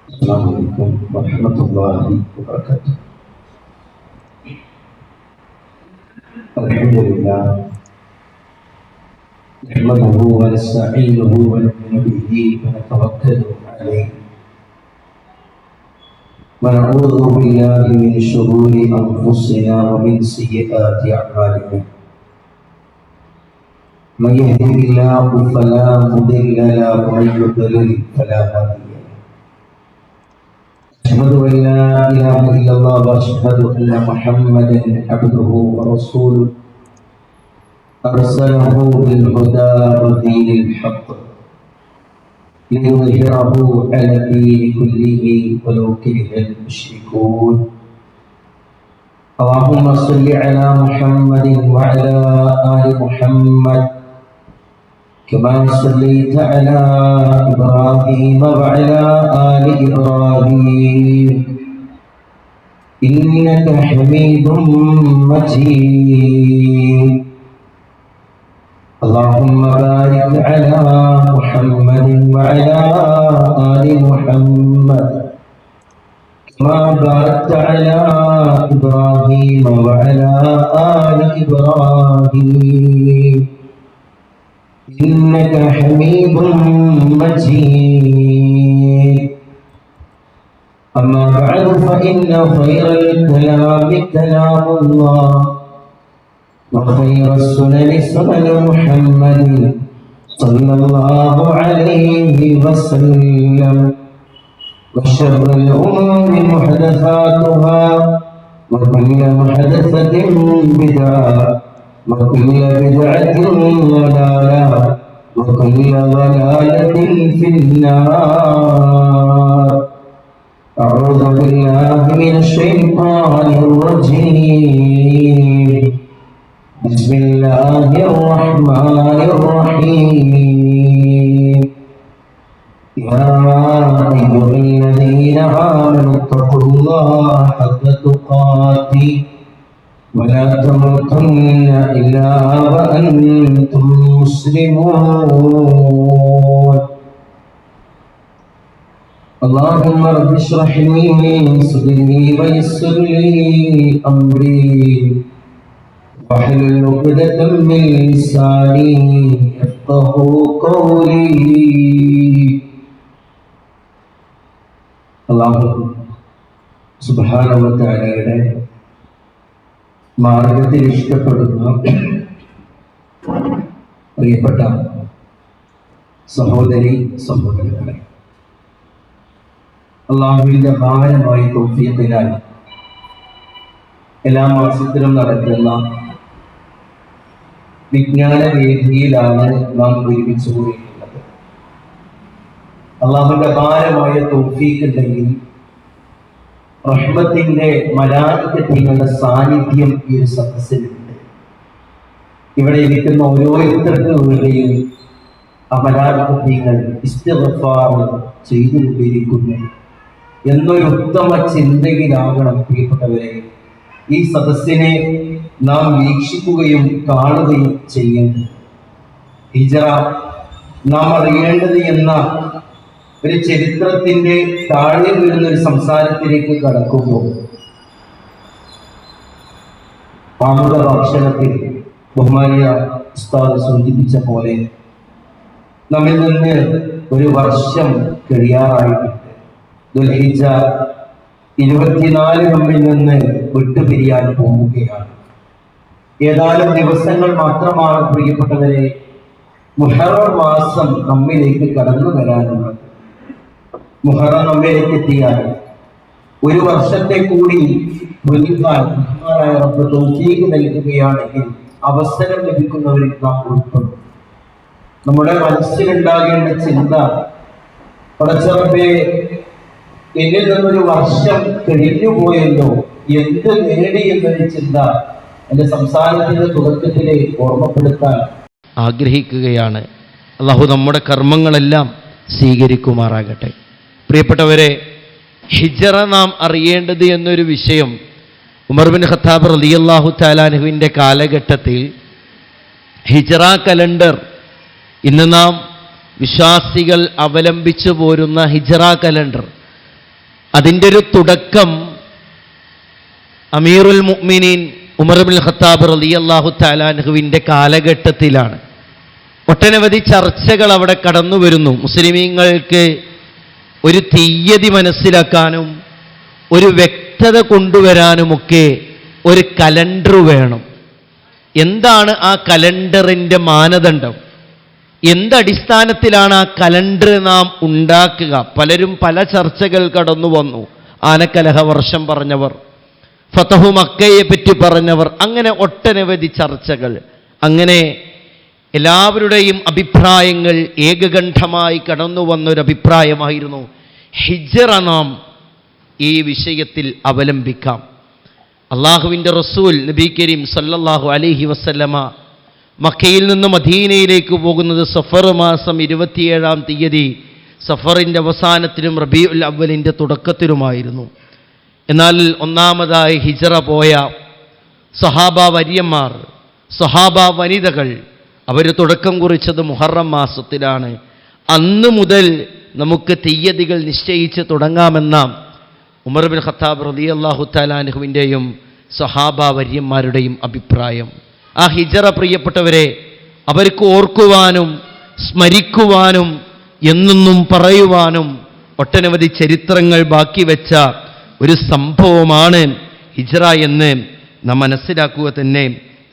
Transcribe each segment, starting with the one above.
السلام عليكم ورحمة الله وبركاته. الحمد لله نحمده ونستعينه ونؤمن به ونتوكل عليه ونعوذ بالله من شرور أنفسنا ومن سيئات أعمالنا. من يهده الله فلا مضل له ومن يضلل فلا هادي له. أشهد أن لا إله إلا الله وأشهد أن محمدا عبده ورسوله أرسله بالهدى ودين الحق ليظهره على الدين كله ولو كره المشركون. اللهم صل على محمد وعلى آل محمد كما صليت على إبراهيم وعلى آل إبراهيم إنك حميد مجيد. اللهم بارك على محمد وعلى آل محمد كما باركت على إبراهيم وعلى آل إبراهيم إنك حميد مجيد. أما بعد فإن خير الكلام كلام الله وخير السنن سنن محمد صلى الله عليه وسلم وشر الأمور محدثاتها وكل محدثة بدعة وكل بدعة ضلالة وكل ضلالة في النار. أعوذ بالله من الشيطان الرجيم. بسم الله الرحمن الرحيم. يا أيها الذين آمنوا اتقوا الله حق تقاته ولا تموتن إلا وأنتم مسلمون. اللهم رب اشرح لي صدري ويسر لي أمري واحلل عقدة من لساني يفقهوا قولي. അല്ലാഹു സുബ്ഹാനഹു വ തആലയുടെ മാർഗത്തിൽ ഇഷ്ടപ്പെടുന്ന പ്രിയപ്പെട്ട സഹോദരി സഹോദരങ്ങളെ, അല്ലാഹുവിന്റെ ഭാരമായി തൗഫീഖിനാൽ എല്ലാ മാസത്തിലും നടക്കുന്ന വിജ്ഞാന വേദിയിലാണ് നാം ഒരുമിച്ച് കൂടിയിട്ടുള്ളത്. അല്ലാഹുവിന്റെ ഭാരമായ തൗഫീഖ് ഉണ്ടെങ്കിൽ റഹ്മത്തിന്റെ മലായികത്തിന്റെ സാന്നിധ്യം ഈ ഒരു സദസ്സിലുണ്ട്. ഇവിടെ ഇരിക്കുന്ന ഓരോരുത്തർക്കും ആ മലായികങ്ങൾ ഇസ്തിഗ്ഫാർ ചെയ്തുകൊണ്ടിരിക്കുന്നു എന്നൊരു ഉത്തമ ചിന്തയിലാകണം പ്രിയപ്പെട്ടവരെ ഈ സദസ്സിനെ നാം വീക്ഷിക്കുകയും കാണുകയും ചെയ്യുന്നു. ഹിജ്റ നാം അറിയേണ്ടത് എന്ന ഒരു ചരിത്രത്തിന്റെ താഴെ വീഴുന്ന ഒരു സംസാരത്തിലേക്ക് കടക്കുമ്പോൾ ആമുഖ ഭാഷണത്തിൽ ബഹുമാനിയ ഉസ്താദ് സൂചിപ്പിച്ച പോലെ നമ്മിൽ നിന്ന് ഒരു വർഷം കഴിയാറായിട്ടുണ്ട്. ദുൽഹിജ്ജ 24 നമ്മിൽ നിന്ന് വിട്ടുപിരിയാൻ പോവുകയാണ്. ഏതാനും ദിവസങ്ങൾ മാത്രമാണ് പ്രിയപ്പെട്ടവരെ മുഹറം മാസം നമ്മിലേക്ക് കടന്നു വരാനുള്ളത്. മുഹറം നമ്മിലേക്ക് എത്തിയാൽ ഒരു വർഷത്തെ കൂടി മുൻകാൻ റബ്ബ് തൗഫീഖ് നൽകുകയാണെങ്കിൽ അവസരം ലഭിക്കുന്നവരിൽ നാം ഉൾപ്പെടും. നമ്മുടെ മനസ്സിലുണ്ടാകേണ്ട ചിന്ത, പടച്ചറബ്ബേ എന്നിൽ നിന്നൊരു വർഷം കഴിഞ്ഞു പോയല്ലോ, എന്ത് നേടി എന്നൊരു ചിന്ത എന്റെ സംസാരത്തിന്റെ തുടക്കത്തിലെ ഓർമ്മപ്പെടുത്താൻ ആഗ്രഹിക്കുകയാണ്. അല്ലാഹു നമ്മുടെ കർമ്മങ്ങളെല്ലാം സ്വീകരിക്കുമാറാകട്ടെ. പ്രിയപ്പെട്ടവരെ, ഹിജ്റ നാം അറിയേണ്ടത് എന്നൊരു വിഷയം ഉമർ ബിൻ ഖത്താബ് റളിയല്ലാഹു തആല അൻഹുവിൻ്റെ കാലഘട്ടത്തിൽ ഹിജ്റ കലണ്ടർ, ഇന്ന് നാം വിശ്വാസികൾ അവലംബിച്ചു പോരുന്ന ഹിജ്റ കലണ്ടർ, അതിൻ്റെ ഒരു തുടക്കം അമീറുൽ മുഅ്മിനീൻ ഉമർ ഇബ്നുൽ ഖത്താബ് റളിയല്ലാഹു തആല അൻഹുവിൻ്റെ കാലഘട്ടത്തിലാണ്. ഒട്ടനവധി ചർച്ചകൾ അവിടെ കടന്നു വരുന്നു. മുസ്ലിമീങ്ങൾക്ക് ഒരു തീയതി മനസ്സിലാക്കാനും ഒരു വ്യക്തത കൊണ്ടുവരാനുമൊക്കെ ഒരു കലണ്ടർ വേണം. എന്താണ് ആ കലണ്ടറിൻ്റെ മാനദണ്ഡം? എന്തടിസ്ഥാനത്തിലാണ് ആ കലണ്ടർ നാം ഉണ്ടാക്കുക? പലരും പല ചർച്ചകൾ കടന്നു വന്നു. ആനക്കലഹ വർഷം പറഞ്ഞവർ, ഫതഹു മക്കയെ പറ്റി പറഞ്ഞവർ, അങ്ങനെ ഒട്ടനവധി ചർച്ചകൾ. അങ്ങനെ എല്ലാവരുടെയും അഭിപ്രായങ്ങൾ ഏകകണ്ഠമായി കടന്നു വന്നൊരു അഭിപ്രായമായിരുന്നു ഹിജ്റ നാം ഈ വിഷയത്തിൽ അവലംബിക്കാം. അള്ളാഹുവിൻ്റെ റസൂൽ നബി കരീം സല്ലല്ലാഹു അലൈഹി വസല്ലമ മക്കയിൽ നിന്ന് മദീനയിലേക്ക് പോകുന്നത് സഫർ മാസം 27-ാം തീയതി, സഫറിൻ്റെ അവസാനത്തിലും റബീഉൽ അവ്വലിൻ്റെ തുടക്കത്തിലുമായിരുന്നു. എന്നാൽ ഒന്നാമതായി ഹിജ്റ പോയ സഹാബ വര്യന്മാർ, സഹാബ വനിതകൾ, അവർ തുടക്കം കുറിച്ചത് മുഹറം മാസത്തിലാണ്. അന്ന് മുതൽ നമുക്ക് തീയതികൾ നിശ്ചയിച്ച് തുടങ്ങാമെന്ന ഉമർ ഇബ്നുൽ ഖത്താബ് റളിയല്ലാഹു തആല അൻഹുവിൻ്റെയും സഹാബ വര്യന്മാരുടെയും അഭിപ്രായം. ആ ഹിജ്റ പ്രിയപ്പെട്ടവരെ, അവർക്ക് ഓർക്കുവാനും സ്മരിക്കുവാനും എന്നെന്നും പറയുവാനും ഒട്ടനവധി ചരിത്രങ്ങൾ ബാക്കി വെച്ച ഒരു സംഭവമാണ് ഹിജ്റ എന്ന് നാം മനസ്സിലാക്കുക തന്നെ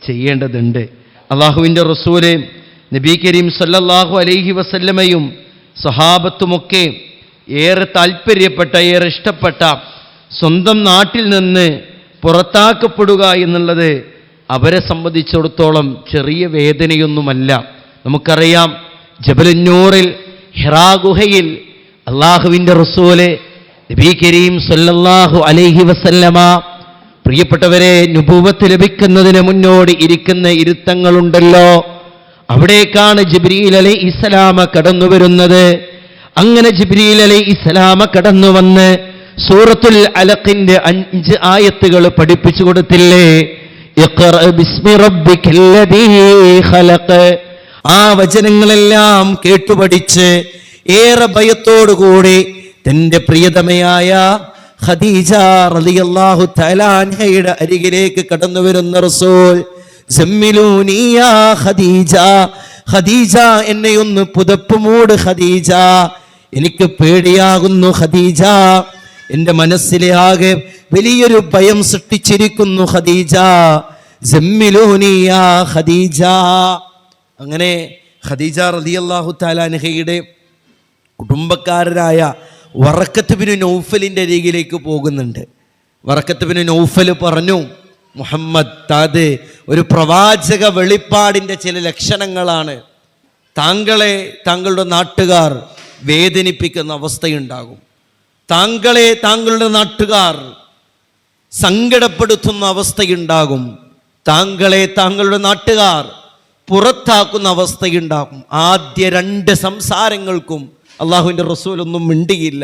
ചെയ്യേണ്ടതുണ്ട്. അള്ളാഹുവിൻ്റെ റസൂല് നബി കരീം സല്ലല്ലാഹു അലൈഹി വസല്ലമയും സഹാബത്തുമൊക്കെ ഏറെ താല്പര്യപ്പെട്ട, ഏറെ ഇഷ്ടപ്പെട്ട സ്വന്തം നാട്ടിൽ നിന്ന് പുറത്താക്കപ്പെടുക എന്നുള്ളത് അവരെ സംബന്ധിച്ചിടത്തോളം ചെറിയ വേദനയൊന്നുമല്ല. നമുക്കറിയാം, ജബലുന്നൂറിൽ ഹിറാ ഗുഹയിൽ അള്ളാഹുവിൻ്റെ റസൂല് നബി കരീം സല്ലല്ലാഹു അലൈഹി വസല്ലമ, പ്രിയപ്പെട്ടവരെ, നുബുവത്ത് ലഭിക്കുന്നതിന് മുന്നോടി ഇരിക്കുന്ന ഇരുത്തങ്ങളുണ്ടല്ലോ, അവിടേക്കാണ് ജിബ്രീൽ അലൈഹിസ്സലാമ കടന്നു വരുന്നത്. അങ്ങനെ ജിബ്രീൽ അലൈഹിസ്സലാമ കടന്നു വന്ന് സൂറത്തുൽ അലഖിന്റെ 5 ആയത്തുകൾ പഠിപ്പിച്ചു കൊടുത്തില്ലേ? ഇഖ്റ ബിസ്മി റബ്ബിക്കല്ലദീ ഖലഖ്. ആ വചനങ്ങളെല്ലാം കേട്ടുപഠിച്ച് ഏറെ ഭയത്തോടുകൂടി തൻ്റെ പ്രിയതമയായ ഖദീജ റളിയല്ലാഹു തആല അൻഹയുടെ അരികിലേക്ക് കടന്നു വരുന്ന റസൂൽ, സമ്മിലൂനി യാ ഖദീജ, ഖദീജ എന്നെ ഒന്ന് പുതപ്പ് മൂട് ഖദീജ, എനിക്ക് പേടിയാകുന്നു ഖദീജ, എൻ്റെ മനസ്സിലെ ആകെ വലിയൊരു ഭയം സൃഷ്ടിച്ചിരിക്കുന്നു ഖദീജ, സമ്മിലൂനി യാ ഖദീജ. അങ്ങനെ ഖദീജ റളിയല്ലാഹു തആല അൻഹയുടെ കുടുംബക്കാരനായ വറക്കത്ത് ബിൻ നൗഫലിൻ്റെ അരികിലേക്ക് പോകുന്നുണ്ട്. വറക്കത്ത് ബിൻ നൗഫൽ പറഞ്ഞു, മുഹമ്മദ്, താത് ഒരു പ്രവാചക വെളിപ്പാടിൻ്റെ ചില ലക്ഷണങ്ങളാണ്. താങ്കളെ താങ്കളുടെ നാട്ടുകാർ വേദനിപ്പിക്കുന്ന അവസ്ഥയുണ്ടാകും. താങ്കളെ താങ്കളുടെ നാട്ടുകാർ സങ്കടപ്പെടുത്തുന്ന അവസ്ഥയുണ്ടാകും. താങ്കളെ താങ്കളുടെ നാട്ടുകാർ പുറത്താക്കുന്ന അവസ്ഥയുണ്ടാകും. ആദ്യ 2 സംസാരങ്ങൾക്കും അള്ളാഹുവിൻ്റെ റസൂലൊന്നും മിണ്ടിയില്ല.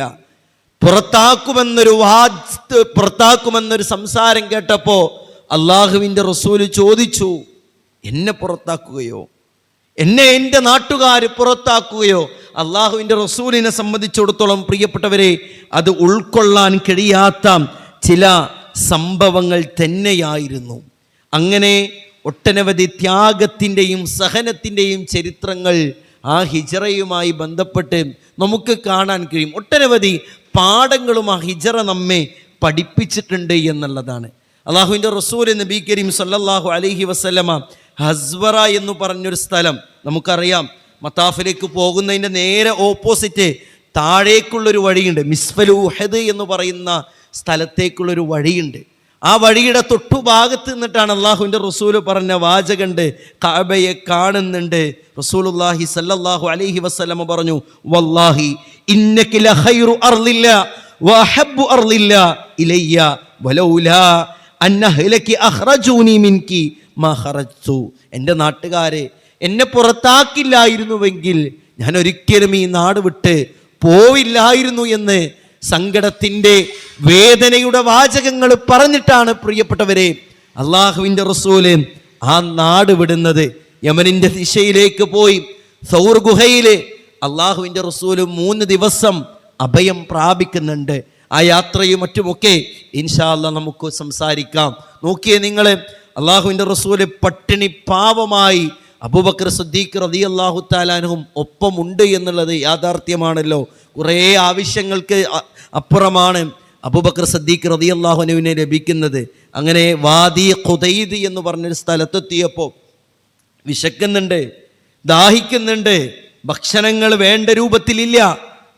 പുറത്താക്കുമെന്നൊരു സംസാരം കേട്ടപ്പോൾ അള്ളാഹുവിൻ്റെ റസൂല് ചോദിച്ചു, എന്നെ പുറത്താക്കുകയോ, എന്നെ എൻ്റെ നാട്ടുകാർ പുറത്താക്കുകയോ? അള്ളാഹുവിൻ്റെ റസൂലിനെ സംബന്ധിച്ചിടത്തോളം പ്രിയപ്പെട്ടവരെ, അത് ഉൾക്കൊള്ളാൻ കഴിയാത്ത ചില സംഭവങ്ങൾ തന്നെയായിരുന്നു. അങ്ങനെ ഒട്ടനവധി ത്യാഗത്തിൻ്റെയും സഹനത്തിൻ്റെയും ചരിത്രങ്ങൾ ആ ഹിജ്റയുമായി ബന്ധപ്പെട്ട് നമുക്ക് കാണാൻ കഴിയും. ഒട്ടനവധി പാഠങ്ങളും ആ ഹിജ്റ നമ്മെ പഠിപ്പിച്ചിട്ടുണ്ട് എന്നുള്ളതാണ്. അള്ളാഹുവിൻ്റെ റസൂൽ നബി കരീം സല്ലല്ലാഹു അലൈഹി വസല്ലമ ഹസ്വറ എന്ന് പറഞ്ഞൊരു സ്ഥലം നമുക്കറിയാം. മത്താഫിലേക്ക് പോകുന്നതിൻ്റെ നേരെ ഓപ്പോസിറ്റ് താഴേക്കുള്ളൊരു വഴിയുണ്ട്. മിസ്ഫലു ഉഹദ് എന്ന് പറയുന്ന സ്ഥലത്തേക്കുള്ളൊരു വഴിയുണ്ട്. ആ വഴിയുടെ തൊട്ടുഭാഗത്ത് നിന്നിട്ടാണ് അള്ളാഹുവിൻ്റെ റസൂല് പറഞ്ഞ വാചകണ്ട്, കഅബയെ കാണുന്നുണ്ട്. റസൂലുള്ളാഹി സല്ലല്ലാഹു അലൈഹി വസല്ലമ പറഞ്ഞു, വല്ലാഹി ഇന്നക ലഖൈറു അർളില്ലാ വഅഹബ്ബു അർളില്ലാ ഇലയ്യ വലൗലാ അന്ന അഹ്ലകി അഖ്റജൂനി മിൻകി മാ ഖറജ്തു. എൻ്റെ നാട്ടുകാരെ എന്നെ പുറത്താക്കില്ലായിരുന്നുവെങ്കിൽ ഞാൻ ഒരിക്കലും ഈ നാട് വിട്ട് പോവില്ലായിരുന്നു എന്ന് സങ്കടത്തിൻ്റെ വേദനയുടെ വാചകങ്ങൾ പറഞ്ഞിട്ടാണ് പ്രിയപ്പെട്ടവരെ അള്ളാഹുവിൻ്റെ റസൂല് ആ നാട് വിടുന്നത്. യമനിൻ്റെ ദിശയിലേക്ക് പോയി സൗർ ഗുഹയിൽ അള്ളാഹുവിൻ്റെ റസൂല് 3 ദിവസം അഭയം പ്രാപിക്കുന്നുണ്ട്. ആ യാത്രയും മറ്റുമൊക്കെ ഇൻഷാ അല്ലാഹ് നമുക്ക് സംസാരിക്കാം. നോക്കിയേ നിങ്ങൾ, അള്ളാഹുവിൻ്റെ റസൂല് പട്ടിണി പാവമായി അബൂബക്കർ സിദ്ദീഖ് റളിയല്ലാഹു തആല അൻഹും ഒപ്പമുണ്ട് എന്നുള്ളത് യാഥാർത്ഥ്യമാണല്ലോ. കുറേ ആവശ്യങ്ങൾക്ക് അപ്പുറമാണ് അബൂബക്കർ സിദ്ദീഖ് റളിയല്ലാഹു അൻഹുവിനെ ലഭിക്കുന്നത്. അങ്ങനെ വാദി ഖുദൈദ് എന്ന് പറഞ്ഞൊരു സ്ഥലത്തെത്തിയപ്പോൾ വിശക്കുന്നുണ്ട്, ദാഹിക്കുന്നുണ്ട്, ഭക്ഷണങ്ങൾ വേണ്ട രൂപത്തിലില്ല.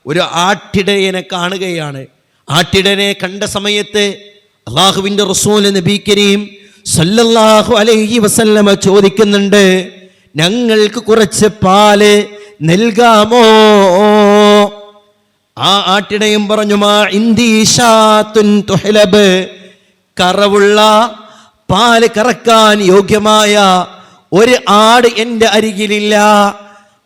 ഒരു ആട്ടിടയനെ കാണുകയാണ്. ആട്ടിടയനെ കണ്ട സമയത്ത് അള്ളാഹുവിൻ്റെ റസൂൽ നബി കരീം സല്ലല്ലാഹു അലൈഹി വസല്ലമ ചോദിക്കുന്നുണ്ട്, ഞങ്ങൾക്ക് കുറച്ച് പാല് നൽകാമോ? ആ ആട്ടിടയും പറഞ്ഞു, മാ ഇന്ദീ ശാത്തുൻ തുഹ്ലബ്, കറവുള്ള പാല് കറക്കാൻ യോഗ്യമായ ഒരു ആട് എൻ്റെ അരികിലില്ല.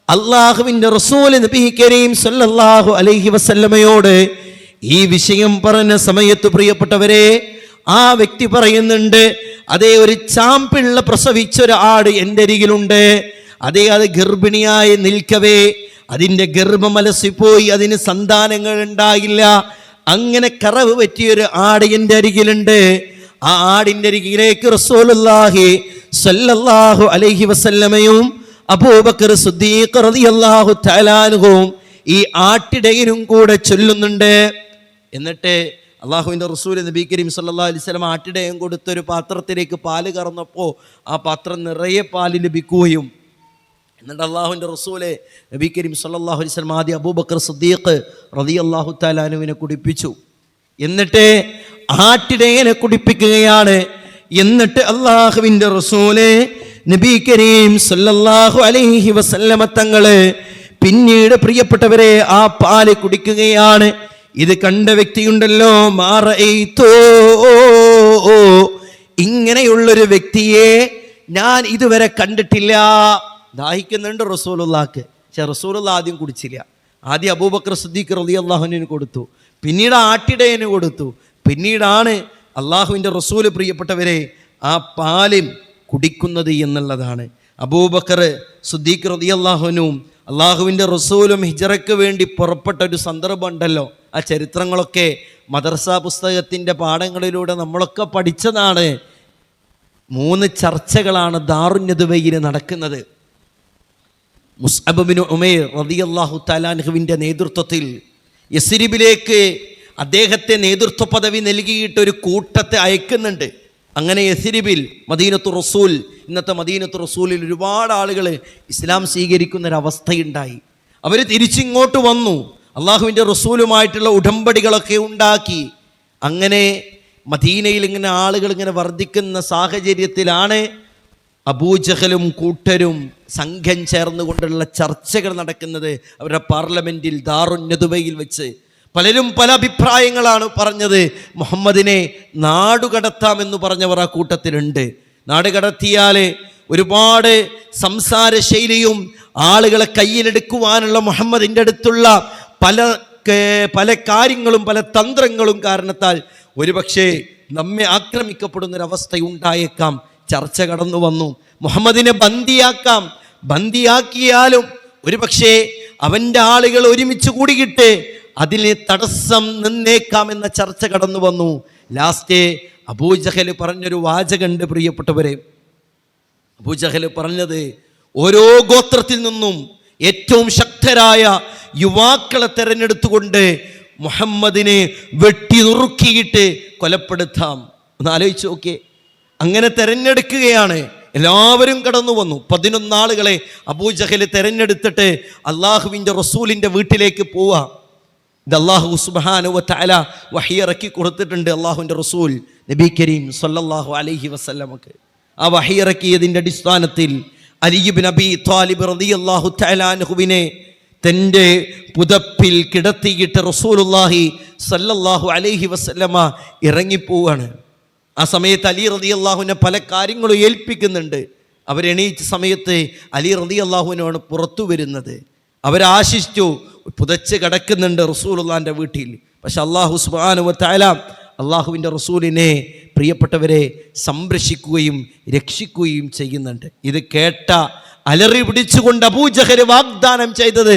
അള്ളാഹുവിൻ്റെ റസൂൽ നബി കരീം സല്ലല്ലാഹു അലൈഹി വസല്ലമയോട് ഈ വിഷയം പറഞ്ഞ സമയത്ത് പ്രിയപ്പെട്ടവരെ, ആ വ്യക്തി പറയുന്നുണ്ട്, അതേ ഒരു ചാമ്പിള്ള പ്രസവിച്ചൊരു ആട് എൻ്റെ അരികിലുണ്ട്. അതേ അത് ഗർഭിണിയായി നിൽക്കവേ അതിൻ്റെ ഗർഭം അലസിപ്പോയി, അതിന് സന്താനങ്ങൾ ഉണ്ടായില്ല. അങ്ങനെ കറവ് പറ്റിയൊരു ആട് എൻ്റെ അരികിലുണ്ട്. ആ ആടിൻ്റെ അരികിലേക്ക് റസൂലുള്ളാഹി സല്ലല്ലാഹു അലൈഹി വസല്ലമയും അബൂബക്കർ സിദ്ദീഖ് റളിയല്ലാഹു തആല അൻഹും ഈ ആട്ടിടയനും കൂടെ ചൊല്ലുന്നുണ്ട്. എന്നിട്ട് അള്ളാഹുവിൻ്റെ റസൂൽ നബി കരീം സല്ലല്ലാഹു അലൈഹി വസല്ലം ആട്ടിടയൻ കൊടുത്തൊരു പാത്രത്തിലേക്ക് പാല് കറന്നപ്പോൾ ആ പാത്രം നിറയെ പാല് ലഭിക്കുകയും, എന്നിട്ട് അള്ളാഹുവിൻ്റെ റസൂല് നബി കരീം സല്ലല്ലാഹു അലൈഹി വസല്ലം ആദ്യം അബൂബക്കർ സിദ്ദീഖ് റളിയല്ലാഹു തആല അൻഹുവിനെ കുടിപ്പിച്ചു. എന്നിട്ട് ആട്ടിടയനെ കുടിപ്പിക്കുകയാണ്. എന്നിട്ട് അള്ളാഹുവിൻ്റെ റസൂല് നബി കരീം സല്ലല്ലാഹു അലൈഹി വസല്ലമ തങ്ങള് പിന്നീട് പ്രിയപ്പെട്ടവരെ ആ പാല് കുടിക്കുകയാണ്. ഇത് കണ്ട വ്യക്തിയുണ്ടല്ലോ, മാറൈതോ, ഇങ്ങനെയുള്ളൊരു വ്യക്തിയെ ഞാൻ ഇതുവരെ കണ്ടിട്ടില്ല. ദാഹിക്കുന്നുണ്ട് റസൂലുള്ളാഹിക്ക്, പക്ഷെ റസൂലുള്ള ആദ്യം കുടിച്ചില്ല. ആദ്യം അബൂബക്കർ സിദ്ദീഖ് റളിയല്ലാഹു അൻഹുവിന് കൊടുത്തു, പിന്നീട് ആട്ടിടയന് കൊടുത്തു, പിന്നീടാണ് അള്ളാഹുവിൻ്റെ റസൂല് പ്രിയപ്പെട്ടവരെ ആ പാല് കുടിക്കുന്നത് എന്നുള്ളതാണ്. അബൂബക്കർ സിദ്ദീഖ് റളിയല്ലാഹു അൻഹുവും അള്ളാഹുവിൻ്റെ റസൂലും ഹിജ്റയ്ക്ക് വേണ്ടി പുറപ്പെട്ട ഒരു സന്ദർഭം ഉണ്ടല്ലോ. ആ ചരിത്രങ്ങളൊക്കെ മദ്രസ പുസ്തകത്തിൻ്റെ പാഠങ്ങളിലൂടെ നമ്മളൊക്കെ പഠിച്ചതാണ്. 3 ചർച്ചകളാണ് ദാറുന്നദവയിൽ നടക്കുന്നത്. മുസ്അബ് ബിൻ ഉമൈർ റളിയല്ലാഹു തആല അൻഹുവിൻ്റെ നേതൃത്വത്തിൽ യസ്രിബിലേക്ക് അദ്ദേഹത്തെ നേതൃത്വ പദവി നൽകിയിട്ട് ഒരു കൂട്ടത്തെ അയക്കുന്നുണ്ട്. അങ്ങനെ യസ്രിബിൽ മദീനത്തു റസൂൽ, ഇന്നത്തെ മദീനത്തു റസൂലിൽ ഒരുപാട് ആളുകൾ ഇസ്ലാം സ്വീകരിക്കുന്നൊരവസ്ഥയുണ്ടായി. അവർ തിരിച്ചിങ്ങോട്ട് വന്നു, അള്ളാഹുവിൻ്റെ റസൂലുമായിട്ടുള്ള ഉടമ്പടികളൊക്കെ ഉണ്ടാക്കി. അങ്ങനെ മദീനയിൽ ഇങ്ങനെ ആളുകൾ ഇങ്ങനെ വർദ്ധിക്കുന്ന സാഹചര്യത്തിലാണ് അബൂജഹലും കൂട്ടരും സംഘം ചേർന്നുകൊണ്ടുള്ള ചർച്ചകൾ നടക്കുന്നത് അവരുടെ പാർലമെൻറ്റിൽ ദാറുന്നദവയിൽ വെച്ച്. പലരും പല അഭിപ്രായങ്ങളാണ് പറഞ്ഞത്. മുഹമ്മദിനെ നാടുകടത്താമെന്ന് പറഞ്ഞവർ ആ കൂട്ടത്തിലുണ്ട്. നാടുകടത്തിയാൽ ഒരുപാട് സംസാര ശൈലിയും ആളുകളെ കയ്യിലെടുക്കുവാനുള്ള മുഹമ്മദിൻ്റെ അടുത്തുള്ള പല കാര്യങ്ങളും പല തന്ത്രങ്ങളും കാരണത്താൽ ഒരുപക്ഷെ നമ്മെ ആക്രമിക്കപ്പെടുന്നൊരവസ്ഥയുണ്ടായേക്കാം. ചർച്ച കടന്നു വന്നു. മുഹമ്മദിനെ ബന്ദിയാക്കാം, ബന്ദിയാക്കിയാലും ഒരുപക്ഷെ അവൻ്റെ ആളുകൾ ഒരുമിച്ച് കൂടിയിട്ട് അതിന് തടസ്സം നിന്നേക്കാം എന്ന ചർച്ച കടന്നു വന്നു. ലാസ്റ്റ് അബൂജഹൽ പറഞ്ഞൊരു വാചകമുണ്ട് പ്രിയപ്പെട്ടവരെ. അബൂജഹൽ പറഞ്ഞത്, ഓരോ ഗോത്രത്തിൽ നിന്നും ഏറ്റവും ശക്തരായ യുവാക്കളെ തെരഞ്ഞെടുത്തുകൊണ്ട് മുഹമ്മദിനെ വെട്ടി നുറുക്കിയിട്ട് കൊലപ്പെടുത്താം. ഒന്ന് ആലോചിച്ച് നോക്കിയേ. അങ്ങനെ തെരഞ്ഞെടുക്കുകയാണ്. എല്ലാവരും കടന്നു വന്നു. 11 ആളുകളെ അബൂജഹൽ തെരഞ്ഞെടുത്തിട്ട് അള്ളാഹുവിൻ്റെ റസൂലിൻ്റെ വീട്ടിലേക്ക് പോവാ. ഇത് അല്ലാഹു സുബ്ഹാനഹു വ തആല വഹി ഇറക്കി കൊടുത്തിട്ടുണ്ട് അല്ലാഹുവിൻ്റെ റസൂൽ നബി കരീം സല്ലല്ലാഹു അലൈഹി വസല്ലമക്ക്. ആ വഹി ഇറക്കിയതിൻ്റെ അടിസ്ഥാനത്തിൽ അലി ഇബ്നു അബീ ത്വാലിബ് റളിയല്ലാഹു തആല അൻഹുവിനെ തൻ്റെ പുതപ്പിൽ കിടത്തിയിട്ട് റസൂലുള്ളാഹി സല്ലല്ലാഹു അലൈഹി വസല്ലമ ഇറങ്ങിപ്പോവാണ്. ആ സമയത്ത് അലി റളിയല്ലാഹുവിനെ പല കാര്യങ്ങളും ഏൽപ്പിക്കുന്നുണ്ട്. അവരെണീച്ച സമയത്ത് അലി റളിയല്ലാഹുവിനാണ് പുറത്തു വരുന്നത്. അവരാശിച്ചു പുതച്ച് കിടക്കുന്നുണ്ട് റസൂലുള്ളാഹിൻ്റെ വീട്ടിൽ. പക്ഷെ അല്ലാഹു സുബ്ഹാനഹു വ തആല അള്ളാഹുവിൻ്റെ റസൂലിനെ പ്രിയപ്പെട്ടവരെ സംരക്ഷിക്കുകയും രക്ഷിക്കുകയും ചെയ്യുന്നുണ്ട്. ഇത് കേട്ട അലറി പിടിച്ചുകൊണ്ട് അബൂജഹൽ വാഗ്ദാനം ചെയ്തത്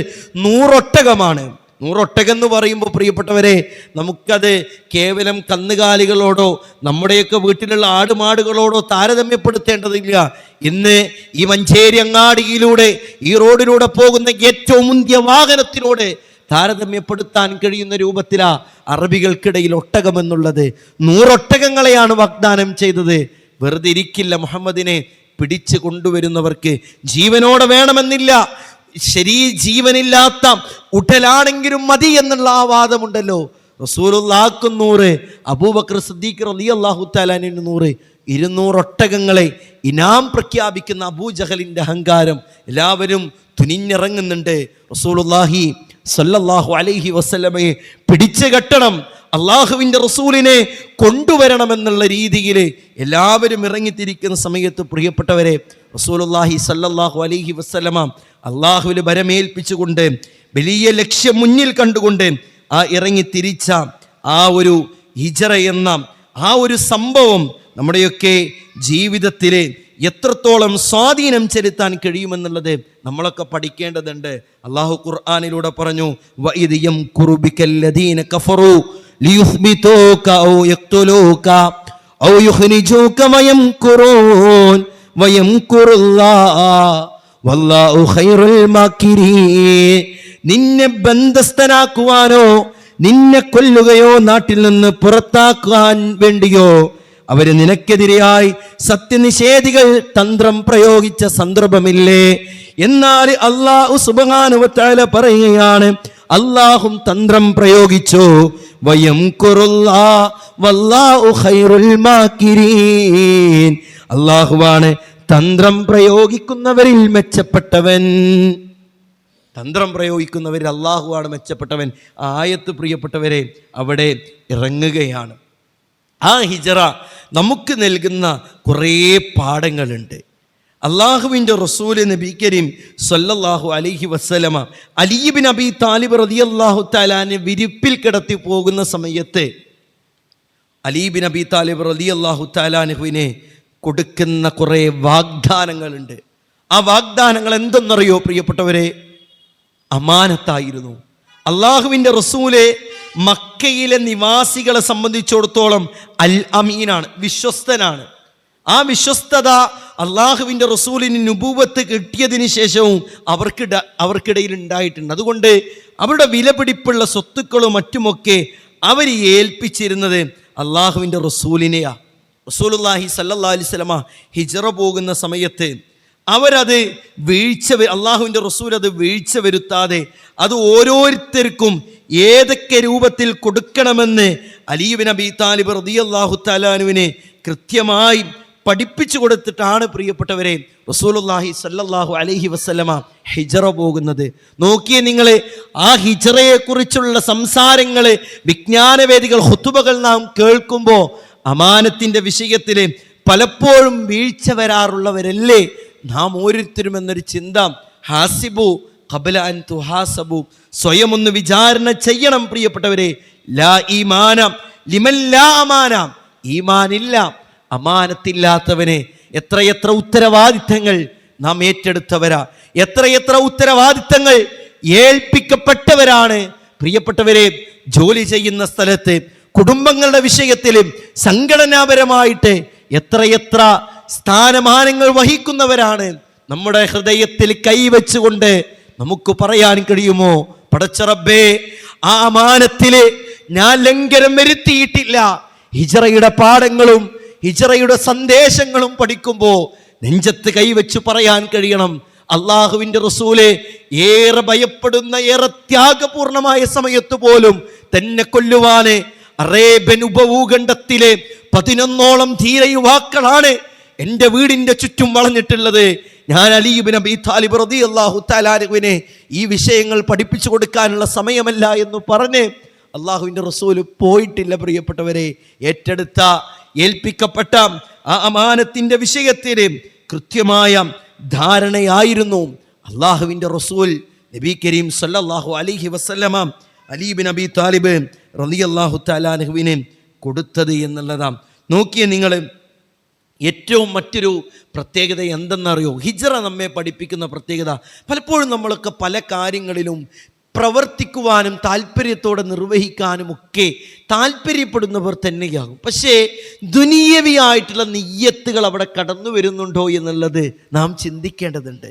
100 ഒട്ടകമാണ്. 100 എന്ന് പറയുമ്പോൾ പ്രിയപ്പെട്ടവരെ, നമുക്കത് കേവലം കന്നുകാലികളോടോ നമ്മുടെയൊക്കെ വീട്ടിലുള്ള ആടുമാടുകളോടോ താരതമ്യപ്പെടുത്തേണ്ടതില്ല. ഇന്ന് ഈ മഞ്ചേരി അങ്ങാടിയിലൂടെ, ഈ റോഡിലൂടെ പോകുന്ന ഏറ്റവും മുന്തിയ വാഹനത്തിനോട് താരതമ്യപ്പെടുത്താൻ കഴിയുന്ന രൂപത്തിലാ അറബികൾക്കിടയിൽ ഒട്ടകമെന്നുള്ളത്. 100 ഒട്ടകങ്ങളെയാണ് വാഗ്ദാനം ചെയ്തത്. വെറുതെ ഇരിക്കില്ല, മുഹമ്മദിനെ പിടിച്ചു കൊണ്ടുവരുന്നവർക്ക് ജീവനോടെ വേണമെന്നില്ല, ജീവനില്ലാത്ത ഉടലാണെങ്കിലും മതി എന്നുള്ള ആ വാദമുണ്ടല്ലോ. റസൂലുള്ളാഹിക്ക് 100, അബൂബക്കർ സിദ്ദീഖ് റളിയല്ലാഹു തആല അൻഹു 100, 200 ഒട്ടകങ്ങളെ ഇനാം പ്രഖ്യാപിക്കുന്ന അബൂജഹലിന്റെ അഹങ്കാരം. എല്ലാവരും തുനിഞ്ഞിറങ്ങുന്നുണ്ട്. റസൂലുള്ളാഹി സല്ലല്ലാഹു അലൈഹി വസല്ലമയെ പിടിച്ചു കെട്ടണം, അള്ളാഹുവിൻ്റെ റസൂലിനെ കൊണ്ടുവരണമെന്നുള്ള രീതിയിൽ എല്ലാവരും ഇറങ്ങിത്തിരിക്കുന്ന സമയത്ത് പ്രിയപ്പെട്ടവരെ, റസൂലുള്ളാഹി സല്ലല്ലാഹു അലൈഹി വസല്ലമ അള്ളാഹുവിൽ ഭരമേൽപ്പിച്ചുകൊണ്ട് വലിയ ലക്ഷ്യം മുന്നിൽ കണ്ടുകൊണ്ട് ഇറങ്ങിത്തിരിച്ച ആ ഒരു ഹിജ്റ എന്ന ആ ഒരു സംഭവം നമ്മുടെയൊക്കെ ജീവിതത്തിൽ എത്രത്തോളം സ്വാധീനം ചെലുത്താൻ കഴിയുമെന്നുള്ളത് നമ്മളൊക്കെ പഠിക്കേണ്ടതുണ്ട്. അള്ളാഹു ഖുർആനിലൂടെ പറഞ്ഞു, വഇദ് യംകുറു ബികല്ലദീന കഫറു ലിയുസ്ബിതൂക ഔ യഖ്തുലൂക ഔ യുഖ്രിജൂക വയംകുറൂൻ വയംകുറുല്ലാഹ് വല്ലാഹു ഖൈറുൽ മാകിരീൻ. നിന്നെ ബന്ധസ്ഥനാക്കുവാനോ നിന്നെ കൊല്ലുകയോ നാട്ടിൽ നിന്ന് പുറത്താക്കാൻ വേണ്ടിയോ അവര് നിനക്കെതിരെയായി സത്യനിഷേധികൾ തന്ത്രം പ്രയോഗിച്ച സന്ദർഭമില്ലേ? എന്നാൽ അല്ലാഹു സുബ്ഹാനഹു വ തആല പറയുകയാണ്, അല്ലാഹും തന്ത്രം പ്രയോഗിച്ചു. വയംകുറുല്ലാഹ് വല്ലാഹു ഖൈറുൽ മാകിരീൻ. അല്ലാഹുവാണ് തന്ത്രം പ്രയോഗിക്കുന്നവരിൽ മെച്ചപ്പെട്ടവൻ. തന്ത്രം പ്രയോഗിക്കുന്നവരിൽ അല്ലാഹുവാണ് മെച്ചപ്പെട്ടവൻ. ആയത്ത് പ്രിയപ്പെട്ടവരെ അവിടെ ഇറങ്ങുകയാണ്. ആ ഹിജ്റ നമുക്ക് നൽകുന്ന കുറേ പാഠങ്ങളുണ്ട്. അള്ളാഹുവിൻ്റെ റസൂല് നബി കരീം സല്ലല്ലാഹു അലൈഹി വസല്ലമ അലി ഇബ്നു അബീ താലിബ് റളിയല്ലാഹു തആല വിരിപ്പിൽ കിടത്തി പോകുന്ന സമയത്ത് അലി ഇബ്നു അബീ താലിബ് റളിയല്ലാഹു തആല അൻഹുവിനെ കൊടുക്കുന്ന കുറേ വാഗ്ദാനങ്ങളുണ്ട്. ആ വാഗ്ദാനങ്ങൾ എന്തെന്നറിയോ പ്രിയപ്പെട്ടവരെ? അമാനത്തായിരുന്നു. അള്ളാഹുവിൻ്റെ റസൂല് മക്കയിലെ നിവാസികളെ സംബന്ധിച്ചിടത്തോളം അൽ അമീനാണ്, വിശ്വസ്തനാണ്. ആ വിശ്വസ്തത അള്ളാഹുവിൻ്റെ റസൂലിന് നുബൂവത്ത് കിട്ടിയതിന് ശേഷവും അവർക്കിടയിൽ ഉണ്ടായിട്ടുണ്ട്. അതുകൊണ്ട് അവരുടെ വിലപിടിപ്പുള്ള സ്വത്തുക്കളും മറ്റുമൊക്കെ അവർ ഏൽപ്പിച്ചിരുന്നത് അള്ളാഹുവിൻ്റെ റസൂലിനെയാണ്. റസൂലുള്ളാഹി സല്ലല്ലാഹു അലൈഹി വസല്ലമ ഹിജ്റ പോകുന്ന സമയത്ത് അവരത് അള്ളാഹുവിൻ്റെ റസൂൽ അത് വീഴ്ച വരുത്താതെ അത് ഓരോരുത്തർക്കും ഏതൊക്കെ രൂപത്തിൽ കൊടുക്കണമെന്ന് അലി ഇബ്നു അബീ താലിബ് റളിയല്ലാഹു തആല അൻഹുവിനെ കൃത്യമായി പഠിപ്പിച്ചു കൊടുത്തിട്ടാണ് പ്രിയപ്പെട്ടവരെ റസൂലുള്ളാഹി സല്ലല്ലാഹു അലൈഹി വസല്ലമ ഹിജ്റ പോകുന്നത്. നോക്കിയേ നിങ്ങൾ, ആ ഹിജ്റയെക്കുറിച്ചുള്ള സംസാരങ്ങൾ, വിജ്ഞാനവേദികൾ, ഖുതുബകൾ നാം കേൾക്കുമ്പോൾ അമാനത്തിൻ്റെ വിഷയത്തിൽ പലപ്പോഴും വീഴ്ച വരാറുള്ളവരല്ലേ നാം ഓരോരുത്തരും എന്നൊരു ചിന്ത. ഹാസിബു ഖബ്ല അൻ തുഹാസബു, സ്വയം ഒന്ന് വിചാരണ ചെയ്യണം പ്രിയപ്പെട്ടവരെ. ലാ ഈമാന ലിമൻ ലാ അമാന, ഈമാനില്ല അമാനത്തില്ലാത്തവനെ. എത്രയെത്ര ഉത്തരവാദിത്തങ്ങൾ നാം ഏറ്റെടുത്തവരാ, എത്രയെത്ര ഉത്തരവാദിത്തങ്ങൾ ഏൽപ്പിക്കപ്പെട്ടവരാണ് പ്രിയപ്പെട്ടവരെ. ജോലി ചെയ്യുന്ന സ്ഥലത്ത്, കുടുംബങ്ങളുടെ വിഷയത്തിലും സംഘടനാപരമായിട്ട് എത്രയെത്ര സ്ഥാനമാനങ്ങൾ വഹിക്കുന്നവരാണ്. നമ്മുടെ ഹൃദയത്തിൽ കൈവച്ചുകൊണ്ട് നമുക്ക് പറയാൻ കഴിയുമോ, പടച്ച റബ്ബേ, ആ അമാനത്തില് ഞാൻ ലംഘനം വരുത്തിയിട്ടില്ല. ഹിജ്റയുടെ പാഠങ്ങളും ഹിജ്റയുടെ സന്ദേശങ്ങളും പഠിക്കുമ്പോൾ നെഞ്ചത്ത് കൈവച്ച് പറയാൻ കഴിയണം, അള്ളാഹുവിൻ്റെ റസൂലെ ഏറെ ഭയപ്പെടുന്ന, ഏറെ ത്യാഗപൂർണമായ സമയത്ത് പോലും തന്നെ കൊല്ലുവാന് അറേബ്യൻ ഉപഭൂഖണ്ഡത്തിലെ 11ഓളം ധീര യുവാക്കളാണ് എൻ്റെ വീടിൻ്റെ ചുറ്റും വളഞ്ഞിട്ടുള്ളത്. ഞാൻ അലി ഇബ്നു അബീ താലിബ് റളിയല്ലാഹു തആല അൻഹുവിനെ ഈ വിഷയങ്ങൾ പഠിപ്പിച്ചു കൊടുക്കാനുള്ള സമയമല്ല എന്ന് പറഞ്ഞ് അള്ളാഹുവിൻ്റെ റസൂല് പോയിട്ടില്ല പ്രിയപ്പെട്ടവരെ. ഏറ്റെടുത്ത, ഏൽപ്പിക്കപ്പെട്ട ആ അമാനത്തിൻ്റെ വിഷയത്തിൽ കൃത്യമായ ധാരണയായിരുന്നു അള്ളാഹുവിൻ്റെ റസൂൽ നബി കരീം സല്ലല്ലാഹു അലൈഹി വസല്ലമ അലി ഇബ്നു അബീ താലിബ് റളിയല്ലാഹു തആല അൻഹുവിനെ കൊടുത്തത് എന്നുള്ളതാണ്. നോക്കിയേ നിങ്ങൾ, ഏറ്റവും മറ്റൊരു പ്രത്യേകത എന്തെന്നറിയോ? ഹിജ്റ നമ്മെ പഠിപ്പിക്കുന്ന പ്രത്യേകത, പലപ്പോഴും നമ്മളൊക്കെ പല കാര്യങ്ങളിലും പ്രവർത്തിക്കുവാനും താല്പര്യത്തോടെ നിർവഹിക്കാനും ഒക്കെ താല്പര്യപ്പെടുന്നവർ തന്നെയാകും. പക്ഷേ ദുനിയവിയായിട്ടുള്ള നിയ്യത്തുകൾ അവിടെ കടന്നു വരുന്നുണ്ടോ എന്നുള്ളത് നാം ചിന്തിക്കേണ്ടതുണ്ട്.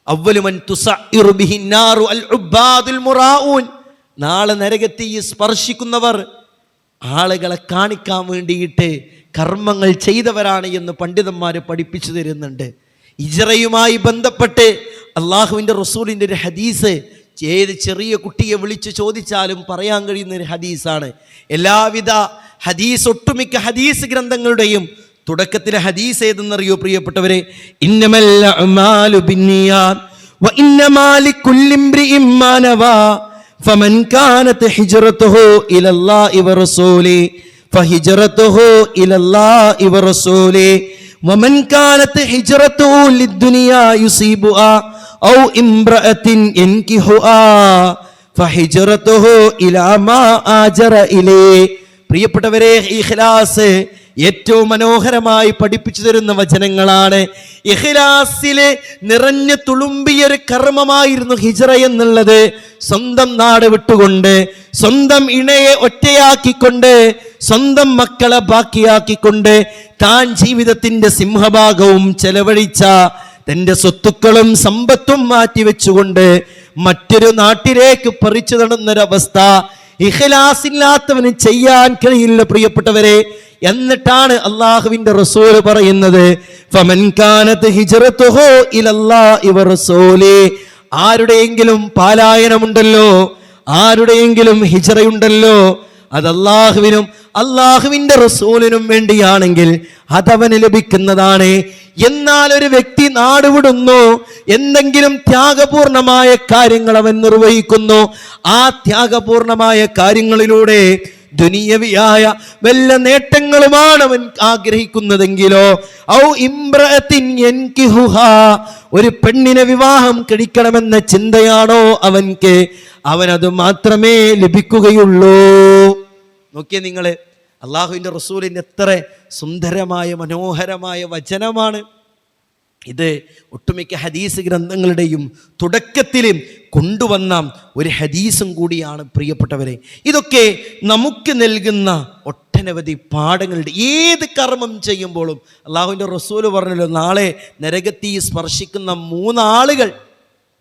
അവ്വലുമൻ തുസഇറു ബിഹിന്നാറു അൽ ഉബ്ബാദുൽ മുറാഊൻ. നാളെ നരകത്തെ സ്പർശിക്കുന്നവർ ആളുകളെ കാണിക്കാൻ വേണ്ടിയിട്ട് കർമ്മങ്ങൾ ചെയ്തവരാണ് എന്ന് പണ്ഡിതന്മാർ പഠിപ്പിച്ചു തരുന്നുണ്ട്. ഹിജ്റയുമായി ബന്ധപ്പെട്ട് അള്ളാഹുവിൻ്റെ റസൂലിൻ്റെ ഒരു ഹദീസ് ഏത് ചെറിയ കുട്ടിയെ വിളിച്ച് ചോദിച്ചാലും പറയാൻ കഴിയുന്ന ഒരു ഹദീസാണ്. എല്ലാവിധ ഹദീസ്, ഒട്ടുമിക്ക ഹദീസ് ഗ്രന്ഥങ്ങളുടെയും തുടക്കത്തിലെ ഹദീസ് ഏതെന്നറിയോ പ്രിയപ്പെട്ടവരെ? ഇന്നമൽ അഅ്മാലു ബിന്നിയാത്ത് വ ഇന്നമാ ലികുല്ലി ഇംറിഇൻ മാ നവാ ഫമൻ കാനത് ഹിജ്റതുഹു ഇലല്ലാഹി വറസൂലിഹി ഫഹിജ്റതുഹു ഇലല്ലാഹി വറസൂലിഹി വമൻ കാനത് ഹിജ്റതുഹു ലിദ്ദുനിയാ യുസീബുഹാ ഔ ഇംറഅത്തിൻ യൻകിഹുഹാ ഫഹിജ്റതുഹു ഇലാ മാ ആജറ ഇലൈഹി. പ്രിയപ്പെട്ടവരെ, ഇഖ്ലാസ് ഏറ്റവും മനോഹരമായി പഠിപ്പിച്ചു തരുന്ന വചനങ്ങളാണ്. ഇഖ്ലാസിലെ നിറഞ്ഞു തുളുമ്പിയൊരു കർമ്മമായിരുന്നു ഹിജ്റ എന്നുള്ളത്. സ്വന്തം നാട് വിട്ടുകൊണ്ട്, സ്വന്തം ഇണയെ ഒറ്റയാക്കിക്കൊണ്ട്, സ്വന്തം മക്കളെ ബാക്കിയാക്കിക്കൊണ്ട്, താൻ ജീവിതത്തിന്റെ സിംഹഭാഗവും ചെലവഴിച്ച തന്റെ സ്വത്തുക്കളും സമ്പത്തും മാറ്റിവെച്ചുകൊണ്ട് മറ്റൊരു നാട്ടിലേക്ക് പറിച്ചു നടന്നൊരവസ്ഥ ഇഖ്ലാസില്ലാത്തവന് ചെയ്യാൻ കഴിയില്ല പ്രിയപ്പെട്ടവരെ. എന്നിട്ടാണ് അള്ളാഹുവിന്റെ റസൂൽ പറയുന്നത്, ഫമൻ കാനത് ഹിജ്റതുഹു ഇലല്ലാഹി വറസൂലിഹി. ആരുടെയെങ്കിലും പാലായനമുണ്ടല്ലോ, ആരുടെയെങ്കിലും ഹിജ്റയുണ്ടല്ലോ, അത് അള്ളാഹുവിനും അള്ളാഹുവിന്റെ റസൂലിനും വേണ്ടിയാണെങ്കിൽ അതവന് ലഭിക്കുന്നതാണ്. എന്നാൽ ഒരു വ്യക്തി നാടുവിടുന്നു, എന്തെങ്കിലും ത്യാഗപൂർണമായ കാര്യങ്ങൾ അവൻ നിർവഹിക്കുന്നു, ആ ത്യാഗപൂർണമായ കാര്യങ്ങളിലൂടെ ദുനിയവിയായ വല്ല നേട്ടങ്ങളുമാണ് അവൻ ആഗ്രഹിക്കുന്നതെങ്കിലോ, ഔ ഇംറഅത്തിൻ യൻകിഹുഹാ, ഒരു പെണ്ണിനെ വിവാഹം കഴിക്കണമെന്ന ചിന്തയാണോ അവൻക്ക്, അവനത് മാത്രമേ ലഭിക്കുകയുള്ളൂ. നോക്കിയേ നിങ്ങൾ, അള്ളാഹുവിൻ്റെ റസൂലിൻ്റെ എത്ര സുന്ദരമായ മനോഹരമായ വചനമാണ് ഇത്. ഒട്ടുമിക്ക ഹദീസ് ഗ്രന്ഥങ്ങളുടെയും തുടക്കത്തിലും കൊണ്ടുവന്ന ഒരു ഹദീസും കൂടിയാണ് പ്രിയപ്പെട്ടവരെ. ഇതൊക്കെ നമുക്ക് നൽകുന്ന ഒട്ടനവധി പാഠങ്ങളുണ്ട്. ഏത് കർമ്മം ചെയ്യുമ്പോഴും അള്ളാഹുവിൻ്റെ റസൂല് പറഞ്ഞല്ലോ, നാളെ നരകത്തി സ്പർശിക്കുന്ന മൂന്നാളുകൾ,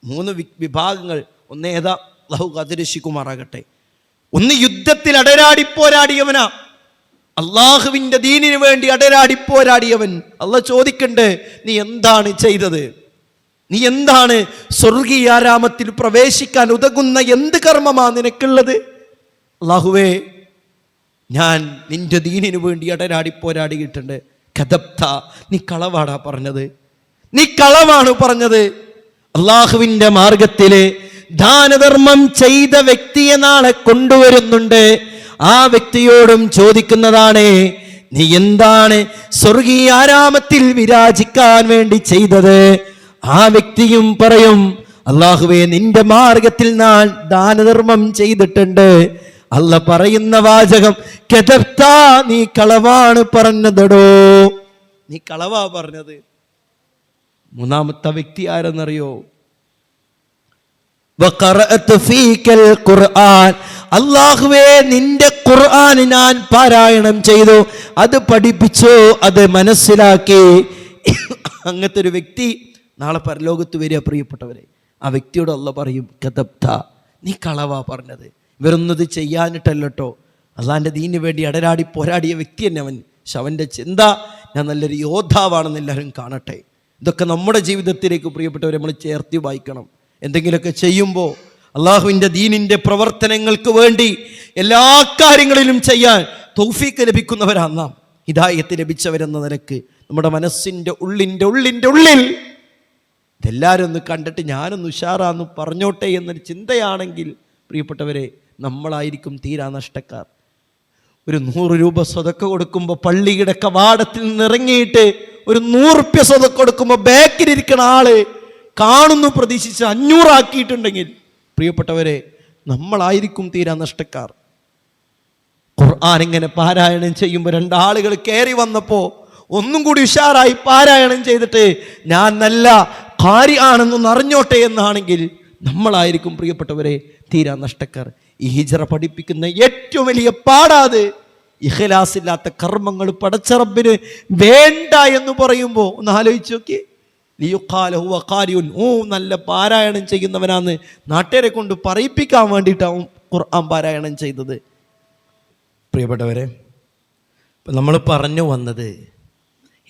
മൂന്ന് വിഭാഗങ്ങൾ. ഒന്ന് ഏതാ? അള്ളാഹു കാത്തിരക്ഷിക്കുമാറാകട്ടെ. ഒന്ന് യുദ്ധത്തിൽ അടരാടി പോരാടിയവനാ, അള്ളാഹുവിൻ്റെ ദീനിന് വേണ്ടി അടരാടി പോരാടിയവൻ. അള്ളാഹ് ചോദിക്കണ്ടേ, നീ എന്താണ് ചെയ്തത്? നീ എന്താണ് സ്വർഗീയാരാമത്തിൽ പ്രവേശിക്കാൻ ഉതകുന്ന എന്ത് കർമ്മമാ നിനക്കുള്ളത്? അള്ളാഹുവേ, ഞാൻ നിന്റെ ദീനിന് വേണ്ടി അടരാടി പോരാടിയിട്ടുണ്ട്. കദബ്ത, നീ കളവാടാ പറഞ്ഞത്, നീ കളവാണ് പറഞ്ഞത്. അള്ളാഹുവിൻ്റെ മാർഗത്തില് ദാനധർമ്മം ചെയ്ത വ്യക്തിയെ നാളെ കൊണ്ടുവരുന്നുണ്ട്. ആ വ്യക്തിയോടും ചോദിക്കുന്നതാണ്, നീ എന്താണ് സ്വർഗീയ ആരാമത്തിൽ വിരാജിക്കാൻ വേണ്ടി ചെയ്തത്? ആ വ്യക്തിയും പറയും, അല്ലാഹുവേ, നിന്റെ മാർഗത്തിൽ ഞാൻ ദാനധർമ്മം ചെയ്തിട്ടുണ്ട്. അല്ലാഹ് പറയുന്ന വാചകം, കദബ്ത, നീ കളവാണ് പറഞ്ഞതടോ, നീ കളവാ പറഞ്ഞത്. മൂന്നാമത്തെ വ്യക്തി ആരെന്നറിയോ? അല്ലാഹുവേ, നിന്റെ ഖുർആൻ ഞാൻ പാരായണം ചെയ്തു, അത് പഠിപ്പിച്ചു, അത് മനസ്സിലാക്കി. അങ്ങനത്തെ ഒരു വ്യക്തി നാളെ പരലോകത്ത് വരിക പ്രിയപ്പെട്ടവരെ. ആ വ്യക്തിയോട് അല്ലാഹ് പറയും, കദബ്ത, നീ കളവാ പറഞ്ഞത്. ഇവരൊന്നത് ചെയ്യാനിട്ടല്ലോ, അള്ളാന്റെ ദീനിന് വേണ്ടി അടരാടി പോരാടിയ വ്യക്തി തന്നെ അവൻ. പക്ഷെ അവൻ്റെ ചിന്ത, ഞാൻ നല്ലൊരു യോദ്ധാവാണെന്ന് എല്ലാവരും കാണട്ടെ. ഇതൊക്കെ നമ്മുടെ ജീവിതത്തിലേക്ക് പ്രിയപ്പെട്ടവരെ നമ്മൾ ചേർത്തി വായിക്കണം. എന്തെങ്കിലുമൊക്കെ ചെയ്യുമ്പോൾ അള്ളാഹുവിൻ്റെ ദീനിൻ്റെ പ്രവർത്തനങ്ങൾക്ക് വേണ്ടി എല്ലാ കാര്യങ്ങളിലും ചെയ്യാൻ തൗഫീക്ക് ലഭിക്കുന്നവരാണ് നാം. ഹിദായത്ത് ലഭിച്ചവരെന്ന നിലക്ക് നമ്മുടെ മനസ്സിൻ്റെ ഉള്ളിൽ ഇതെല്ലാവരും ഒന്ന് കണ്ടിട്ട് ഞാനൊന്ന് ഉഷാറാന്ന് പറഞ്ഞോട്ടെ എന്നൊരു ചിന്തയാണെങ്കിൽ പ്രിയപ്പെട്ടവരെ, നമ്മളായിരിക്കും തീരാ നഷ്ടക്കാർ. ഒരു 100 രൂപ സ്വതക്ക കൊടുക്കുമ്പോൾ പള്ളിയുടെ കവാടത്തിൽ നിന്നിറങ്ങിയിട്ട് ഒരു 100 റുപ്യ സ്വതക്ക കൊടുക്കുമ്പോൾ ബാക്കിലിരിക്കുന്ന ആള് കാണുന്നു പ്രതീക്ഷിച്ച് 500 ആക്കിയിട്ടുണ്ടെങ്കിൽ പ്രിയപ്പെട്ടവരെ, നമ്മളായിരിക്കും തീരാ നഷ്ടക്കാർ. ഖുർആൻ ഇങ്ങനെ പാരായണം ചെയ്യുമ്പോൾ 2 ആളുകൾ കയറി വന്നപ്പോൾ ഒന്നും കൂടി ഉഷാറായി പാരായണം ചെയ്തിട്ട് ഞാൻ നല്ല ഖാരി ആണെന്നൊന്ന് അറിഞ്ഞോട്ടെ എന്നാണെങ്കിൽ നമ്മളായിരിക്കും പ്രിയപ്പെട്ടവരെ തീരാ നഷ്ടക്കാർ. ഈ ഹിജ്റ പഠിപ്പിക്കുന്ന ഏറ്റവും വലിയ പാടാത്. ഇഖ്ലാസില്ലാത്ത കർമ്മങ്ങൾ പടച്ച റബ്ബിന് വേണ്ട എന്ന് പറയുമ്പോൾ ഒന്ന് ആലോചിച്ച് നോക്കിയേ. നല്ല പാരായണം ചെയ്യുന്നവനാന്ന് നാട്ടുകാരെ കൊണ്ട് പറയിപ്പിക്കാൻ വേണ്ടിയിട്ടാവും ഖുർആൻ പാരായണം ചെയ്തത്. പ്രിയപ്പെട്ടവരെ, ഇപ്പം നമ്മൾ പറഞ്ഞു വന്നത്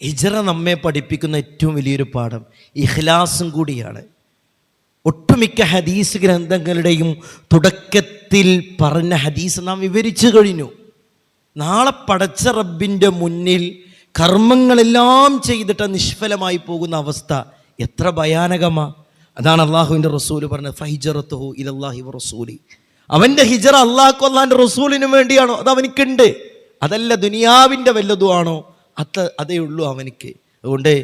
ഹിജ്റ നമ്മെ പഠിപ്പിക്കുന്ന ഏറ്റവും വലിയൊരു പാഠം ഇഖ്ലാസും കൂടിയാണ്. ഒട്ടുമിക്ക ഹദീസ് ഗ്രന്ഥങ്ങളുടെയും തുടക്കത്തിൽ പറഞ്ഞ ഹദീസ് നാം വിവരിച്ചു കഴിഞ്ഞു. നാളെ പടച്ച റബ്ബിൻ്റെ മുന്നിൽ കർമ്മങ്ങളെല്ലാം ചെയ്തിട്ട് നിഷ്ഫലമായി പോകുന്ന അവസ്ഥ എത്ര ഭയാനകമാ. അതാണ് അള്ളാഹുവിൻ്റെ റസൂല് പറഞ്ഞത്, ഫഹിജറത്തുഹു ഇലല്ലാഹി വറസൂലി. അവൻ്റെ ഹിജ്റ അള്ളാഹ്ക്കും അള്ളാഹിൻ്റെ റസൂലിനും വേണ്ടിയാണോ? അത് അവനിക്കുണ്ട്. അതല്ല ദുനിയാവിൻ്റെ വല്ലതും ആണോ? അതേ ഉള്ളൂ അവനിക്ക്. അതുകൊണ്ട്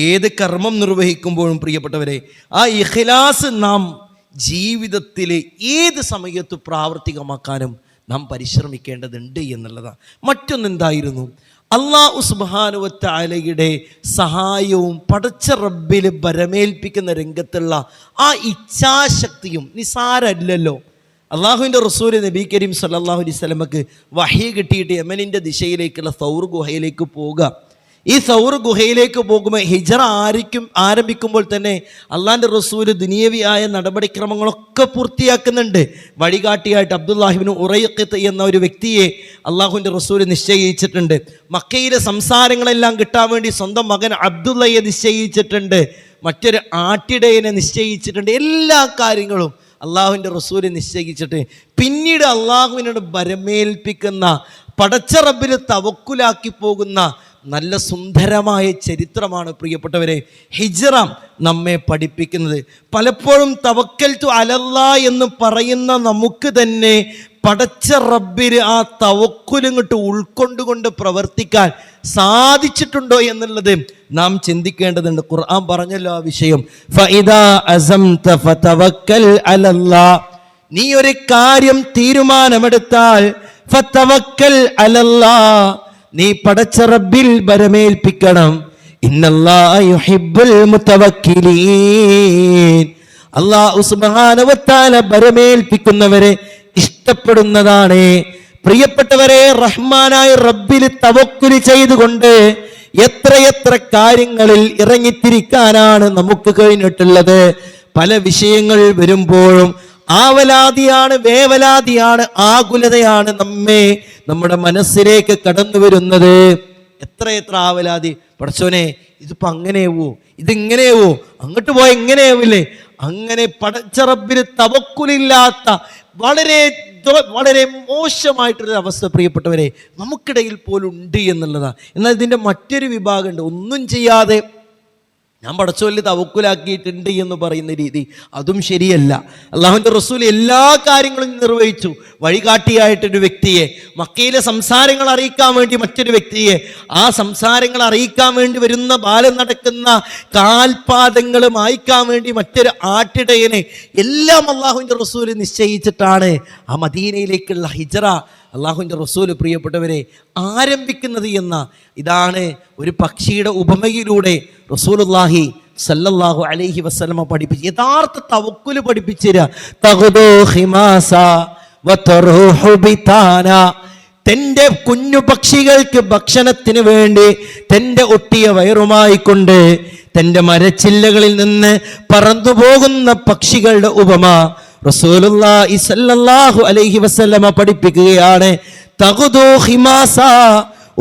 ഏത് കർമ്മം നിർവഹിക്കുമ്പോഴും പ്രിയപ്പെട്ടവരെ, ആ ഇഖ്ലാസ് നാം ജീവിതത്തിൽ ഏത് സമയത്ത് പ്രാവർത്തികമാക്കാനും നാം പരിശ്രമിക്കേണ്ടതുണ്ട് എന്നുള്ളതാണ്. മറ്റൊന്നെന്തായിരുന്നു? അല്ലാഹു സുബ്ഹാനഹു വ തആലയുടെ സഹായവും പടച്ച റബ്ബിൽ ബരമേൽപ്പിക്കുന്ന രംഗത്തുള്ള ആ ഇച്ഛാശക്തിയും നിസാരമല്ലല്ലോ. അള്ളാഹുവിൻ്റെ റസൂൽ നബി കരീം സല്ലല്ലാഹു അലൈഹി വസല്ലമക്ക് വഹി കിട്ടിയിട്ട് യമനിൻ്റെ ദിശയിലേക്കുള്ള സൗർ ഗുഹയിലേക്ക് പോവുക. ഈ സൗർ ഗുഹയിലേക്ക് പോകുമ്പോൾ ഹിജ്റ ആരംഭിക്കുമ്പോൾ തന്നെ അള്ളാഹിൻ്റെ റസൂൽ ദുനിയവിയായ നടപടിക്രമങ്ങളൊക്കെ പൂർത്തിയാക്കുന്നുണ്ട്. വഴികാട്ടിയായിട്ട് അബ്ദുല്ലാഹിബ്നു ഉറൈഖത്ത് എന്ന ഒരു വ്യക്തിയെ അള്ളാഹുവിൻ്റെ റസൂൽ നിശ്ചയിച്ചിട്ടുണ്ട്. മക്കയിലെ സംസാരങ്ങളെല്ലാം കിട്ടാൻ വേണ്ടി സ്വന്തം മകൻ അബ്ദുള്ളയെ നിശ്ചയിച്ചിട്ടുണ്ട്. മറ്റൊരു ആട്ടിടയനെ നിശ്ചയിച്ചിട്ടുണ്ട്. എല്ലാ കാര്യങ്ങളും അള്ളാഹുവിൻ്റെ റസൂല് നിശ്ചയിച്ചിട്ട് പിന്നീട് അള്ളാഹുവിനോട് ബരമേൽപ്പിക്കുന്ന പടച്ച റബ്ബിൽ തവക്കുലാക്കി പോകുന്ന നല്ല സുന്ദരമായ ചരിത്രമാണ് പ്രിയപ്പെട്ടവരെ ഹിജ്റ നമ്മെ പഠിപ്പിക്കുന്നത്. പലപ്പോഴും തവക്കൽതു അലല്ലാ എന്ന് പറയുന്ന നമുക്ക് തന്നെ പടച്ച റബ്ബിൽ ആ തവക്കുലിങ്ങോട്ട് ഉൾക്കൊണ്ടുകൊണ്ട് പ്രവർത്തിക്കാൻ സാധിച്ചിട്ടുണ്ടോ എന്നുള്ളത് നാം ചിന്തിക്കേണ്ടതുണ്ട്. ഖുർആൻ പറഞ്ഞല്ലോ ആ വിഷയം, ഫഇദാ അസംത ഫതവക്കൽ അലല്ലാ. നീ ഒരു കാര്യം തീരുമാനമെടുത്താൽ ഫതവക്കൽ അലല്ലാ, നീ പടച്ച റബ്ബിൽ ബരമേൽപ്പിക്കണം. ഇന്നല്ലാഹ യുഹിബ്ബുൽ മുതവക്കിലീൻ. അല്ലാഹു സുബ്ഹാനഹു വ തആല ബരമേൽപ്പിക്കുന്നവരെ ഇഷ്ടപ്പെടുന്നതാണ്. പ്രിയപ്പെട്ടവരെ, റഹ്മാനായ റബ്ബിൽ തവക്കുൽ ചെയ്തുകൊണ്ട് എത്രയെത്ര കാര്യങ്ങളിൽ ഇറങ്ങിത്തിരിക്കാനാണ് നമുക്ക് കഴിഞ്ഞിട്ടുള്ളത്. പല വിഷയങ്ങൾ വരുമ്പോഴും ആവലാതിയാണ്, വേവലാതിയാണ്, ആകുലതയാണ് നമ്മുടെ മനസ്സിലേക്ക് കടന്നു വരുന്നത്. എത്രയെത്ര ആവലാതി. പടച്ചോനെ, ഇതിപ്പോ അങ്ങനെയാവോ, ഇതിങ്ങനെയാവോ, അങ്ങോട്ട് പോയ എങ്ങനെയാവില്ലേ? അങ്ങനെ പടച്ച റബ്ബിന് തവക്കുലില്ലാത്ത വളരെ വളരെ മോശമായിട്ടൊരു അവസ്ഥ പ്രിയപ്പെട്ടവരെ നമുക്കിടയിൽ പോലും ഉണ്ട് എന്നുള്ളതാണ്. എന്നാൽ ഇതിൻ്റെ മറ്റൊരു വിഭാഗമുണ്ട്. ഒന്നും ചെയ്യാതെ ഞാൻ പടച്ചോലിൽ തവക്കുലാക്കിയിട്ടുണ്ട് എന്ന് പറയുന്ന രീതി, അതും ശരിയല്ല. അള്ളാഹുവിൻ്റെ റസൂൽ എല്ലാ കാര്യങ്ങളും നിർവഹിച്ചു. വഴികാട്ടിയായിട്ടൊരു വ്യക്തിയെ, മക്കയിലെ സംസാരങ്ങൾ അറിയിക്കാൻ വേണ്ടി മറ്റൊരു വ്യക്തിയെ, ആ സംസാരങ്ങൾ അറിയിക്കാൻ വേണ്ടി വരുന്ന ബാലം നടക്കുന്ന കാൽപാദങ്ങൾ മായ്ക്കാൻ വേണ്ടി മറ്റൊരു ആട്ടിടയനെ, എല്ലാം അള്ളാഹുവിൻ്റെ റസൂൽ നിശ്ചയിച്ചിട്ടാണ് ആ മദീനയിലേക്കുള്ള ഹിജ്റ അള്ളാഹുവിൻ്റെ റസൂൽ പ്രിയപ്പെട്ടവരെ ആരംഭിക്കുന്നത് എന്ന ഇതാണ് ഒരു പക്ഷിയുടെ ഉപമയിലൂടെ റസൂലുള്ളാഹി സല്ലല്ലാഹു അലൈഹി വസല്ലമ പഠിപ്പിച്ചു. യഥാർത്ഥ തവക്കുൽ പഠിപ്പിച്ചിര. തൻ്റെ കുഞ്ഞു പക്ഷികൾക്ക് ഭക്ഷണത്തിന് വേണ്ടി തൻ്റെ ഒട്ടിയ വയറുമായി കൊണ്ട് തൻ്റെ മരച്ചില്ലകളിൽ നിന്ന് പറന്നു പോകുന്ന പക്ഷികളുടെ ഉപമ റസൂലുള്ളാഹി സ്വല്ലല്ലാഹു അലൈഹി വസല്ലമ പഠിപ്പിക്കുകയാണ്. തഗ്ദൂ ഖിമാസ,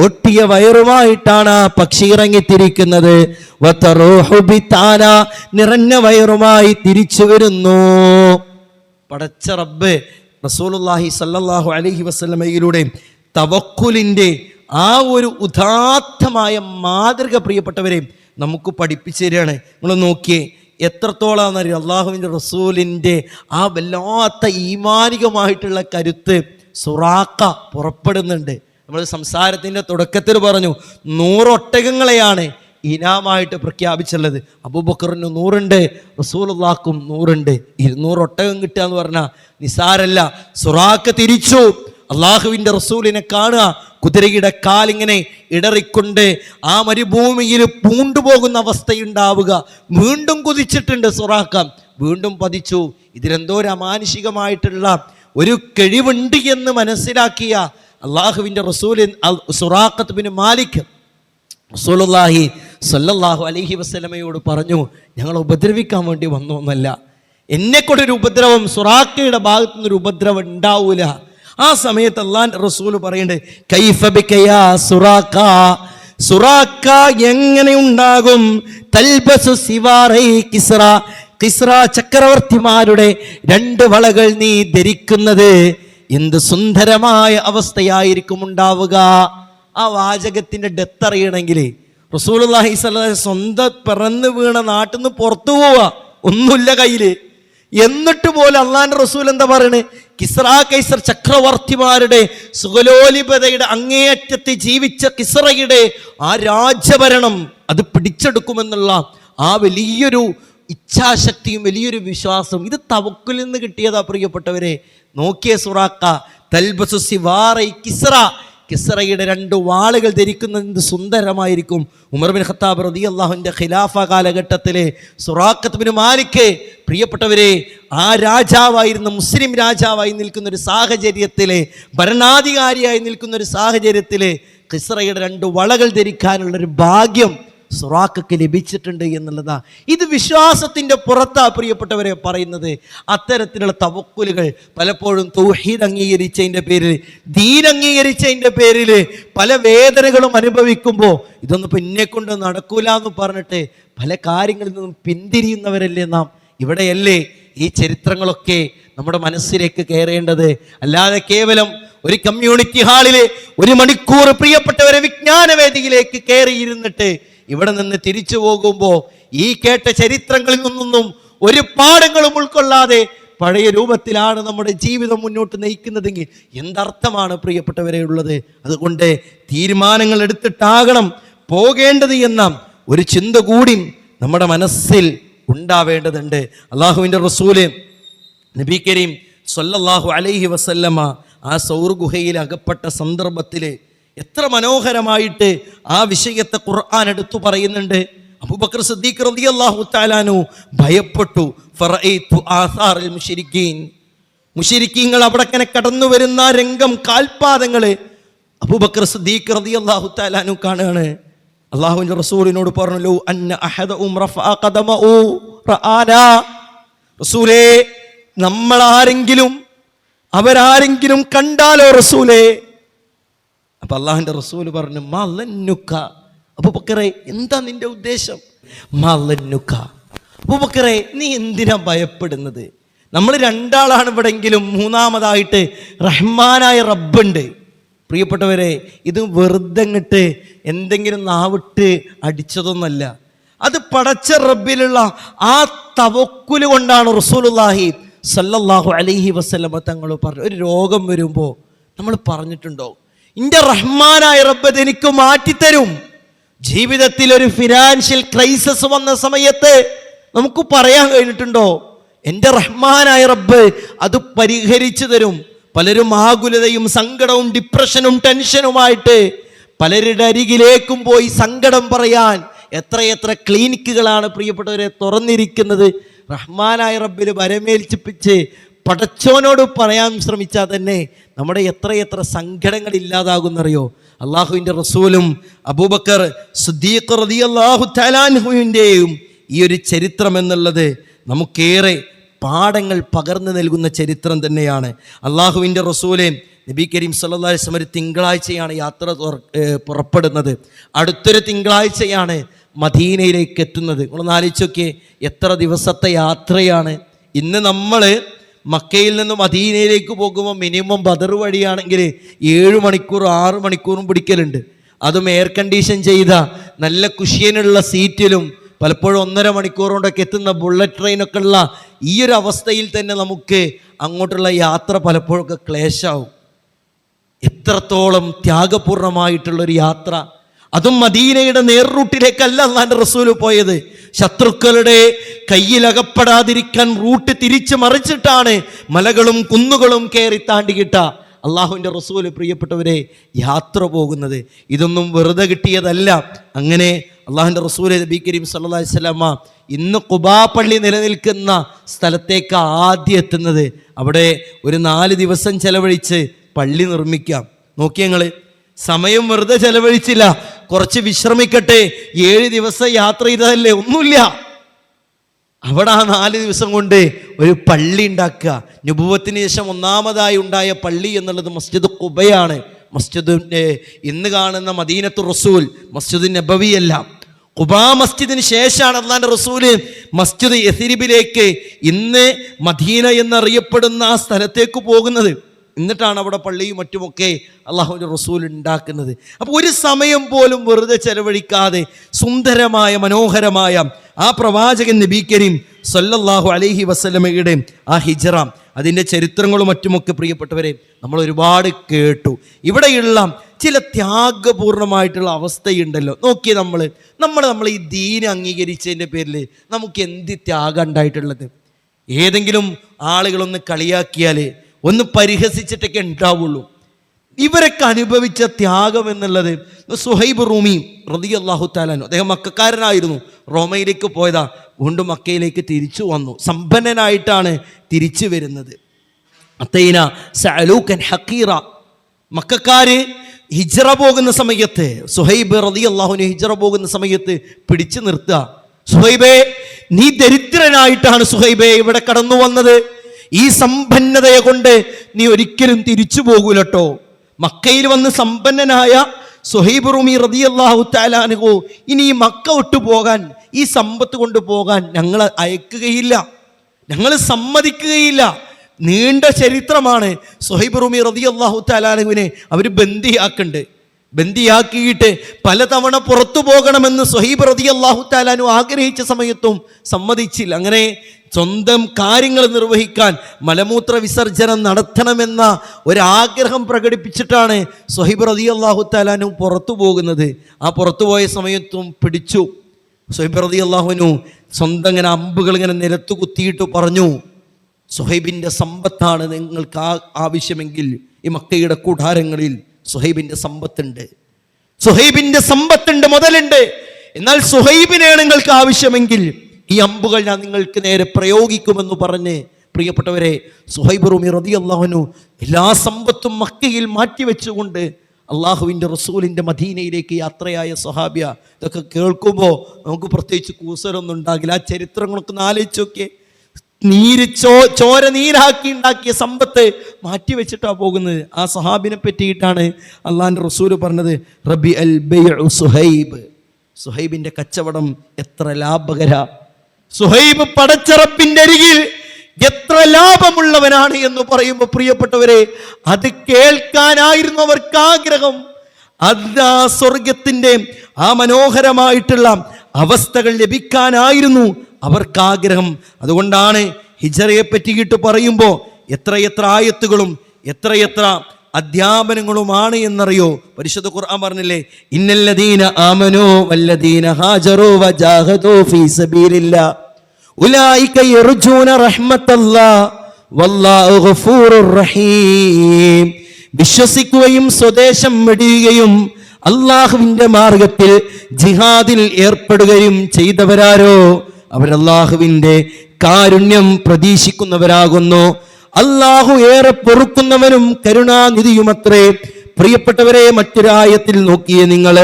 ഒട്ടിയ വയറുമായിട്ടാണ് ആ പക്ഷി ഇറങ്ങിത്തിരിക്കുന്നത്. വതറൂഹു ബിതാന, നിറഞ്ഞ വയറുമായി തിരിച്ചു വരുന്നു. പടച്ച റബ്ബ് റസൂലുള്ളാഹി സ്വല്ലല്ലാഹു അലൈഹി വസല്ലമയിലൂടെ തവക്കുലിൻ്റെ ആ ഒരു ഉദാത്തമായ മാതൃക പ്രിയപ്പെട്ടവരെ നമുക്ക് പഠിപ്പിച്ചു തരികയാണ്. നിങ്ങൾ നോക്കിയേ, എത്രത്തോളാണെന്നറിയാം അള്ളാഹുവിൻ്റെ റസൂലിൻ്റെ ആ വല്ലാത്ത ഈമാനികമായിട്ടുള്ള കരുത്ത് സുറാഖ പുറപ്പെടുന്നുണ്ട്. നമ്മൾ സംസാരത്തിൻ്റെ തുടക്കത്തിൽ പറഞ്ഞു 100 ഒട്ടകങ്ങളെയാണ് ഇനാമായിട്ട് പ്രഖ്യാപിച്ചുള്ളത്. അബൂബക്കറിന് 100 ഉണ്ട്, റസൂലുള്ളാഹിക്കും 100 ഉണ്ട്. 200 ഒട്ടകം കിട്ടുക എന്ന് പറഞ്ഞാൽ നിസാരല്ല. സുറാഖ തിരിച്ചു അള്ളാഹുവിൻ്റെ റസൂലിനെ കാണുക. കുതിരയുടെ കാലിങ്ങനെ ഇടറിക്കൊണ്ട് ആ മരുഭൂമിയിൽ പൂണ്ടുപോകുന്ന അവസ്ഥയുണ്ടാവുക. വീണ്ടും കുതിച്ചിട്ടുണ്ട് സുറാഖ. വീണ്ടും പതിച്ചു. ഇതിലെന്തോ ഒരു അമാനുഷികമായിട്ടുള്ള ഒരു കഴിവുണ്ട് എന്ന് മനസ്സിലാക്കിയ അള്ളാഹുവിൻ്റെ റസൂൽ സുറാഖത്ത് ബിൻ മാലിക് റസൂലുള്ളാഹി സ്വല്ലല്ലാഹു അലൈഹി വസല്ലമയോട് പറഞ്ഞു, ഞങ്ങൾ ഉപദ്രവിക്കാൻ വേണ്ടി വന്നൊന്നല്ല, എന്നെക്കൊണ്ടൊരു ഉപദ്രവം സുറാഖയുടെ ഭാഗത്തു നിന്നൊരു ഉപദ്രവം ഉണ്ടാവൂല. ആ സമയത്ത് അള്ളാഹുവിൻ്റെ റസൂൽ പറയുന്നുണ്ട്, കൈഫ ബിക യാ സുറാഖ, സുറാഖ എങ്ങനെ ഉണ്ടാകും, തൽബസു സിവാറൈ കിസ്റ, കിസ്റ ചക്രവർത്തിമാരുടെ 2 വളകൾ നീ ധരിക്കുന്നത് എന്ത് സുന്ദരമായ അവസ്ഥയായിരിക്കും ഉണ്ടാവുക. ആ വാചകത്തിന്റെ ഡെത്ത് അറിയണമെങ്കിൽ റസൂലുള്ളാഹി സ്വല്ലല്ലാഹു അലൈഹി വസല്ലം സ്വന്തം പിറന്നു വീണ നാട്ടിൽ നിന്ന് പുറത്തു പോവാ, ഒന്നുമില്ല കയ്യില്. എന്നിട്ട് പോലെ അള്ളാന്റെ റസൂൽ എന്താ പറയണേ, കിസ്റ കൈസർ ചക്രവർത്തിമാരുടെ സുഖലോലിപതയുടെ അങ്ങേയറ്റത്ത് ജീവിച്ച കിസ്റയുടെ ആ രാജഭരണം അത് പിടിച്ചെടുക്കുമെന്നുള്ള ആ വലിയൊരു ഇച്ഛാശക്തിയും വലിയൊരു വിശ്വാസം, ഇത് തവക്കുലിൽ നിന്ന് കിട്ടിയതാ പ്രിയപ്പെട്ടവരെ. നോക്കിയ സുറാഖ തൽബസു സിവാറൈ കിസ്റ, കിസ്റയുടെ 2 വാളുകൾ ധരിക്കുന്നത് എന്ത് സുന്ദരമായിരിക്കും. ഉമർ ബിൻ ഖത്താബ് റളിയല്ലാഹുവിന്റെ ഖിലാഫ കാലഘട്ടത്തിലെ സുറാഖത്ത് ബിൻ മാലിക്, പ്രിയപ്പെട്ടവരെ, ആ രാജാവായിരുന്ന മുസ്ലിം രാജാവായി നിൽക്കുന്ന ഒരു സാഹചര്യത്തിലെ, ഭരണാധികാരിയായി നിൽക്കുന്ന ഒരു സാഹചര്യത്തിലെ കിസ്റയുടെ 2 വളകൾ ധരിക്കാനുള്ളൊരു ഭാഗ്യം സുറാഖക്ക് ലഭിച്ചിട്ടുണ്ട് എന്നുള്ളതാ. ഇത് വിശ്വാസത്തിന്റെ പുറത്താ പ്രിയപ്പെട്ടവരെ പറയുന്നത്. അത്തരത്തിലുള്ള തവക്കുലുകൾ പലപ്പോഴും തൗഹീദ് അംഗീകരിച്ചതിന്റെ പേരിൽ, ദീൻ അംഗീകരിച്ചതിന്റെ പേരിൽ പല വേദനകളും അനുഭവിക്കുമ്പോൾ ഇതൊന്നും പിന്നെ കൊണ്ട് നടക്കൂല എന്ന് പറഞ്ഞിട്ട് പല കാര്യങ്ങളിൽ നിന്നും പിന്തിരിയുന്നവരല്ലേ നാം. ഇവിടെയല്ലേ ഈ ചരിത്രങ്ങളൊക്കെ നമ്മുടെ മനസ്സിലേക്ക് കയറേണ്ടത്. അല്ലാതെ കേവലം ഒരു കമ്മ്യൂണിറ്റി ഹാളിൽ 1 മണിക്കൂർ പ്രിയപ്പെട്ടവരെ വിജ്ഞാനവേദിയിലേക്ക് കയറിയിരുന്നിട്ട് ഇവിടെ നിന്ന് തിരിച്ചു പോകുമ്പോൾ ഈ കേട്ട ചരിത്രങ്ങളിൽ നിന്നൊന്നും ഒരു പാഠങ്ങളും ഉൾക്കൊള്ളാതെ പഴയ രൂപത്തിലാണ് നമ്മുടെ ജീവിതം മുന്നോട്ട് നയിക്കുന്നതെങ്കിൽ എന്തർത്ഥമാണ് പ്രിയപ്പെട്ടവരെ ഉള്ളത്? അതുകൊണ്ട് തീരുമാനങ്ങൾ എടുത്തിട്ടാകണം പോകേണ്ടത് എന്ന ഒരു ചിന്ത കൂടി നമ്മുടെ മനസ്സിൽ ഉണ്ടാവേണ്ടതുണ്ട്. അള്ളാഹുവിൻ്റെ റസൂല് നബി കരീം സ്വല്ലല്ലാഹു അലൈഹി വസല്ലമ ആ സൗർ ഗുഹയിൽ അകപ്പെട്ട സന്ദർഭത്തിൽ എത്ര മനോഹരമായിട്ട് ആ വിഷയത്തെ ഖുർആൻ എടുത്തു പറയുന്നുണ്ട്. അബൂബക്കർ സിദ്ദീഖ് റളിയല്ലാഹു തആല അൻഹു ഭയപ്പെട്ടു. ഫറഅയ്തു ആസാറൽ മുശ്രിക്കീൻ, മുശ്രിക്കീങ്ങൾ അവിടെ ഇങ്ങനെ കടന്നു വരുന്ന രംഗം, കാൽപാദങ്ങള് അബൂബക്കർ സിദ്ദീഖ് റളിയല്ലാഹു തആല അൻഹു കാണുകയാണ്. അല്ലാഹുവിൻ്റെ റസൂലിനോട് പറഞ്ഞു, ലൗ അന്ന അഹദഉം റഫഅ ഖദമഉ റആനാ, റസൂലേ നമ്മളാരെങ്കിലും അവരാരെങ്കിലും കണ്ടാലോ റസൂലേ. അപ്പൊ അള്ളാഹുവിൻ്റെ റസൂൽ പറഞ്ഞു, മലന്നുക്ക, അബൂബക്കറേ എന്താ നിന്റെ ഉദ്ദേശം? മലന്നുക്ക, അബൂബക്കറേ നീ എന്തിനാ ഭയപ്പെടുന്നത്? നമ്മൾ 2 ആളാണ് ഇവിടെങ്കിലും, 3-മതായിട്ട് റഹ്മാനായ റബ്ബുണ്ട്. പ്രിയപ്പെട്ടവരെ, ഇത് വെറുതെ ഇങ്ങോട്ട് എന്തെങ്കിലും നാവിട്ട് അടിച്ചതൊന്നല്ല. അത് പടച്ച റബ്ബിലുള്ള ആ തവക്കുല് കൊണ്ടാണ് റസൂലുള്ളാഹി സല്ലല്ലാഹു അലൈഹി വസല്ലമ തങ്ങൾ പറഞ്ഞു. ഒരു രോഗം വരുമ്പോൾ നമ്മൾ പറഞ്ഞിട്ടുണ്ടോ, എൻ്റെ റഹ്മാനായ റബ്ബ് എനിക്ക് മാറ്റിത്തരും. ജീവിതത്തിൽ ഒരു ഫിനാൻഷ്യൽ ക്രൈസിസ് വന്ന സമയത്ത് നമുക്ക് പറയാൻ കഴിഞ്ഞിട്ടുണ്ടോ, എൻ്റെ റഹ്മാനായ റബ്ബ് അത് പരിഹരിച്ചു തരും. പലരും ആകുലതയും സങ്കടവും ഡിപ്രഷനും ടെൻഷനുമായിട്ട് പലരുടെ അരികിലേക്കും പോയി സങ്കടം പറയാൻ എത്രയെത്ര ക്ലിനിക്കുകളാണ് പ്രിയപ്പെട്ടവരെ തുറന്നിരിക്കുന്നത്. റഹ്മാനായ റബ്ബിൽ വരമേൽപ്പിച്ച് പടച്ചോനോട് പറയാൻ ശ്രമിച്ചാൽ തന്നെ നമ്മുടെ എത്രയെത്ര സങ്കടങ്ങൾ ഇല്ലാതാകുന്നറിയോ. അള്ളാഹുവിൻ്റെ റസൂലും അബൂബക്കർ സിദ്ദീഖ് റളിയല്ലാഹു തആല അൻഹുവിൻ്റെയും ഈ ഒരു ചരിത്രം എന്നുള്ളത് നമുക്കേറെ പാഠങ്ങൾ പകർന്നു നൽകുന്ന ചരിത്രം തന്നെയാണ്. അള്ളാഹുവിൻ്റെ റസൂലെ നബി കരീം സല്ലല്ലാഹു അലൈഹി വസല്ലം ഒരു തിങ്കളാഴ്ചയാണ് യാത്ര പുറപ്പെടുന്നത്. അടുത്തൊരു തിങ്കളാഴ്ചയാണ് മദീനയിലേക്ക് എത്തുന്നത്. നിങ്ങളൊന്ന് ആലോചിച്ച് നോക്കിയേ, എത്ര ദിവസത്തെ യാത്രയാണ്. ഇന്ന് നമ്മൾ മക്കയിൽ നിന്ന് മദീനയിലേക്ക് പോകുമ്പോൾ മിനിമം ബദർ വഴിയാണെങ്കിൽ 7 മണിക്കൂർ 6 മണിക്കൂറും പിടിക്കലുണ്ട്. അതും എയർ കണ്ടീഷൻ ചെയ്ത നല്ല കുഷ്യനുള്ള സീറ്റിലും പലപ്പോഴും 1.5 മണിക്കൂർ കൊണ്ടൊക്കെ എത്തുന്ന ബുള്ളറ്റ് ട്രെയിനൊക്കെ ഉള്ള ഈ ഒരു അവസ്ഥയിൽ തന്നെ നമുക്ക് അങ്ങോട്ടുള്ള യാത്ര പലപ്പോഴൊക്കെ ക്ലേശാവും. എത്രത്തോളം ത്യാഗപൂർണമായിട്ടുള്ളൊരു യാത്ര, അതും മദീനയുടെ നേർറൂട്ടിലേക്കല്ല അല്ലാഹുവിൻ്റെ റസൂൽ പോയത്. ശത്രുക്കളുടെ കയ്യിലകപ്പെടാതിരിക്കാൻ റൂട്ട് തിരിച്ചു മറിച്ചിട്ടാണ് മലകളും കുന്നുകളും കയറി താണ്ടിക്കിട്ട അള്ളാഹുവിൻ്റെ റസൂൽ പ്രിയപ്പെട്ടവരെ യാത്ര പോകുന്നത്. ഇതൊന്നും വെറുതെ കിട്ടിയതല്ല. അങ്ങനെ അള്ളാഹുവിൻ്റെ റസൂൽ നബി കരീം സല്ലല്ലാഹു അലൈഹി വസല്ലമ ഇന്ന് ഖുബാ പള്ളി നിലനിൽക്കുന്ന സ്ഥലത്തേക്ക് ആദ്യം എത്തുന്നത്. അവിടെ ഒരു 4 ദിവസം ചെലവഴിച്ച് പള്ളി നിർമ്മിക്കാം. നോക്കിയ ഞങ്ങൾ സമയം വെറുതെ ചെലവഴിച്ചില്ല, കുറച്ച് വിശ്രമിക്കട്ടെ, 7 ദിവസം യാത്ര ചെയ്തതല്ലേ, ഒന്നുമില്ല. അവിടെ ആ 4 ദിവസം കൊണ്ട് ഒരു പള്ളി ഉണ്ടാക്കുക. നുബുവത്തിന് ശേഷം ഒന്നാമതായി ഉണ്ടായ പള്ളി എന്നുള്ളത് മസ്ജിദ് ഖുബയാണ്. മസ്ജിദ് ഇന്ന് കാണുന്ന മദീനത്തു റസൂൽ, മസ്ജിദ് നബവി അല്ല. ഖുബാ മസ്ജിദിന് ശേഷമാണ് അള്ളാന്റെ റസൂല് മസ്ജിദ് യഥരിബിലേക്ക്, ഇന്ന് മദീന എന്നറിയപ്പെടുന്ന ആ സ്ഥലത്തേക്ക് പോകുന്നത്. എന്നിട്ടാണ് അവിടെ പള്ളിയും മറ്റുമൊക്കെ അള്ളാഹുവിൻ്റെ റസൂൽ ഉണ്ടാക്കുന്നത്. അപ്പോൾ ഒരു സമയം പോലും വെറുതെ ചെലവഴിക്കാതെ സുന്ദരമായ മനോഹരമായ ആ പ്രവാചകൻ നബി കരീം സല്ലല്ലാഹു അലൈഹി വസല്ലമയുടെ ആ ഹിജ്റ, അതിൻ്റെ ചരിത്രങ്ങളും മറ്റുമൊക്കെ പ്രിയപ്പെട്ടവരെ നമ്മൾ ഒരുപാട് കേട്ടു. ഇവിടെയുള്ള ചില ത്യാഗപൂർണമായിട്ടുള്ള അവസ്ഥയുണ്ടല്ലോ. നോക്കിയേ, നമ്മൾ ഈ ദീന് അംഗീകരിച്ചതിൻ്റെ പേരിൽ നമുക്ക് എന്ത് ത്യാഗം ഉണ്ടായിട്ടുള്ളത്? ഏതെങ്കിലും ആളുകളൊന്ന് കളിയാക്കിയാൽ, ഒന്ന് പരിഹസിച്ചിട്ടൊക്കെ ഉണ്ടാവുള്ളൂ. ഇവരൊക്കെ അനുഭവിച്ച ത്യാഗം എന്നുള്ളത്, സുഹൈബ് റൂമി റളിയല്ലാഹു തആല അൻഹു, അദ്ദേഹം മക്കക്കാരനായിരുന്നു, റോമയിലേക്ക് പോയതാ, വീണ്ടും മക്കയിലേക്ക് തിരിച്ചു വന്നു, സമ്പന്നനായിട്ടാണ് തിരിച്ചു വരുന്നത്. അത്തൈന സഅലൂകൻ ഹഖീറ, മക്കക്കാര് ഹിജ്റ പോകുന്ന സമയത്ത് സുഹൈബ് റളിയല്ലാഹു അൻഹു ഹിജ്റ പോകുന്ന സമയത്ത് പിടിച്ചു നിർത്തുക. സുഹൈബേ, നീ ദരിദ്രനായിട്ടാണ് സുഹൈബേ ഇവിടെ കടന്നു വന്നത്, ഈ സമ്പന്നതയെ കൊണ്ട് നീ ഒരിക്കലും തിരിച്ചു പോകൂലട്ടോ. മക്കയിൽ വന്ന് സമ്പന്നനായ സുഹൈബ് റൂമി റളിയല്ലാഹു തആല അൻഹു ഇനി ഈ മക്ക വിട്ടു പോകാൻ, ഈ സമ്പത്ത് കൊണ്ട് പോകാൻ ഞങ്ങൾ അയക്കുകയില്ല, ഞങ്ങൾ സമ്മതിക്കുകയില്ല. നീണ്ട ചരിത്രമാണ്. സുഹൈബ് റൂമി റളിയല്ലാഹു തആല അൻഹുവിനെ അവർ ബന്ദിയാക്കിയിട്ട് പലതവണ പുറത്തു പോകണമെന്ന് സുഹൈബ് റളിയല്ലാഹു തആല അൻഹു ആഗ്രഹിച്ച സമയത്തും സമ്മതിച്ചില്ല. അങ്ങനെ സ്വന്തം കാര്യങ്ങൾ നിർവഹിക്കാൻ, മലമൂത്ര വിസർജനം നടത്തണമെന്ന ഒരാഗ്രഹം പ്രകടിപ്പിച്ചിട്ടാണ് സുഹൈബ് റളിയല്ലാഹു തആല അൻഹു പുറത്തു പോകുന്നത്. ആ പുറത്തുപോയ സമയത്തും പിടിച്ചു. സുഹൈബ് റളിയല്ലാഹു അൻഹു സ്വന്തം ഇങ്ങനെ അമ്പുകൾ ഇങ്ങനെ നിലത്തു കുത്തിയിട്ട് പറഞ്ഞു, സുഹൈബിൻ്റെ സമ്പത്താണ് നിങ്ങൾക്ക് ആവശ്യമെങ്കിൽ ഈ മക്കയുടെ കൂടാരങ്ങളിൽ സുഹൈബിൻ്റെ സമ്പത്തുണ്ട്, മുതലുണ്ട്. എന്നാൽ സുഹൈബിനെ നിങ്ങൾക്ക് ആവശ്യമെങ്കിൽ ഈ അമ്പുകൾ ഞാൻ നിങ്ങൾക്ക് നേരെ പ്രയോഗിക്കുമെന്ന് പറഞ്ഞ്, പ്രിയപ്പെട്ടവരെ, സുഹൈബ് റൂമി റളിയല്ലാഹു അൻഹു എല്ലാ സമ്പത്തും മക്കയിൽ മാറ്റിവെച്ചുകൊണ്ട് അള്ളാഹുവിൻ്റെ റസൂലിൻ്റെ മദീനയിലേക്ക് യാത്രയായ സ്വഹാബിയ. ഇതൊക്കെ കേൾക്കുമ്പോൾ നമുക്ക് പ്രത്യേകിച്ച് കൂസലൊന്നും ഉണ്ടാകില്ല. ആ ചരിത്രങ്ങളൊക്കെ ആലോചിച്ച് നോക്കിയേ. ചോര നീരാക്കി ഉണ്ടാക്കിയ സമ്പത്ത് മാറ്റിവെച്ചിട്ടാണ് പോകുന്നത്. ആ സ്വഹാബിനെ പറ്റിയിട്ടാണ് അള്ളാഹിൻ്റെ റസൂല് പറഞ്ഞത്, റബി അൽ ബൈഉ സുഹൈബ്, സുഹൈബിൻ്റെ കച്ചവടം എത്ര ലാഭകര. സുഹൈബ് പടച്ചറപ്പിൻ്റെ അരികിൽ എത്ര ലാഭമുള്ളവനാണ് എന്ന് പറയുമ്പോൾ പ്രിയപ്പെട്ടവരെ, അത് കേൾക്കാനായിരുന്നു അവർക്ക് ആഗ്രഹം. അത് ആ സ്വർഗത്തിൻ്റെ ആ മനോഹരമായിട്ടുള്ള അവസ്ഥകൾ ലഭിക്കാനായിരുന്നു അവർക്കാഗ്രഹം. അതുകൊണ്ടാണ് ഹിജ്റയെ പറ്റിയിട്ട് പറയുമ്പോൾ എത്രയെത്ര ആയത്തുകളും എത്രയെത്ര അധ്യാപനങ്ങളുമാണ് എന്നറിയോ. പരിശുദ്ധ ഖുർആൻ പറഞ്ഞില്ലേ, ഇന്നല്ലദീന ആമനൂ വല്ലദീന ഹാജറൂ വജാഹദൂ ഫീ സബീലില്ലാ ഉലൈക യർജൂന റഹ്മത്തല്ലാഹ് വല്ലാഹു ഗഫൂറുർ റഹീം. വിശ്വസിക്കുകയും സ്വദേശം വെടിയുകയും അള്ളാഹുവിൻ്റെ മാർഗത്തിൽ ജിഹാദിൽ ഏർപ്പെടുകയും ചെയ്തവരാരോ അവരല്ലാഹുവിൻ്റെ കാരുണ്യം പ്രതീക്ഷിക്കുന്നവരാകുന്നു. അള്ളാഹു ഏറെ പൊറുക്കുന്നവനും കരുണാനിധിയുമത്രേ. പ്രിയപ്പെട്ടവരെ, മറ്റൊരായത്തിൽ നോക്കിയേ നിങ്ങൾ,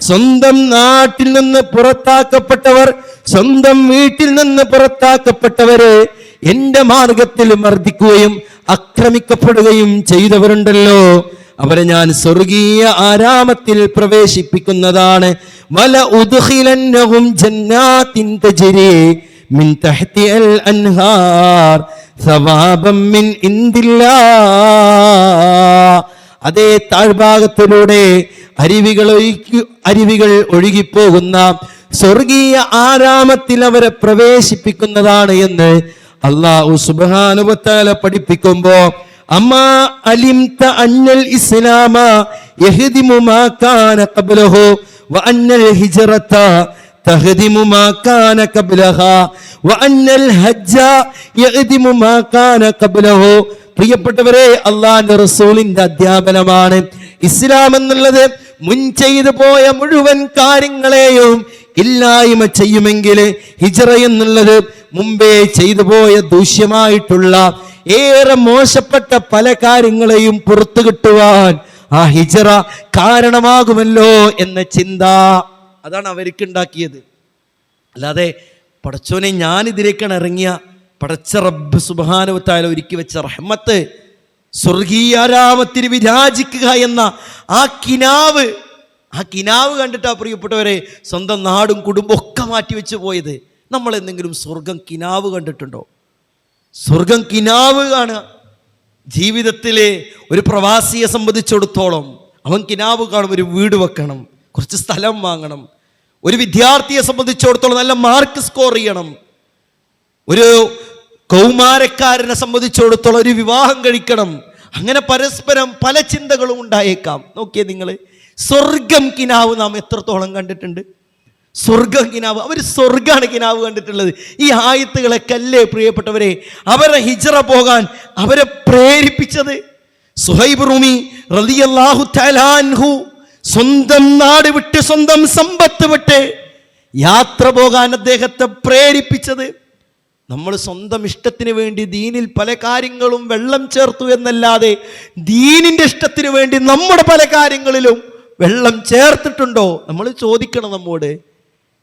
സ്വന്തം നാട്ടിൽ നിന്ന് പുറത്താക്കപ്പെട്ടവർ, സ്വന്തം വീട്ടിൽ നിന്ന് പുറത്താക്കപ്പെട്ടവരെ എൻ്റെ മാർഗത്തിൽ മർദ്ദിക്കുകയും ആക്രമിക്കപ്പെടുകയും ചെയ്തവരുണ്ടല്ലോ, അവരെ ഞാൻ സ്വർഗീയ ആരാമത്തിൽ പ്രവേശിപ്പിക്കുന്നതാണ്. വല ഉദ്ഖിലന്നഹും ജന്നാത്തിൻ തജ്രി മിൻ തഹ്തിൽ അൻഹാർ സവാബം മിൻ ഇൻദില്ലാഹ്. അതേ താഴ്ഭാഗത്തിലൂടെ അരുവികൾ ഒഴുകിപ്പോകുന്ന സ്വർഗീയ ആരാമത്തിൽ അവരെ പ്രവേശിപ്പിക്കുന്നതാണ് എന്ന് അല്ലാഹു സുബ്ഹാനഹു വ തആല പഠിപ്പിക്കുമ്പോ, അമ്മാ അലിംത അന്നൽ ഇസ്ലാമ യഹ്ദിമു മാ കാന ഖബ്ലഹു വ അന്നൽ ഹിജ്റത തഹ്ദിമു മാ കാന ഖബ്ലഹാ വ അന്നൽ ഹജ്ജ യഹ്ദിമു മാ കാന ഖബ്ലഹു. പ്രിയപ്പെട്ടവരെ, അല്ലാഹുവിന്റെ റസൂലിന്റെ അധ്യാപനമാണ്. ഇസ്ലാം എന്നുള്ളത് മുൻ ചെയ്തു പോയ മുഴുവൻ കാര്യങ്ങളെയും ഇല്ലായ്മ ചെയ്യുമെങ്കിൽ ഹിജ്റ എന്നുള്ളത് മുമ്പേ ചെയ്തു പോയ ദൂഷ്യമായിട്ടുള്ള ഏറെ മോശപ്പെട്ട പല കാര്യങ്ങളെയും പുറത്തു കിട്ടുവാൻ ആ ഹിജ്റ കാരണമാകുമല്ലോ എന്ന ചിന്ത, അതാണ് അവർക്ക് ഉണ്ടാക്കിയത്. അല്ലാതെ പടച്ചോനെ ഞാൻ ഇതിലേക്കാണ് ഇറങ്ങിയ പടച്ച റബ്ബ് സുബ്ഹാനഹു വ തആല ഒരുക്കി വെച്ച റഹ്മത്ത്, സ്വർഗീയാരാമത്തിന് വിരാജിക്കുക എന്ന ആ കിനാവ് കണ്ടിട്ടാ പ്രിയപ്പെട്ടവരെ സ്വന്തം നാടും കുടുംബം ഒക്കെ മാറ്റി വെച്ച് പോയത്. നമ്മൾ എന്തെങ്കിലും സ്വർഗം കിനാവ് കണ്ടിട്ടുണ്ടോ? സ്വർഗം കിനാവ് കാണുക. ജീവിതത്തിലെ ഒരു പ്രവാസിയെ സംബന്ധിച്ചിടത്തോളം അവൻ കിനാവ് കാണും, ഒരു വീട് വെക്കണം, കുറച്ച് സ്ഥലം വാങ്ങണം. ഒരു വിദ്യാർത്ഥിയെ സംബന്ധിച്ചിടത്തോളം നല്ല മാർക്ക് സ്കോർ ചെയ്യണം. ഒരു കൗമാരക്കാരനെ സംബന്ധിച്ചിടത്തോളം ഒരു വിവാഹം കഴിക്കണം. അങ്ങനെ പരസ്പരം പല ചിന്തകളും ഉണ്ടായേക്കാം. നോക്കിയേ നിങ്ങൾ, സ്വർഗം കിനാവ് നാം എത്രത്തോളം കണ്ടിട്ടുണ്ട്? സ്വർഗം കിനാവ്, അവർ സ്വർഗാണ് കിനാവ് കണ്ടിട്ടുള്ളത്. ഈ ആയത്തുകളൊക്കെ അല്ലേ പ്രിയപ്പെട്ടവരെ അവരെ ഹിജ്റ പോകാൻ അവരെ പ്രേരിപ്പിച്ചത്? സുഹൈബ് റൂമി റളിയല്ലാഹു തആല അൻഹു സ്വന്തം നാട് വിട്ട് സ്വന്തം സമ്പത്ത് വിട്ട് യാത്ര പോകാൻ അദ്ദേഹത്തെ പ്രേരിപ്പിച്ചത് നമ്മൾ സ്വന്തം ഇഷ്ടത്തിന് വേണ്ടി ദീനിൽ പല കാര്യങ്ങളും വെള്ളം ചേർത്തു എന്നല്ലാതെ ദീനിന്റെ ഇഷ്ടത്തിന് വേണ്ടി നമ്മുടെ പല കാര്യങ്ങളിലും വെള്ളം ചേർത്തിട്ടുണ്ടോ? നമ്മൾ ചോദിക്കണം നമ്മോട്.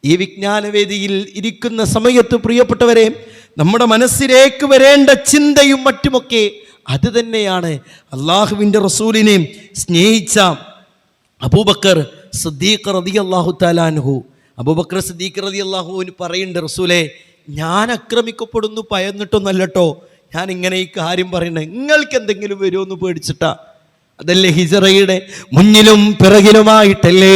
ഈ വിജ്ഞാനവേദിയിൽ ഇരിക്കുന്ന സമയത്ത് പ്രിയപ്പെട്ടവരെ നമ്മുടെ മനസ്സിലേക്ക് വരേണ്ട ചിന്തയും മറ്റുമൊക്കെ അത് തന്നെയാണ്. അള്ളാഹുവിൻ്റെ റസൂലിനെ സ്നേഹിച്ച അബൂബക്കർ സിദ്ദീഖ് റളിയല്ലാഹു തആല അൻഹു, അബൂബക്കർ സിദ്ദീഖ് റളിയല്ലാഹുവിന് പറയുന്നുണ്ട്, റസൂലേ ഞാൻ ആക്രമിക്കപ്പെടുന്നു ഭയന്നിട്ടൊന്നല്ലോ ഞാൻ ഇങ്ങനെ ഈ കാര്യം പറയണേ, നിങ്ങൾക്ക് എന്തെങ്കിലും വരുമോ എന്ന് പേടിച്ചിട്ടാ? അതല്ലേ ഹിജ്റയുടെ മുന്നിലും പിറകിലുമായിട്ടല്ലേ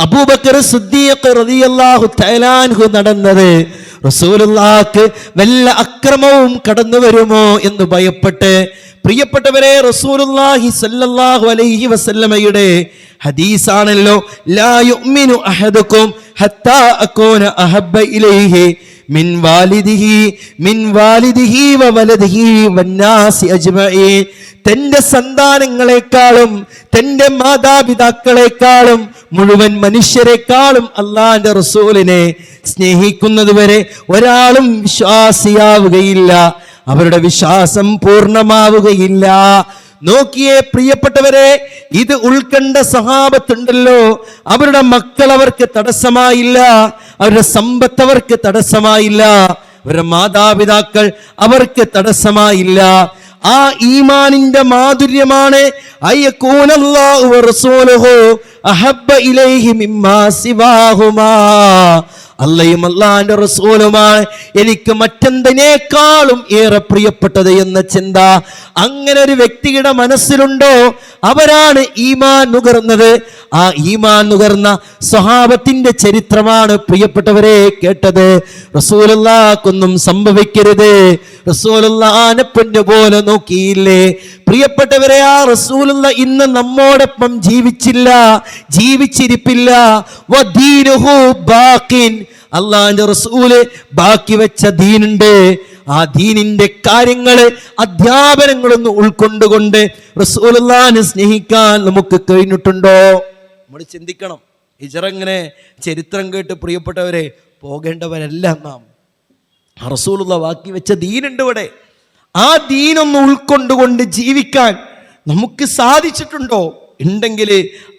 അബൂബക്കർ സിദ്ദീഖ് റളിയല്ലാഹു തആല അൻഹു നടന്നത്? റസൂലുള്ളാഹിക്ക് വല്ല അക്രമവും കടന്നു വരുമോ എന്ന് ഭയപ്പെട്ട്. പ്രിയപ്പെട്ടവരെ, റസൂലുള്ളാഹി സ്വല്ലല്ലാഹു അലൈഹി വസല്ലമയുടെ ഹദീസാണല്ലോ, ലാ യുഅ്മിനു അഹദുക്കും ഹത്താ അകൂന അഹബ്ബ ഇലൈഹി മിൻ വാലിദിഹി വ വലദിഹി വന്നാസി അജ്മഈൻ. തൻ്റെ സന്താനങ്ങളെക്കാളും തൻ്റെ മാതാപിതാക്കളെക്കാളും മുഴുവൻ മനുഷ്യരെക്കാളും അള്ളാന്റെ റസൂലിനെ സ്നേഹിക്കുന്നത് വരെ ഒരാളും വിശ്വാസിയാവുകയില്ല, അവരുടെ വിശ്വാസം പൂർണ്ണമാവുകയില്ല. നോക്കിയേ പ്രിയപ്പെട്ടവരെ, ഇത് ഉൾക്കണ്ട സഹാബത്തുണ്ടല്ലോ, അവരുടെ മക്കൾ അവർക്ക് തടസ്സമായില്ല, അവരുടെ സമ്പത്ത് അവർക്ക് തടസ്സമായില്ല, അവരുടെ മാതാപിതാക്കൾ അവർക്ക് തടസ്സമായില്ല. ആ ഈമാനിന്റെ മാധുര്യമാണ് അയ്യകൂനല്ലാഹു വറസൂലുഹു അഹബ്ബ ഇലൈഹി മിമ്മാ സിവാഹുമാ. അള്ളയും അള്ളാന്റെ റസൂലുമാണ് എനിക്ക് മറ്റെന്തിനേക്കാളും ഏറെ പ്രിയപ്പെട്ടത് എന്ന ചിന്ത അങ്ങനെ ഒരു വ്യക്തിയുടെ മനസ്സിലുണ്ടോ, അവരാണ് ഈമാൻ നുകർന്നത്. ആ ഈമാൻ നുകർന്ന സ്വഹാബത്തിന്റെ ചരിത്രമാണ് പ്രിയപ്പെട്ടവരെ കേട്ടത്. റസൂലുള്ളാഹിക്കൊന്നും സംഭവിക്കരുത്, റസൂലുള്ളാഹിനെ പൊന്നു പോലെ നോക്കിയില്ലേ പ്രിയപ്പെട്ടവരെ? ആ റസൂലുള്ള ഇന്ന് നമ്മോടൊപ്പം ജീവിച്ചിരിപ്പില്ല. വദീനുഹു ബാഖിൻ, അള്ളാന്റെ റസൂല് ബാക്കി വെച്ച ദീനുണ്ട്. ആ ദീനിന്റെ കാര്യങ്ങള് അധ്യാപനങ്ങളൊന്നും ഉൾക്കൊണ്ടുകൊണ്ട് റസൂലുള്ളാഹിനെ സ്നേഹിക്കാൻ നമുക്ക് കഴിഞ്ഞിട്ടുണ്ടോ? നമ്മൾ ചിന്തിക്കണം. ഹിജ്റ ഇങ്ങനെ ചരിത്രം കേട്ട് പ്രിയപ്പെട്ടവരെ പോകേണ്ടവരല്ല നാം. റസൂലുള്ള ബാക്കി വെച്ച ദീനുണ്ട് ഇവിടെ. ആ ദീനൊന്ന് ഉൾക്കൊണ്ടുകൊണ്ട് ജീവിക്കാൻ നമുക്ക് സാധിച്ചിട്ടുണ്ടോ? ഉണ്ടെങ്കിൽ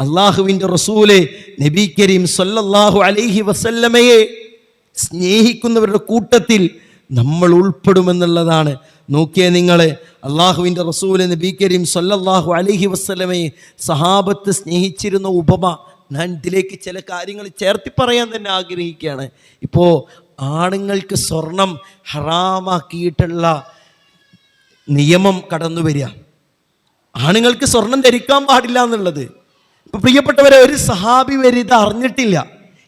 അള്ളാഹുവിൻ്റെ റസൂല് നബി കരീം സല്ലല്ലാഹു അലൈഹി വസല്ലമയെ സ്നേഹിക്കുന്നവരുടെ കൂട്ടത്തിൽ നമ്മൾ ഉൾപ്പെടുമെന്നുള്ളതാണ്. നോക്കിയേ നിങ്ങൾ, അള്ളാഹുവിൻ്റെ റസൂല് നബി കരീം സല്ലല്ലാഹു അലൈഹി വസല്ലമയെ സഹാബത്ത് സ്നേഹിച്ചിരുന്ന ഉപമ ഞാൻ ഇതിലേക്ക് ചില കാര്യങ്ങൾ ചേർത്തി പറയാൻ തന്നെ ആഗ്രഹിക്കുകയാണ്. ഇപ്പോൾ ആണുങ്ങൾക്ക് സ്വർണം ഹറാമാക്കിയിട്ടുള്ള നിയമം കടന്നു വരിക, ആണുങ്ങൾക്ക് സ്വർണം ധരിക്കാൻ പാടില്ല എന്നുള്ളത്. ഇപ്പൊ പ്രിയപ്പെട്ടവരെ, ഒരു സഹാബി വരെ ഇത് അറിഞ്ഞിട്ടില്ല,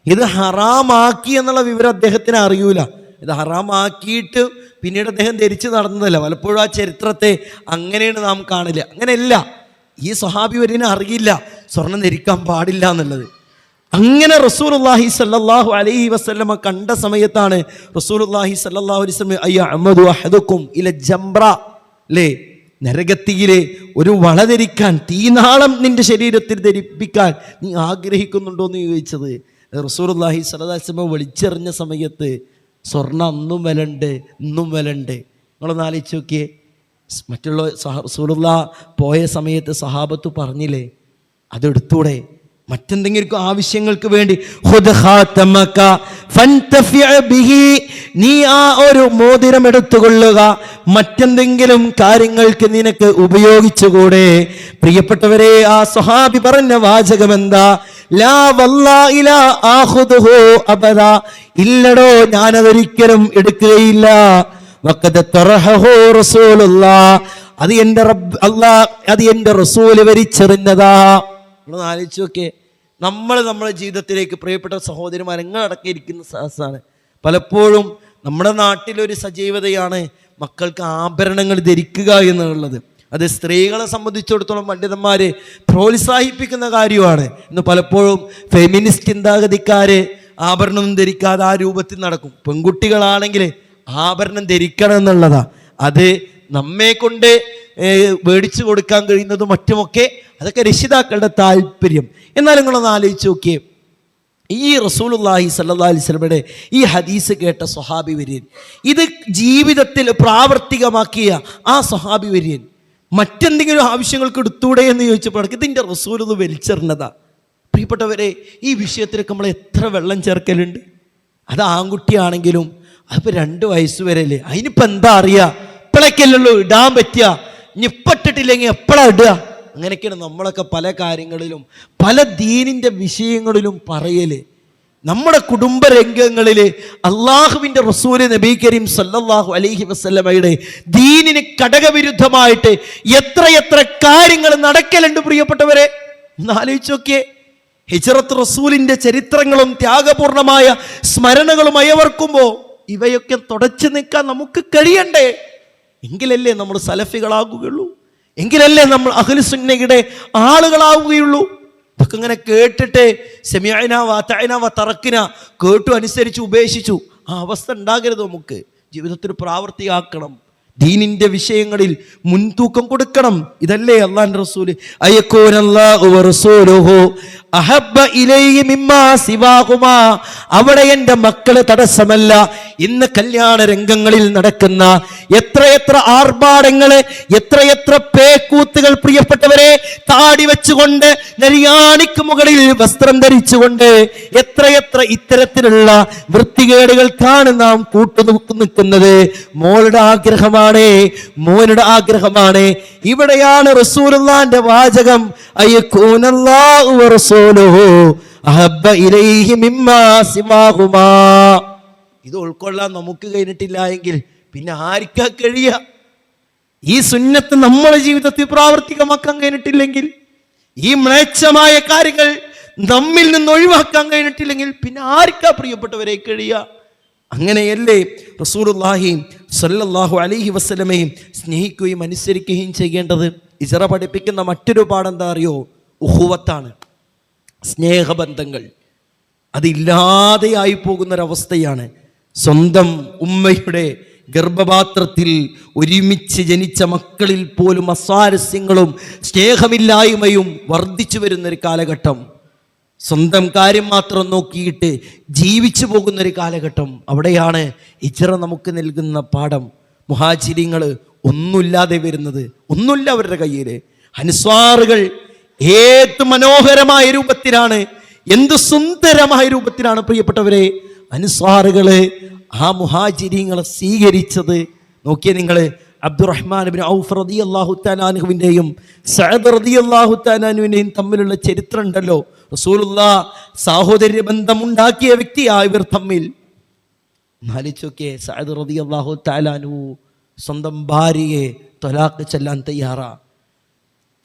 ഇത് ഹറാമാക്കി എന്നുള്ള വിവരം അദ്ദേഹത്തിന് അറിയൂല. ഇത് ഹറാമാക്കിയിട്ട് പിന്നീട് അദ്ദേഹം ധരിച്ച് നടന്നതല്ല. പലപ്പോഴും ആ ചരിത്രത്തെ അങ്ങനെയാണ് നാം കാണില്ല. അങ്ങനെയല്ല, ഈ സഹാബി വരെ അറിയില്ല സ്വർണം ധരിക്കാൻ പാടില്ല എന്നുള്ളത്. അങ്ങനെ റസൂലുള്ളാഹി സ്വല്ലല്ലാഹു അലൈഹി വസല്ലമ കണ്ട സമയത്താണ് റസൂലുള്ളാഹി സ്വല്ലല്ലാഹു അലൈഹി വസല്ലം അയ്യഅമദു അഹദുക്കും ഇല ജംറ, അല്ലേ, നരകത്തിയിലെ ഒരു വള ധരിക്കാൻ, തീനാളം നിന്റെ ശരീരത്തിൽ ധരിപ്പിക്കാൻ നീ ആഗ്രഹിക്കുന്നുണ്ടോ എന്ന് ചോദിച്ചത്. റസൂലുള്ളാഹി സ്വല്ലല്ലാഹി അലൈഹി വസല്ലം വിളിച്ചെറിഞ്ഞ സമയത്ത് സ്വർണ്ണം അന്നും വിലണ്ട് ഇന്നും വിലണ്ട്. നിങ്ങളൊന്ന് ആലോചിച്ച് നോക്കിയേ. മറ്റുള്ള റസൂലുള്ളാഹി പോയ സമയത്ത് സഹാബത്ത് പറഞ്ഞില്ലേ അതെടുത്തൂടെ, മറ്റെന്തെങ്കിലും ആവശ്യങ്ങൾക്ക് വേണ്ടി നീ ആ ഒരു മോതിരം എടുത്തുകൊള്ളുക, മറ്റെന്തെങ്കിലും കാര്യങ്ങൾക്ക് നിനക്ക് ഉപയോഗിച്ചുകൂടെ? പ്രിയപ്പെട്ടവരെ, ആ സ്വഹാബി പറഞ്ഞ വാചകം എന്താ? ലാ വല്ലാഹി ലാ ആഖുദുഹു അബദാ, ഇല്ലടോ ഞാനതൊരിക്കലും എടുക്കുകയില്ല. വഖദ് തറഹു റസൂലുള്ളാഹ്, അത് എൻ്റെ റബ്ബ് അല്ലാഹ്, അത് എൻ്റെ റസൂല് വരിച്ചെറിഞ്ഞതാ. നമ്മളൊന്ന് ആലോചിച്ച് നോക്കിയേ. നമ്മുടെ ജീവിതത്തിലേക്ക് പ്രിയപ്പെട്ട സഹോദരിമാർ അടക്കിയിരിക്കുന്ന സഹസാണ്. പലപ്പോഴും നമ്മുടെ നാട്ടിലൊരു സജീവതയാണ് മക്കൾക്ക് ആഭരണങ്ങൾ ധരിക്കുക എന്നുള്ളത്. അത് സ്ത്രീകളെ സംബന്ധിച്ചിടത്തോളം പണ്ഡിതന്മാർ പ്രോത്സാഹിപ്പിക്കുന്ന കാര്യമാണ്. ഇന്ന് പലപ്പോഴും ഫെമിനിസ്റ്റ് ചിന്താഗതിക്കാര് ആഭരണം ധരിക്കാതെ ആ രൂപത്തിൽ നടക്കും. പെൺകുട്ടികളാണെങ്കിൽ ആഭരണം ധരിക്കണം എന്നുള്ളതാ. അത് നമ്മെ കൊണ്ട് മേടിച്ചു കൊടുക്കാൻ കഴിയുന്നതും മറ്റുമൊക്കെ അതൊക്കെ രക്ഷിതാക്കളുടെ താല്പര്യം. എന്നാൽ നിങ്ങളൊന്ന് ആലോചിച്ച് നോക്കിയേ, ഈ റസൂലുള്ളാഹി സ്വല്ലല്ലാഹി അലൈഹി വസല്ലമയുടെ ഈ ഹദീസ് കേട്ട സ്വഹാബി വര്യൻ, ഇത് ജീവിതത്തിൽ പ്രാവർത്തികമാക്കിയ ആ സ്വഹാബി വര്യൻ മറ്റെന്തെങ്കിലും ആവശ്യങ്ങൾക്ക് എടുത്തൂടെ എന്ന് ചോദിച്ചപ്പോൾ ഇതിൻ്റെ റസൂൽ ഇത് വലിച്ചെറിഞ്ഞതാ. പ്രിയപ്പെട്ടവരെ, ഈ വിഷയത്തിലൊക്കെ നമ്മൾ എത്ര വെള്ളം ചേർക്കലുണ്ട്. അത് ആൺകുട്ടിയാണെങ്കിലും അതിപ്പോൾ 2 വയസ്സ് വരെയല്ലേ, അതിനിപ്പോൾ എന്താ അറിയുക? ഇപ്പോഴൊക്കെയല്ലോ ഇടാൻ പറ്റുക, ഇനി ഇട്ടിട്ടില്ലെങ്കിൽ എപ്പോഴാ ഇടുക? അങ്ങനെയൊക്കെയാണ് നമ്മളൊക്കെ പല കാര്യങ്ങളിലും പല ദീനിൻ്റെ വിഷയങ്ങളിലും പറയല്. നമ്മുടെ കുടുംബ രംഗങ്ങളിൽ അള്ളാഹുവിൻ്റെ റസൂൽ നബി കരീം സല്ലല്ലാഹു അലൈഹി വസല്ലമയുടെ ദീനിന് ഘടകവിരുദ്ധമായിട്ട് എത്രയെത്ര കാര്യങ്ങൾ നടക്കലുണ്ട്. പ്രിയപ്പെട്ടവരെ, ഒന്ന് ആലോചിച്ച് നോക്കിയേ. ഹിജ്റത്ത് റസൂലിൻ്റെ ചരിത്രങ്ങളും ത്യാഗപൂർണമായ സ്മരണകളും അയവർക്കുമ്പോൾ ഇവയൊക്കെ തുടച്ചു നിൽക്കാൻ നമുക്ക് കഴിയണ്ടേ? എങ്കിലല്ലേ നമ്മൾ സലഫികളാകുകയുള്ളൂ, എങ്കിലല്ലേ നമ്മൾ അഹ്ലു സുന്നയുടെ ആളുകളാവുകയുള്ളൂ. ഇതൊക്കെ ഇങ്ങനെ കേട്ടിട്ട് സെമിഅന വഅതഅന വതറക്ന, കേട്ടു അനുസരിച്ച് ഉപേക്ഷിച്ചു, ആ അവസ്ഥ ഉണ്ടാകരുത്. നമുക്ക് ജീവിതത്തിൽ പ്രാവർത്തിയാക്കണം. ദീനിന്റെ വിഷയങ്ങളിൽ മുൻതൂക്കം കൊടുക്കണം. ഇതല്ലേ അല്ലാഹുവിന്റെ റസൂൽ അയകൂനല്ലാഹു വറസൂലുഹു അഹബ്ബ ഇലൈഹി മിമ്മാ സിവാഹുമാ. അവിടെ എൻ്റെ മക്കള് തടസ്സമല്ല. ഇന്ന് കല്യാണ രംഗങ്ങളിൽ നടക്കുന്ന എത്രയെത്ര ആർഭാടങ്ങള്, എത്രയെത്ര പേക്കൂത്തുകൾ, പ്രിയപ്പെട്ടവരെ, താടി വെച്ചുകൊണ്ട് നെരിയാണിക്ക് മുകളിൽ വസ്ത്രം ധരിച്ചുകൊണ്ട് എത്രയെത്ര ഇത്തരത്തിലുള്ള വൃത്തികേടുകൾക്കാണ് നാം നിൽക്കുന്നത്. മോളുടെ ആഗ്രഹമാണ്, മോനുടെ ആഗ്രഹമാണ്. ഇവിടെയാണ് റസൂലുള്ളാഹിന്റെ വാചകം അയകൂനല്ലാഹു വറസൂലുഹു അഹബ്ബ ഇലൈഹി മിമ്മാ സിവാഹുമാ. ഇത് ഉൾക്കൊള്ളാൻ നമുക്ക് കഴിഞ്ഞിട്ടില്ല എങ്കിൽ പിന്നെ ആർക്കാ കഴിയുക? ഈ സുന്നത്ത് നമ്മുടെ ജീവിതത്തിൽ പ്രാവർത്തികമാക്കാൻ കഴിഞ്ഞിട്ടില്ലെങ്കിൽ, ഈ മ്ലേച്ഛമായ കാര്യങ്ങൾ നമ്മിൽ നിന്ന് ഒഴിവാക്കാൻ കഴിഞ്ഞിട്ടില്ലെങ്കിൽ പിന്നെ ആർക്കാ പ്രിയപ്പെട്ടവരെ കഴിയുക? അങ്ങനെയല്ലേ റസൂലുള്ളാഹി സ്വല്ലല്ലാഹു അലൈഹി വസല്ലമയും സ്നേഹിക്കുകയും അനുസരിക്കുകയും ചെയ്യേണ്ടത്. ഇസ്റ പഠിപ്പിക്കുന്ന മറ്റൊരു പാഠം എന്താ അറിയോ? ഉഖുവത്താണ്, സ്നേഹബന്ധങ്ങൾ. അതില്ലാതെയായി പോകുന്നൊരവസ്ഥയാണ്. സ്വന്തം ഉമ്മയുടെ ഗർഭപാത്രത്തിൽ ഒരുമിച്ച് ജനിച്ച മക്കളിൽ പോലും അസ്വാരസ്യങ്ങളും സ്നേഹമില്ലായ്മയും വർദ്ധിച്ചു വരുന്നൊരു കാലഘട്ടം. സ്വന്തം കാര്യം മാത്രം നോക്കിയിട്ട് ജീവിച്ചു പോകുന്നൊരു കാലഘട്ടം. അവിടെയാണ് ഹിജ്റ നമുക്ക് നൽകുന്ന പാഠം. മുഹാജിരിങ്ങൾ ഒന്നുമില്ലാതെ വരുന്നത്, ഒന്നുമില്ല അവരുടെ കയ്യിൽ. അൻസ്വാറുകൾ ഏത് മനോഹരമായ രൂപത്തിലാണ്, എന്ത് സുന്ദരമായ രൂപത്തിലാണ് പ്രിയപ്പെട്ടവരെ അൻസ്വാറുകള് ആ മുഹാജിരിങ്ങളെ സ്വീകരിച്ചത്. നോക്കിയേ നിങ്ങൾ, അബ്ദുറഹ്മാൻ ഇബ്നു ഔഫ് റളിയല്ലാഹു തആല അൻഹുവിൻ്റെയും സഅദ് റളിയല്ലാഹു തആല അൻഹുവിൻ്റെയും തമ്മിലുള്ള ചരിത്രം ഉണ്ടല്ലോ. റസൂലുള്ളാഹ് സാഹോദര്യ ബന്ധമുണ്ടാക്കിയ വ്യക്തിയായ ഇവർ തമ്മിൽ. ആലോചിച്ചോക്കെ, സഅദ് റളിയല്ലാഹു തആല അൻഹു സ്വന്തം ഭാര്യയെ ത്വലാഖ് ചെല്ലാൻ തയ്യാറാ.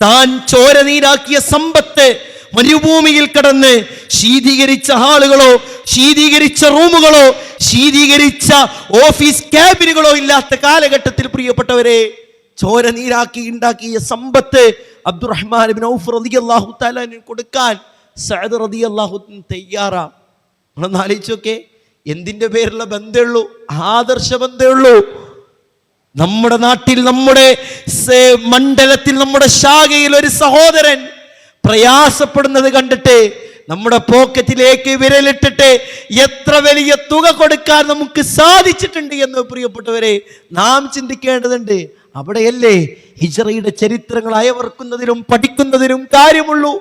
താൻ ചോര നീരാക്കിയ സമ്പത്ത് മരുഭൂമിയിൽ കടന്ന് ശീതീകരിച്ച ഹാളുകളോ, ശീതീകരിച്ച റൂമുകളോ, ശീതീകരിച്ച ഓഫീസ് ക്യാബിനുകളോ ഇല്ലാത്ത കാലഘട്ടത്തിൽ പ്രിയപ്പെട്ടവരെ ചോര നീരാക്കി ഉണ്ടാക്കിയ സമ്പത്ത് അബ്ദുറഹ്മാൻ ഇബ്നു ഔഫ് റളിയല്ലാഹു തആല കൊടുക്കാൻ സഅദ് റളിയല്ലാഹു തയ്യാറാ. നമ്മളൊന്ന് ആലോചിച്ചോക്കെ, എന്തിന്റെ പേരുള്ള ബന്ധമുള്ളൂ? ആദർശ ബന്ധമുള്ളൂ. നമ്മുടെ നാട്ടിൽ, നമ്മുടെ മണ്ഡലത്തിൽ, നമ്മുടെ ശാഖയിൽ ഒരു സഹോദരൻ പ്രയാസപ്പെടുന്നത് കണ്ടിട്ട് നമ്മുടെ പോക്കറ്റിലേക്ക് വിരലിട്ടിട്ട് എത്ര വലിയ തുക കൊടുക്കാൻ നമുക്ക് സാധിച്ചിട്ടുണ്ട് എന്ന് പ്രിയപ്പെട്ടവരെ നാം ചിന്തിക്കേണ്ടതുണ്ട്. അവിടെയല്ലേ ഹിജ്റയുടെ ചരിത്രങ്ങൾ അയവർക്കുന്നതിലും പഠിക്കുന്നതിലും കാര്യമുള്ളൂ.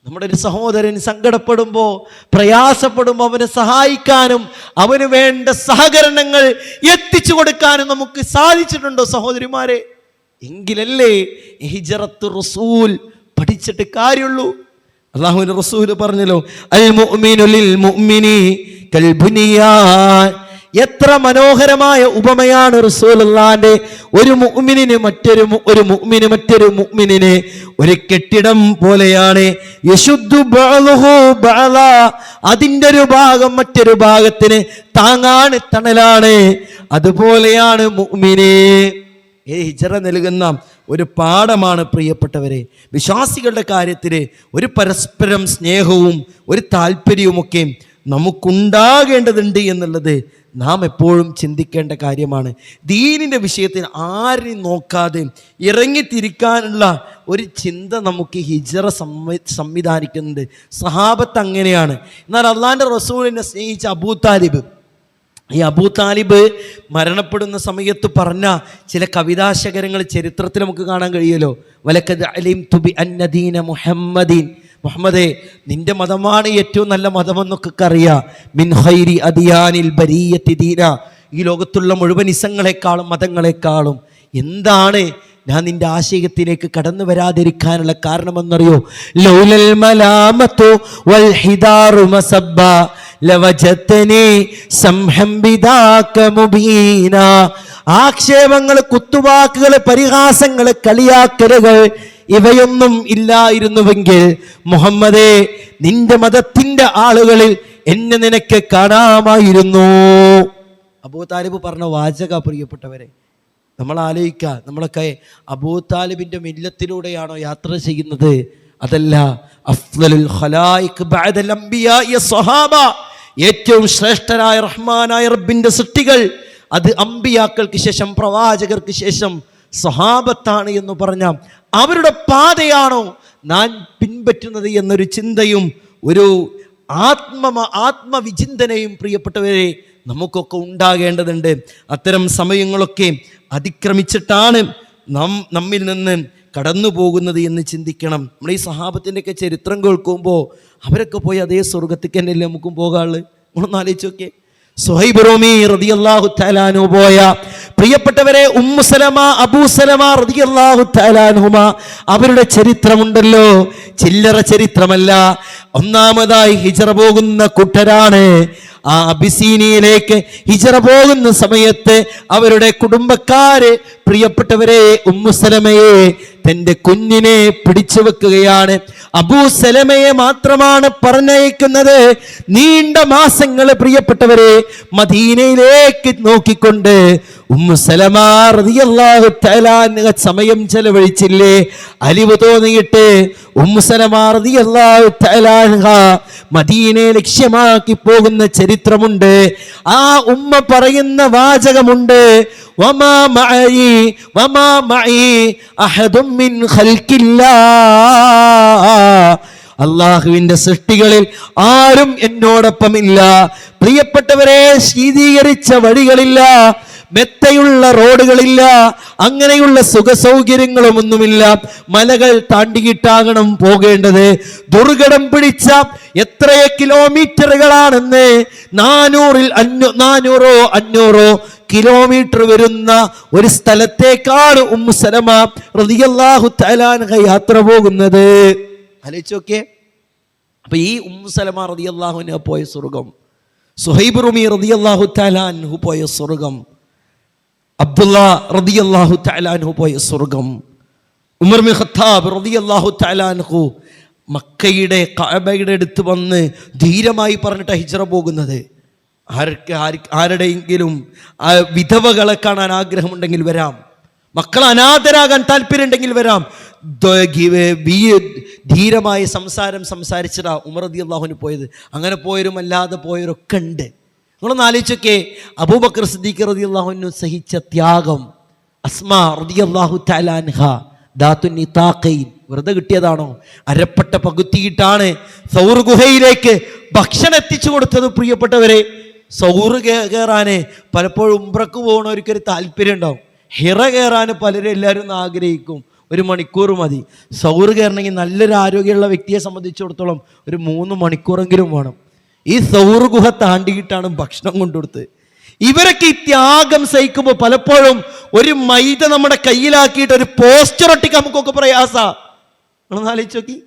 നമ്മുടെ ഒരു സഹോദരൻ സങ്കടപ്പെടുമ്പോൾ, പ്രയാസപ്പെടുമ്പോൾ അവനെ സഹായിക്കാനും അവന് വേണ്ട സഹകരണങ്ങൾ എത്തിച്ചു കൊടുക്കാനും നമുക്ക് സാധിച്ചിട്ടുണ്ടോ സഹോദരിമാരെ? എങ്കിലല്ലേ ഹിജ്റത്തു റസൂൽ പഠിച്ചിട്ട് കാര്യമുള്ളൂ. അല്ലാഹുവിന്റെ റസൂൽ പറഞ്ഞല്ലോ, അൽ മുഅ്മിനു ലിൽ മുഅ്മിനി കൽ ബുനിയാൻ. എത്ര മനോഹരമായ ഉപമയാണ് റസൂലുള്ളാഹിന്റെ. ഒരു മുഅ്മിനിന് മറ്റൊരു മുഅ്മിനിന് ഒരു കെട്ടിടം പോലെയാണ്. യശുദ്ദു ബഅലുഹു ബഅല. അതിന്റെ ഒരു ഭാഗം മറ്റൊരു ഭാഗത്തിന് താങ്ങാണ്, തണലാണ്. അതുപോലെയാണ് മുഅ്മിന്. ഹിജ്റ നൽകുന്ന ഒരു പാഠമാണ് പ്രിയപ്പെട്ടവരെ. വിശ്വാസികളുടെ കാര്യത്തിൽ ഒരു പരസ്പരം സ്നേഹവും ഒരു താല്പര്യവുമൊക്കെ നമുക്കുണ്ടാകേണ്ടതുണ്ട് എന്നുള്ളത് നാം എപ്പോഴും ചിന്തിക്കേണ്ട കാര്യമാണ്. ദീനിൻ്റെ വിഷയത്തിൽ ആരെയും നോക്കാതെ ഇറങ്ങിത്തിരിക്കാനുള്ള ഒരു ചിന്ത നമുക്ക് ഹിജ്റ സംവിധാനിക്കുന്നുണ്ട്. സഹാബത്ത് അങ്ങനെയാണ്. എന്നാൽ അള്ളാഹിൻ്റെ റസൂലിനെ സ്നേഹിച്ച ഈ അബൂ താലിബ് മരണപ്പെടുന്ന സമയത്ത് പറഞ്ഞ ചില കവിതാശകരങ്ങൾ ചരിത്രത്തിൽ നമുക്ക് കാണാൻ കഴിയുമല്ലോ. വലഖദ് അലിംതു ബി അന്ന ദീന മുഹമ്മദീൻ. മുഹമ്മദേ, നിന്റെ മതമാണ് ഏറ്റവും നല്ല മതമെന്നൊക്കെ അറിയാം. മിൻ ഖൈരി അദിയാനിൽ ബരിയത്തി ദീന. ഈ ലോകത്തുള്ള മുഴുവൻ ഇസങ്ങളെക്കാളും മതങ്ങളെക്കാളും. എന്താണ് ഞാൻ നിന്റെ ആശയത്തിലേക്ക് കടന്നു വരാതിരിക്കാനുള്ള കാരണമെന്നറിയോ? ലൗലൽ മലാമതു വൽ ഹിദാറു മസബ്ബ ലവജതനി സംഹം ബിദാക മുബീന. ആക്ഷേപങ്ങൾ, കുത്തുവാക്കുകൾ, പരിഹാസങ്ങൾ, കളിയാക്കലുകൾ ഇവയൊന്നും ഇല്ലായിരുന്നുവെങ്കിൽ മുഹമ്മദേ, നിന്റെ മതത്തിന്റെ ആളുകളിൽ എന്നെ നിനക്ക് കാണാമായിരുന്നു. അബൂ താലിബ് പറഞ്ഞ വാചക പ്രിയപ്പെട്ടവരെ, നമ്മൾ ആലോചിക്കുക. നമ്മളൊക്കെ അബൂ താലിബിന്റെ മില്ലത്തിലൂടെയാണോ യാത്ര ചെയ്യുന്നത്? അതല്ല. അഫ്ളലുൽ ഖലായിഖ് ബഅദൽ അംബിയാഇ സ്വഹാബ. ഏറ്റവും ശ്രേഷ്ഠരായ റഹ്മാനായ റബ്ബിന്റെ സൃഷ്ടികൾ അത് അമ്പിയാക്കൾക്ക് ശേഷം, പ്രവാചകർക്ക് ശേഷം സ്വഹാബത്താണ് എന്ന് പറഞ്ഞ അവരുടെ പാതയാണോ ഞാൻ പിൻപറ്റുന്നത് എന്നൊരു ചിന്തയും ഒരു ആത്മവിചിന്തനയും പ്രിയപ്പെട്ടവരെ നമുക്കൊക്കെ ഉണ്ടാകേണ്ടതുണ്ട്. അത്തരം സമയങ്ങളൊക്കെ അതിക്രമിച്ചിട്ടാണ് നമ്മിൽ നിന്ന് കടന്നു പോകുന്നത് എന്ന് ചിന്തിക്കണം. നമ്മൾ ഈ സഹാബത്തിൻ്റെയൊക്കെ ചരിത്രം കേൾക്കുമ്പോൾ അവരൊക്കെ പോയി അതേ സ്വർഗത്തേക്ക് തന്നെയല്ലേ നമുക്കും പോകാനുള്ളത്. നമ്മളൊന്ന് ആലോചിച്ചൊക്കെ. സുഹൈബ് റൂമി റളിയല്ലാഹു തആല അൻഹു പോയ പ്രിയപ്പെട്ടവരെ ഉമ്മു സലമ, അബൂ സലമ റളിയല്ലാഹു തആല അൻഹുമ, അവരുടെ ചരിത്രമുണ്ടല്ലോ, ചില്ലറ ചരിത്രമല്ല. ഒന്നാമതായി ഹിജ്റ പോകുന്ന കൂട്ടരാണ്. ആ അബിസീനിയയിലേക്ക് ഹിജ്റ പോകുന്ന സമയത്ത് അവരുടെ കുടുംബക്കാര് പ്രിയപ്പെട്ടവരെ ഉമ്മു സലമയെ തന്റെ കുഞ്ഞിനെ പിടിച്ചു വെക്കുകയാണ്. അബൂ സലമയെ മാത്രമാണ് പറഞ്ഞയക്കുന്നത്. നീണ്ട മാസങ്ങൾ പ്രിയപ്പെട്ടവരെ മദീനയിലേക്ക് നോക്കിക്കൊണ്ട് ഉമ്മു സലമ റളിയല്ലാഹു തആല അൻഹ സമയം ചെലവഴിച്ചില്ലേ? അലിവ് തോന്നിയിട്ട് ഉമ്മു സലമ റളിയല്ലാഹു തആല അൻഹ മദീനയെ ലക്ഷ്യമാക്കി പോകുന്ന ചരിത്രമുണ്ട്. ആ ഉമ്മ പറയുന്ന വാചകമുണ്ട്, വമാ മഅയി അഹദും മിൻ ഖൽഖില്ലാഹ്. അള്ളാഹുവിന്റെ സൃഷ്ടികളിൽ ആരും എന്നോടൊപ്പമില്ല. പ്രിയപ്പെട്ടവരെ, ശീതീകരിച്ച വഴികളില്ല, മെത്തയുള്ള റോഡുകളില്ല, അങ്ങനെയുള്ള സുഖസൗകര്യങ്ങളുമൊന്നുമില്ല. മലകൾ താണ്ടിയിട്ടാകണം പോകേണ്ടത്. ദുർഘടം പിടിച്ച എത്രയോ കിലോമീറ്ററുകളാണെന്ന് 400 കിലോമീറ്റർ വരുന്ന ഒരു സ്ഥലത്തേക്കാണ് ഉമ്മു സലമ റളിയല്ലാഹു തആല അൻഹ യാത്ര പോകുന്നത്. ആലോചിച്ചോക്കെ. അപ്പൊ ഈ ഉമ്മു സലമ റളിയല്ലാഹു അൻഹ പോയ സ്വർഗം, സുഹൈബ് റൂമി റളിയല്ലാഹു തആല അൻഹു പോയ സ്വർഗം, അബ്ദുള്ള റളിയല്ലാഹു തആല അൻഹു പോയ സ്വർഗം, ഉമർ ബിൻ ഖത്താബ് റളിയല്ലാഹു തആല അൻഹു മക്കയുടെ കഅബയുടെ അടുത്ത് വന്ന് ധീരമായി പറഞ്ഞിട്ട് ഹിജ്റ പോകുന്നത്. ആരുടെയെങ്കിലും വിധവകളെ കാണാൻ ആഗ്രഹമുണ്ടെങ്കിൽ വരാം, മക്കൾ അനാഥരാകാൻ താല്പര്യമുണ്ടെങ്കിൽ വരാം. ധീരമായ സംസാരിച്ചതാ ഉമർ റളിയല്ലാഹു അൻഹു പോയത്. അങ്ങനെ പോയവരും അല്ലാതെ പോയവരൊക്കെ ഉണ്ട്. നിങ്ങളൊന്ന് ആലോചിച്ചൊക്കെ. അബൂബക്കർ സിദ്ദീഖ് റളിയല്ലാഹു അൻഹു സഹിച്ച ത്യാഗം. അസ്മാ റളിയല്ലാഹു തആല അൻഹ ദാത്തുൻ നിതാഖൈൻ, വെറുതെ കിട്ടിയതാണോ? അരപ്പട്ട പകുത്തിയിട്ടാണ് സൗർ ഗുഹയിലേക്ക് ഭക്ഷണം എത്തിച്ചു കൊടുത്തത് പ്രിയപ്പെട്ടവരെ. സൗർ കയറാന് പലപ്പോഴും ഉംറക്ക് പോകുന്നവർക്കൊരു താല്പര്യം ഉണ്ടാവും. ഹിറ കയറാൻ പലരും എല്ലാവരും ആഗ്രഹിക്കും. 1 മണിക്കൂർ മതി. സൗർ കയറണമെങ്കിൽ നല്ലൊരു ആരോഗ്യമുള്ള വ്യക്തിയെ സംബന്ധിച്ചിടത്തോളം ഒരു 3 മണിക്കൂറെങ്കിലും വേണം. ഈ സൗർ ഗുഹ താണ്ടിയിട്ടാണ് ഭക്ഷണം കൊണ്ടുകൊടുത്തത്. ഇവരൊക്കെ ഈ ത്യാഗം സഹിക്കുമ്പോൾ പലപ്പോഴും ഒരു മൈദ നമ്മുടെ കയ്യിലാക്കിയിട്ട് ഒരു പോസ്റ്റർ ഒട്ടിക്കാൻ നമുക്കൊക്കെ പ്രയാസാ. നിങ്ങളൊന്ന് ആലോചിച്ച് നോക്കി.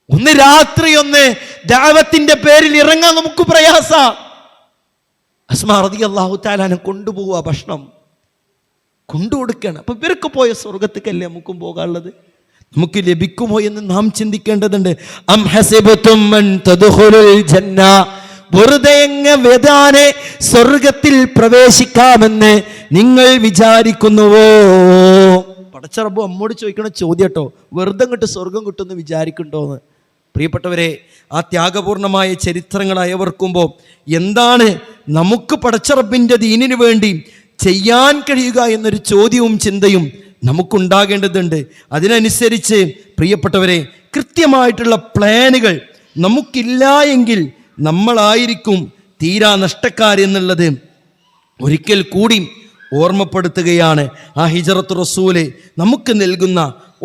ഒന്ന് രാത്രി ഒന്ന് ദഅവത്തിന്റെ പേരിൽ ഇറങ്ങാൻ നമുക്ക് പ്രയാസ. അസ്മാ റളിയല്ലാഹു തആല കൊണ്ടുപോവുക, ഭക്ഷണം കൊണ്ടുകൊടുക്കണം. അപ്പൊ ഇവരൊക്കെ പോയ സ്വർഗത്തേക്കല്ലേ നമുക്കും പോകാനുള്ളത്? നമുക്ക് ലഭിക്കുമോ എന്ന് നാം ചിന്തിക്കേണ്ടതുണ്ട്. അം ഹസിബതും അൻ തദ്ഖുലുൽ ജന്ന, വെറുതെ വേദാനെ സ്വർഗത്തിൽ പ്രവേശിക്കാമെന്ന് നിങ്ങൾ വിചാരിക്കുന്നുവോ? പടച്ച റബ്ബ് അമ്മോട് ചോദിക്കണ ചോദ്യം കേട്ടോ, വെറുതെ ഇങ്ങോട്ട് സ്വർഗം കിട്ടുമെന്ന് വിചാരിക്കുന്നുണ്ടോന്ന്. പ്രിയപ്പെട്ടവരെ, ആ ത്യാഗപൂർണമായ ചരിത്രങ്ങൾ അയവർക്കുമ്പോൾ എന്താണ് നമുക്ക് പടച്ച റബ്ബിൻ്റെ ദീനിനു വേണ്ടി ചെയ്യാൻ കഴിയുക എന്നൊരു ചോദ്യവും ചിന്തയും നമുക്കുണ്ടാകേണ്ടതുണ്ട്. അതിനനുസരിച്ച് പ്രിയപ്പെട്ടവരെ, കൃത്യമായിട്ടുള്ള പ്ലാനുകൾ നമുക്കില്ല എങ്കിൽ നമ്മളായിരിക്കും തീരാ നഷ്ടക്കാരെന്നുള്ളത് ഒരിക്കൽ കൂടി ഓർമ്മപ്പെടുത്തുകയാണ് ആ ഹിജ്റത്ത് റസൂല് നമുക്ക് നൽകുന്ന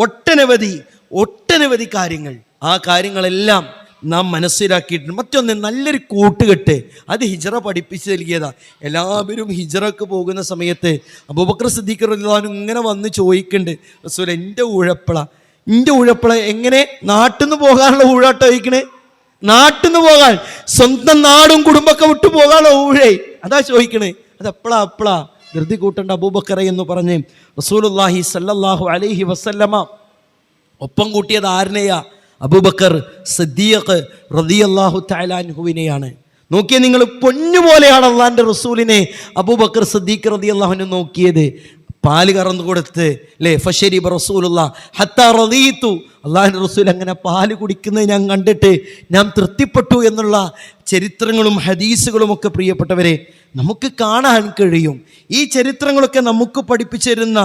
ഒട്ടനവധി കാര്യങ്ങൾ. ആ കാര്യങ്ങളെല്ലാം നാം മനസ്സിലാക്കിയിട്ടുണ്ട്. മറ്റൊന്ന്, നല്ലൊരു കൂട്ടുകെട്ട് അത് ഹിജ്റ പഠിപ്പിച്ച് നൽകിയതാ. എല്ലാവരും ഹിജ്റക്ക് പോകുന്ന സമയത്ത് അബൂബക്കർ സിദ്ദീഖ് റളിയല്ലാഹു അൻഹു ഇങ്ങനെ വന്ന് ചോദിക്കുന്നുണ്ട്, റസൂൽ എൻ്റെ ഊഴപ്പള എങ്ങനെ നാട്ടിൽ നിന്ന് പോകാനുള്ള ഊഴാട്ടോ ചോദിക്കണേ? നാട്ടിൽ നിന്ന് പോകാൻ, സ്വന്തം നാടും കുടുംബമൊക്കെ വിട്ടു പോകാനുള്ള ഊഴേ അതാ ചോദിക്കണേ. അത് എപ്പോഴാ ധൃതി കൂട്ടേണ്ട അബൂബക്കറെ എന്ന് പറഞ്ഞ് റസൂലുള്ളാഹി സ്വല്ലല്ലാഹു അലൈഹി വസല്ലമ ഒപ്പം കൂട്ടിയത് ആരിനെയാ? അബൂബക്കർ സിദ്ദീഖ് റളിയല്ലാഹു തആല അൻഹുവിനെയാണ്. നോക്കിയേ നിങ്ങൾ, പൊന്നുപോലെയാണ് അള്ളാഹിൻ്റെ റസൂലിനെ അബൂബക്കർ സിദ്ദീഖ് റളിയല്ലാഹു അൻഹു നോക്കിയത്. പാല് കറന്നു കൊടുത്ത് അല്ലേ, ഫശരിബ റസൂലുള്ളാഹ് ഹത്താ റളീതു, അള്ളാഹിൻ്റെ റസൂൽ അങ്ങനെ പാല് കുടിക്കുന്നത് ഞാൻ കണ്ടിട്ട് ഞാൻ തൃപ്തിപ്പെട്ടു എന്നുള്ള ചരിത്രങ്ങളും ഹദീസുകളും ഒക്കെ പ്രിയപ്പെട്ടവരെ നമുക്ക് കാണാൻ കഴിയും. ഈ ചരിത്രങ്ങളൊക്കെ നമുക്ക് പഠിപ്പിച്ചു തരുന്ന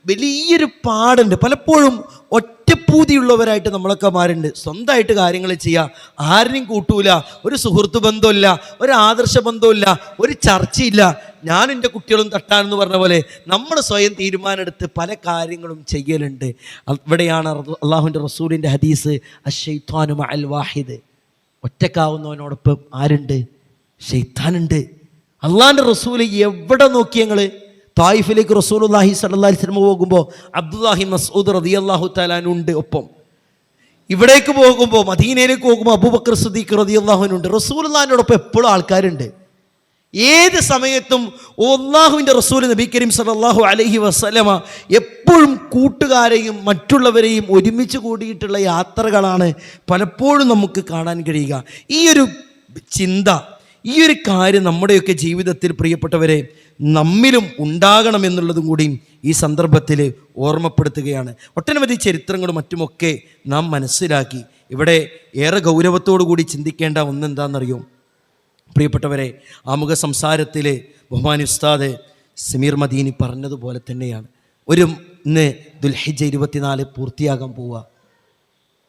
വലിയൊരു പാടുണ്ട്. പലപ്പോഴും ഒറ്റപ്പൂതിയുള്ളവരായിട്ട് നമ്മളൊക്കെ മാറുണ്ട്. സ്വന്തമായിട്ട് കാര്യങ്ങൾ ചെയ്യുക, ആരെയും കൂട്ടൂല, ഒരു സുഹൃത്ത് ബന്ധമില്ല, ഒരു ആദർശ ബന്ധമില്ല, ഒരു ചർച്ചയില്ല. ഞാൻ എൻ്റെ കുട്ടികളും തട്ടാനെന്ന് പറഞ്ഞ പോലെ നമ്മൾ സ്വയം തീരുമാനമെടുത്ത് പല കാര്യങ്ങളും ചെയ്യലുണ്ട്. ഇവിടെയാണ് അള്ളാഹുവിൻ്റെ റസൂലിൻ്റെ ഹദീസ്, അശ്ശൈത്വാനു മഅൽ വാഹിദ്, ഒറ്റക്കാവുന്നവനോടൊപ്പം ആരുണ്ട്? ശൈത്താനുണ്ട്. അള്ളാഹിൻ്റെ റസൂൽ എവിടെ നോക്കി ഞങ്ങൾ തായിഫിലേക്ക് റസൂലുള്ളാഹി സ്വല്ലല്ലാഹി അലൈഹി വസല്ലം പോകുമ്പോൾ അബ്ദുല്ലാഹി മസ്ഊദ് റളിയല്ലാഹു തആല അൻഹു ഉണ്ട് ഒപ്പം. ഇവിടേക്ക് പോകുമ്പോൾ മദീനയിലേക്ക് പോകുമ്പോൾ അബൂബക്കർ സിദ്ദീഖ് റളിയല്ലാഹു അൻഹു ഉണ്ട്. റസൂലുള്ളാഹിനോടൊപ്പം എപ്പോഴും ആൾക്കാരുണ്ട്. ഏത് സമയത്തും അല്ലാഹുവിൻ്റെ റസൂൽ നബി കരീം സല്ലല്ലാഹു അലൈഹി വസല്ലമ എപ്പോഴും കൂട്ടുകാരെയും മറ്റുള്ളവരെയും ഒരുമിച്ച് കൂടിയിട്ടുള്ള യാത്രകളാണ് പലപ്പോഴും നമുക്ക് കാണാൻ കഴിയുക. ഈ ഒരു ചിന്ത, ഈ ഒരു കാര്യം നമ്മുടെയൊക്കെ ജീവിതത്തിൽ പ്രിയപ്പെട്ടവരെ നമ്മിലും ഉണ്ടാകണമെന്നുള്ളതും കൂടി ഈ സന്ദർഭത്തിൽ ഓർമ്മപ്പെടുത്തുകയാണ്. ഒട്ടനവധി ചരിത്രങ്ങളും മറ്റുമൊക്കെ നാം മനസ്സിലാക്കി. ഇവിടെ ഏറെ ഗൗരവത്തോടു കൂടി ചിന്തിക്കേണ്ട ഒന്നെന്താണെന്നറിയോ പ്രിയപ്പെട്ടവരെ? ആമുഖ സംസാരത്തിൽ ബഹുമാനി ഉസ്താദ് സമീർ മദീനി പറഞ്ഞതുപോലെ തന്നെയാണ്, ഇന്ന് ദുൽഹിജ്ജ 24 പൂർത്തിയാകാൻ പോവുക.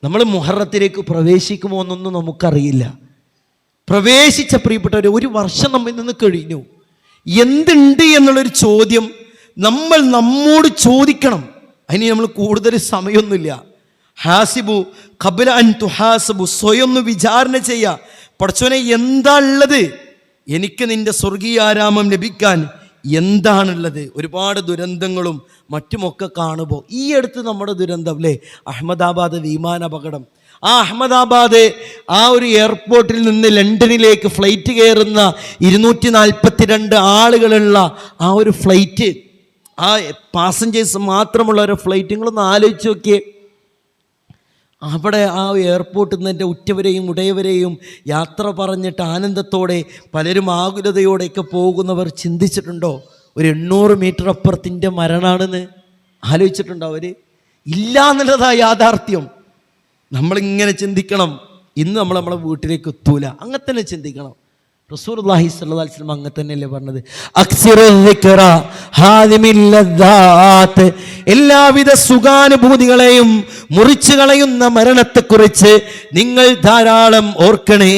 നമ്മൾ മുഹറത്തിലേക്ക് പ്രവേശിക്കുമോ എന്നൊന്നും നമുക്കറിയില്ല. പ്രവേശിച്ച പ്രിയപ്പെട്ടവരെ, ഒരു വർഷം നമ്മിൽ നിന്ന് കഴിഞ്ഞു. എന്തുണ്ട് എന്നുള്ളൊരു ചോദ്യം നമ്മൾ നമ്മോട് ചോദിക്കണം. അതിന് നമ്മൾ കൂടുതൽ സമയമൊന്നുമില്ല. ഹാസിബു ഖബ്ല അൻ തുഹാസബു, സ്വയം ഒന്ന് വിചാരണ ചെയ്യുക. പടച്ചോനെ, എന്താ ഉള്ളത്? എനിക്ക് നിന്റെ സ്വർഗീയാരാമം ലഭിക്കാൻ എന്താണുള്ളത്? ഒരുപാട് ദുരന്തങ്ങളും മറ്റുമൊക്കെ കാണുമ്പോൾ ഈ അടുത്ത് നമ്മുടെ ദുരന്തം അല്ലേ, അഹമ്മദാബാദ് വിമാനാപകടം. ആ അഹമ്മദാബാദ് ആ ഒരു എയർപോർട്ടിൽ നിന്ന് ലണ്ടനിലേക്ക് ഫ്ലൈറ്റ് കയറുന്ന 242 ആളുകളുള്ള ആ ഒരു ഫ്ലൈറ്റ്, ആ പാസഞ്ചേഴ്സ് മാത്രമുള്ള ഒരു ഫ്ലൈറ്റ്, നിങ്ങളൊന്ന് ആലോചിച്ച് നോക്കിയേ. അവിടെ ആ എയർപോർട്ടിൽ നിന്ന് എൻ്റെ ഉറ്റവരെയും ഉടയവരെയും യാത്ര പറഞ്ഞിട്ട് ആനന്ദത്തോടെ പലരും ആകുലതയോടെയൊക്കെ പോകുന്നവർ ചിന്തിച്ചിട്ടുണ്ടോ? ഒരു 800 മീറ്റർ അപ്പുറത്തിൻ്റെ മരണമാണെന്ന് ആലോചിച്ചിട്ടുണ്ടോ അവർ? ഇല്ല എന്നുള്ളതാ യാഥാർത്ഥ്യം. നമ്മളിങ്ങനെ ചിന്തിക്കണം. ഇന്ന് നമ്മളെ വീട്ടിലേക്ക് എത്തൂല, അങ്ങനെ തന്നെ ചിന്തിക്കണം. റസൂലുള്ളാഹി സ്വല്ലല്ലാഹു അലൈഹി വസല്ലം അങ്ങ് തന്നെയല്ലേ പറഞ്ഞത്, അക്സിറുദ്ദിക്റ ഹാദിമിൽ ലദ്ദാത്ത്, എല്ലാവിധ സുഖാനുഭൂതികളെയും മുറിച്ചു കളയുന്ന മരണത്തെക്കുറിച്ച് നിങ്ങൾ ധാരാളം ഓർക്കണേ.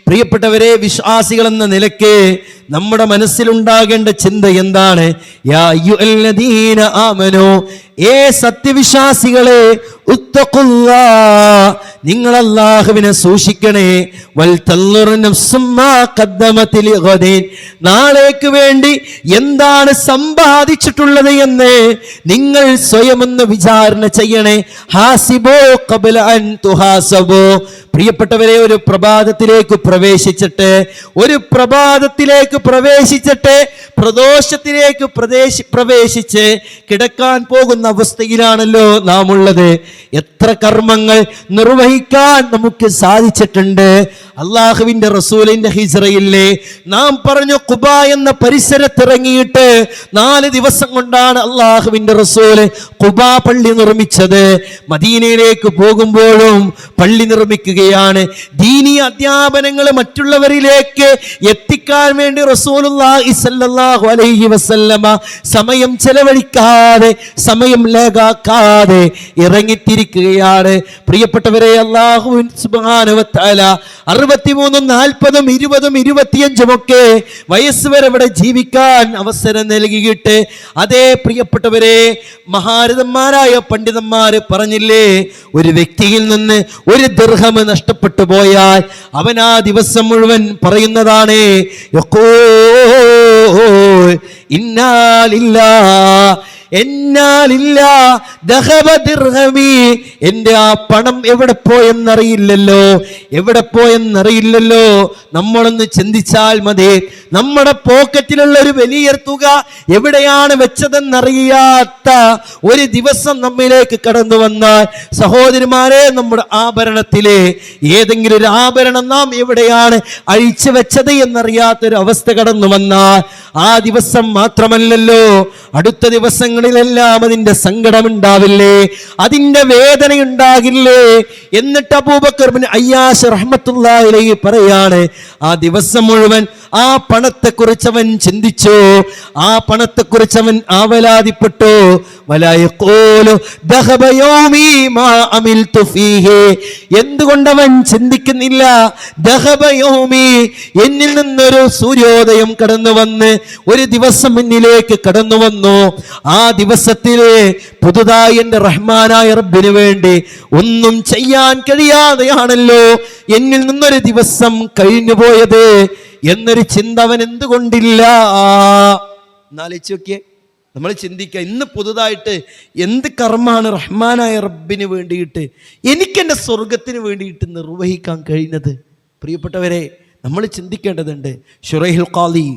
പ്രിയപ്പെട്ടവരെ, വിശ്വാസികൾ എന്ന നിലയ്ക്ക് നമ്മുടെ മനസ്സിലുണ്ടാകേണ്ട ചിന്ത എന്താണ്? യാ അയ്യുഹല്ലദീന ആമനൂ, ഏ സത്യവിശ്വാസികളെ, ഉത്തഖുല്ലാഹ്, നിങ്ങൾ അല്ലാഹുവിനെ സൂക്ഷിക്കണേ. വൽ തൻളുർ നഫ്സും മാ ഖദ്ദമത് ലിഗദിൻ, നാളേക്ക് വേണ്ടി എന്താണ് സമ്പാദിച്ചിട്ടുള്ളത് എന്ന് നിങ്ങൾ സ്വയം ഒന്ന് വിചാരണ ചെയ്യണേ. ഹാസിബോ ഖബ്ല അൻ തുഹാസബോ. പ്രിയപ്പെട്ടവരെ, ഒരു പ്രഭാതത്തിലേക്ക് പ്രവേശിച്ചിട്ട് പ്രദോഷത്തിലേക്ക് പ്രവേശിച്ച് കിടക്കാൻ പോകുന്ന അവസ്ഥയിലാണല്ലോ നാം ഉള്ളത്. എത്ര കർമ്മങ്ങൾ നിർവഹിക്കാൻ നമുക്ക് സാധിച്ചിട്ടുണ്ട്. അള്ളാഹുവിന്റെ റസൂലിന്റെ ഹിജ്റയില്ലേ നാം പറഞ്ഞു, ഖുബാ എന്ന പരിസരത്തിറങ്ങിയിട്ട് 4 ദിവസം കൊണ്ടാണ് അള്ളാഹുവിന്റെ റസൂല് ഖുബാ പള്ളി നിർമ്മിച്ചത്. മദീനയിലേക്ക് പോകുമ്പോഴും പള്ളി നിർമ്മിക്കുകയാണ്. ദീനീ അധ്യാപനങ്ങൾ മറ്റുള്ളവരിലേക്ക് എത്തിക്കാൻ വേണ്ടി റസൂലുള്ളാഹി സ്വല്ലല്ലാഹു അലൈഹി വസല്ലമ സമയം ചെലവഴിക്കാതെ, സമയം ലാഗാക്കാതെ ഇറങ്ങിത്തിരിക്കുകയാണ്. പ്രിയപ്പെട്ടവരെ, അല്ലാഹു സുബ്ഹാനഹു വ തആല 63, 40, 20, 25 ഒക്കെ വയസ്സ് വരെ ഇവിടെ ജീവിക്കാൻ അവസരം നൽകിയിട്ട്, അതേ പ്രിയപ്പെട്ടവരെ, മഹാരഥന്മാരായ പണ്ഡിതന്മാര് പറഞ്ഞില്ലേ, ഒരു വ്യക്തിയിൽ നിന്ന് 1 ദിർഹം നഷ്ടപ്പെട്ടു പോയാൽ അവൻ ആ ദിവസം മുഴുവൻ പറയുന്നതാണ്, ഇന്നാ ലില്ലാഹ് എന്റെ ആ പണം എവിടെ പോയെന്നറിയില്ലല്ലോ. നമ്മളൊന്ന് ചിന്തിച്ചാൽ മതി, നമ്മുടെ പോക്കറ്റിലുള്ള ഒരു വലിയ തുക എവിടെയാണ് വെച്ചതെന്നറിയാത്ത ഒരു ദിവസം നമ്മിലേക്ക് കടന്നു വന്നാൽ, സഹോദരിമാരെ, നമ്മുടെ ആഭരണത്തിലെ ഏതെങ്കിലും ഒരു ആഭരണം നാം എവിടെയാണ് അഴിച്ചു വെച്ചത് എന്നറിയാത്തൊരു അവസ്ഥ കടന്നു വന്നാൽ, ആ ദിവസം മാത്രമല്ലല്ലോ, അടുത്ത ദിവസങ്ങളിലെല്ലാം അതിന്റെ സങ്കടം ഉണ്ടാവില്ലേ, അതിന്റെ വേദന ഉണ്ടാകില്ലേ? എന്നിട്ട് അബൂബക്കർ ഇബ്നു അയ്യാശ് റഹ്മത്തുള്ളാഹി അലൈഹി പറയാണ്, ആ ദിവസം മുഴുവൻ ആ പണത്തെക്കുറിച്ച് അവൻ ചിന്തിച്ചു, ആ പണത്തെക്കുറിച്ച് അവൻ ആവലാതിപ്പെട്ടു. എന്തുകൊണ്ടവൻ ചിന്തിക്കുന്നില്ല? എന്നിൽ നിന്നൊരു സൂര്യോദയം കടന്നു വന്ന് ഒരു ദിവസം മുന്നിലേക്ക് കടന്നു വന്നു. ആ ദിവസത്തില് പുതുതായി എൻ്റെ റഹ്മാനായ റബ്ബിന് വേണ്ടി ഒന്നും ചെയ്യാൻ കഴിയാതെയാണല്ലോ എന്നിൽ നിന്നൊരു ദിവസം കഴിഞ്ഞു പോയത് എന്നൊരു ചിന്ത അവൻ എന്തുകൊണ്ടില്ല? എന്നാലോചിച്ച് നോക്കിയേ, നമ്മൾ ചിന്തിക്കുക, ഇന്ന് പുതുതായിട്ട് എന്ത് കർമ്മമാണ് റഹ്മാനായ റബ്ബിന് വേണ്ടിയിട്ട്, എനിക്കെൻ്റെ സ്വർഗത്തിന് വേണ്ടിയിട്ട് നിർവഹിക്കാൻ കഴിഞ്ഞത്? പ്രിയപ്പെട്ടവരെ, നമ്മൾ ചിന്തിക്കേണ്ടതുണ്ട്. ശുറൈഹുൽ ഖാദി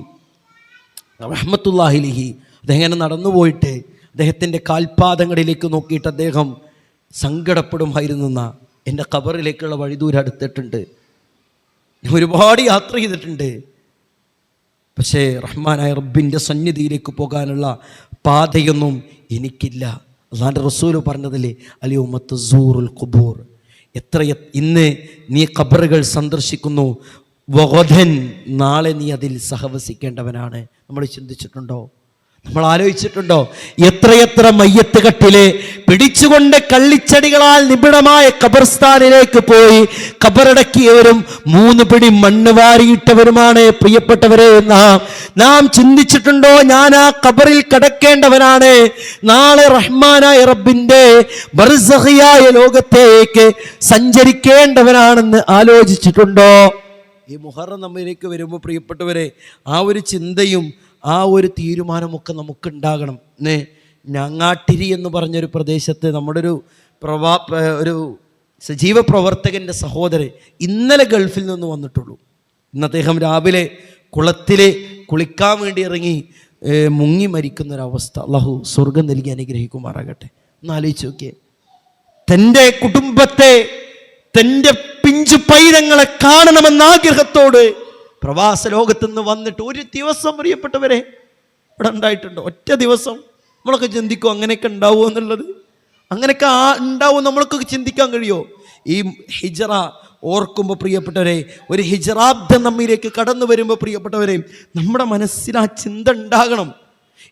റഹ്മത്തുള്ളാഹി അലൈഹി അദ്ദേഹം ഇങ്ങനെ നടന്നുപോയിട്ട് അദ്ദേഹത്തിൻ്റെ കാൽപാദങ്ങളിലേക്ക് നോക്കിയിട്ട് അദ്ദേഹം സങ്കടപ്പെടുമായിരുന്ന, എൻ്റെ ഖബറിലേക്കുള്ള വഴിദൂരം അടുത്തിട്ടുണ്ട്, ഞാൻ ഒരുപാട് യാത്ര ചെയ്തിട്ടുണ്ട്, പക്ഷേ റഹ്മാനായ റബ്ബിൻ്റെ സന്നിധിയിലേക്ക് പോകാനുള്ള പാതയൊന്നും എനിക്കില്ല. അല്ലാഹുവിൻ്റെ റസൂൽ പറഞ്ഞതില്ലേ, അൽയൗമ തസൂറുൽ ഖുബൂർ, ഇന്ന് നീ ഖബറുകൾ സന്ദർശിക്കുന്നു, വഗദൻ, നാളെ നീ അതിൽ സഹവസിക്കേണ്ടവനാണ്. നമ്മൾ ചിന്തിച്ചിട്ടുണ്ടോ? നമ്മൾ ആലോചിച്ചിട്ടുണ്ടോ? എത്രയെത്ര മയ്യത്ത് കട്ടിലെ പിടിച്ചുകൊണ്ട് കള്ളിച്ചെടികളാൽ നിബിഡമായ ഖബർസ്ഥാനിലേക്ക് പോയി ഖബറടക്കിയവരും 3 പിടി മണ്ണ് വാരിയിട്ടവരുമാണ് പ്രിയപ്പെട്ടവരെ. നാം ചിന്തിച്ചിട്ടുണ്ടോ? ഞാൻ ആ ഖബറിൽ കിടക്കേണ്ടവനാണ്, നാളെ റഹ്മാനായ റബ്ബിന്റെ ബർസഖിയായ ലോകത്തേക്ക് സഞ്ചരിക്കേണ്ടവനാണെന്ന് ആലോചിച്ചിട്ടുണ്ടോ? ഈ മുഹറം നമ്മിലേക്ക് വരുമ്പോൾ പ്രിയപ്പെട്ടവരെ, ആ ഒരു ചിന്തയും ആ ഒരു തീരുമാനമൊക്കെ നമുക്കുണ്ടാകണം. ഞങ്ങാട്ടിരി എന്ന് പറഞ്ഞൊരു പ്രദേശത്ത് നമ്മുടെ ഒരു സജീവ പ്രവർത്തകൻ്റെ സഹോദരൻ ഇന്നലെ ഗൾഫിൽ നിന്ന് വന്നിട്ടുള്ളൂ. ഇന്ന് അദ്ദേഹം രാവിലെ കുളത്തിൽ കുളിക്കാൻ വേണ്ടി ഇറങ്ങി മുങ്ങി മരിക്കുന്നൊരവസ്ഥ. അല്ലാഹു സ്വർഗം നൽകി അനുഗ്രഹിക്കുമാറാകട്ടെ. ഒന്ന് ആലോചിച്ച് നോക്കിയേ, തൻ്റെ കുടുംബത്തെ, തൻ്റെ പിഞ്ചു പൈതങ്ങളെ കാണണമെന്ന ആഗ്രഹത്തോട് പ്രവാസ ലോകത്തു നിന്ന് വന്നിട്ട് ഒരു ദിവസം പ്രിയപ്പെട്ടവരെ ഇവിടെ ഉണ്ടായിട്ടുണ്ടോ? ഒറ്റ ദിവസം. നമ്മളൊക്കെ ചിന്തിക്കും അങ്ങനെയൊക്കെ ഉണ്ടാവുമോ എന്നുള്ളത്. അങ്ങനെയൊക്കെ ഉണ്ടാവും നമ്മൾക്കൊക്കെ ചിന്തിക്കാൻ കഴിയുമോ? ഈ ഹിജറ ഓർക്കുമ്പോൾ പ്രിയപ്പെട്ടവരെ, ഒരു ഹിജറാബ്ദം നമ്മിലേക്ക് കടന്നു വരുമ്പോൾ പ്രിയപ്പെട്ടവരെ, നമ്മുടെ മനസ്സിൽ ആ ചിന്ത ഉണ്ടാകണം.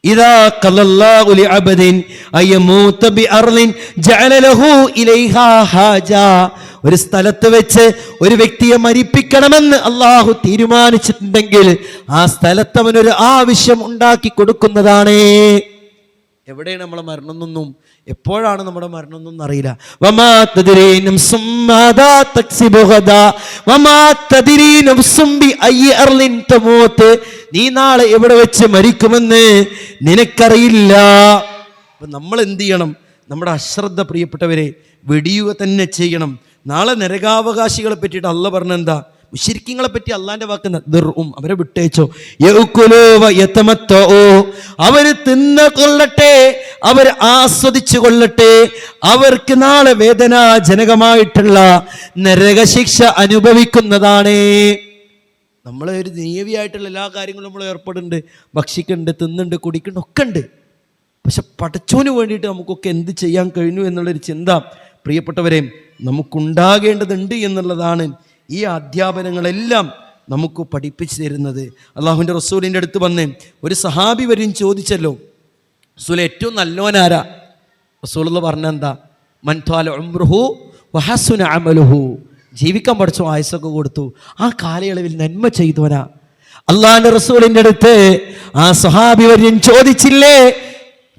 ഇദാ ഖലല്ലാഹു ലിഅബ്ദിൻ അയമൂത ബിഅർളിൻ ജഅല ലഹു ഇലൈഹാ ഹാജ. ഒരു സ്ഥലത്ത് വെച്ച് ഒരു വ്യക്തിയെ മരിപ്പിക്കണമെന്ന് അള്ളാഹു തീരുമാനിച്ചിട്ടുണ്ടെങ്കിൽ ആ സ്ഥലത്ത് അവനൊരു ആവശ്യം ഉണ്ടാക്കി കൊടുക്കുന്നതാണ്. എവിടെയാണ് നമ്മളെ മരണം എന്നൊന്നും, എപ്പോഴാണ് നമ്മുടെ മരണം എന്നൊന്നും അറിയില്ല. വമാ തദ്രീ നഫ്സും മാദാ തക്സിബു ഗദാ വമാ തദ്രീ നഫ്സും ബിഅയ്യി അർളിൻ തമൂത്. നീ നാളെ എവിടെ വെച്ച് മരിക്കുമെന്ന് നിനക്കറിയില്ല. അപ്പം നമ്മൾ എന്ത് ചെയ്യണം? നമ്മുടെ അശ്രദ്ധ പ്രിയപ്പെട്ടവരെ വെടിയുക തന്നെ ചെയ്യണം. നാളെ നരകാവകാശികളെ പറ്റിയിട്ട് അള്ളാഹ് പറഞ്ഞെന്താ? മുശ്രിക്കീങ്ങളെ പറ്റി അള്ളാന്റെ വാക്കുന്ന അവരെ വിട്ടേച്ചോ. അവര് തിന്നുകൊള്ളട്ടെ, അവർ ആസ്വദിച്ചു കൊള്ളട്ടെ, അവർക്ക് നാളെ വേദനാജനകമായിട്ടുള്ള നരകശിക്ഷ അനുഭവിക്കുന്നതാണ്. നമ്മളെ ഒരു ദൈവികമായിട്ടുള്ള എല്ലാ കാര്യങ്ങളും നമ്മൾ ഏർപ്പെടുന്നുണ്ട്, ഭക്ഷിക്കുന്നുണ്ട്, തിന്നുണ്ട്, കുടിക്കുന്നുണ്ട്, ഒക്കെ ഉണ്ട്. പക്ഷെ പടച്ചോന് വേണ്ടിയിട്ട് നമുക്കൊക്കെ എന്ത് ചെയ്യാൻ കഴിഞ്ഞു എന്നുള്ളൊരു ചിന്ത പ്രിയപ്പെട്ടവരെ നമുക്കുണ്ടാകേണ്ടതുണ്ട് എന്നുള്ളതാണ് ഈ അധ്യാപനങ്ങളെല്ലാം നമുക്ക് പഠിപ്പിച്ചു തരുന്നത്. അള്ളാഹുവിൻ്റെ റസൂലിൻ്റെ അടുത്ത് വന്ന് ഒരു സഹാബി വരും ചോദിച്ചല്ലോ, റസൂൽ ഏറ്റവും നല്ലോനാരാ? റസൂലുള്ള പറഞ്ഞെന്താ? മൻ ത്വാല ഉംറുഹു വഹസുന അമലുഹു. ജീവിക്കാൻ പഠിച്ചു, ആയുസ്സൊക്കെ കൊടുത്തു, ആ കാലയളവിൽ നന്മ ചെയ്തവനാ. അള്ളാഹിൻ്റെ റസൂലിൻ്റെ അടുത്ത് ആ സഹാബി വര്യൻ ചോദിച്ചില്ലേ,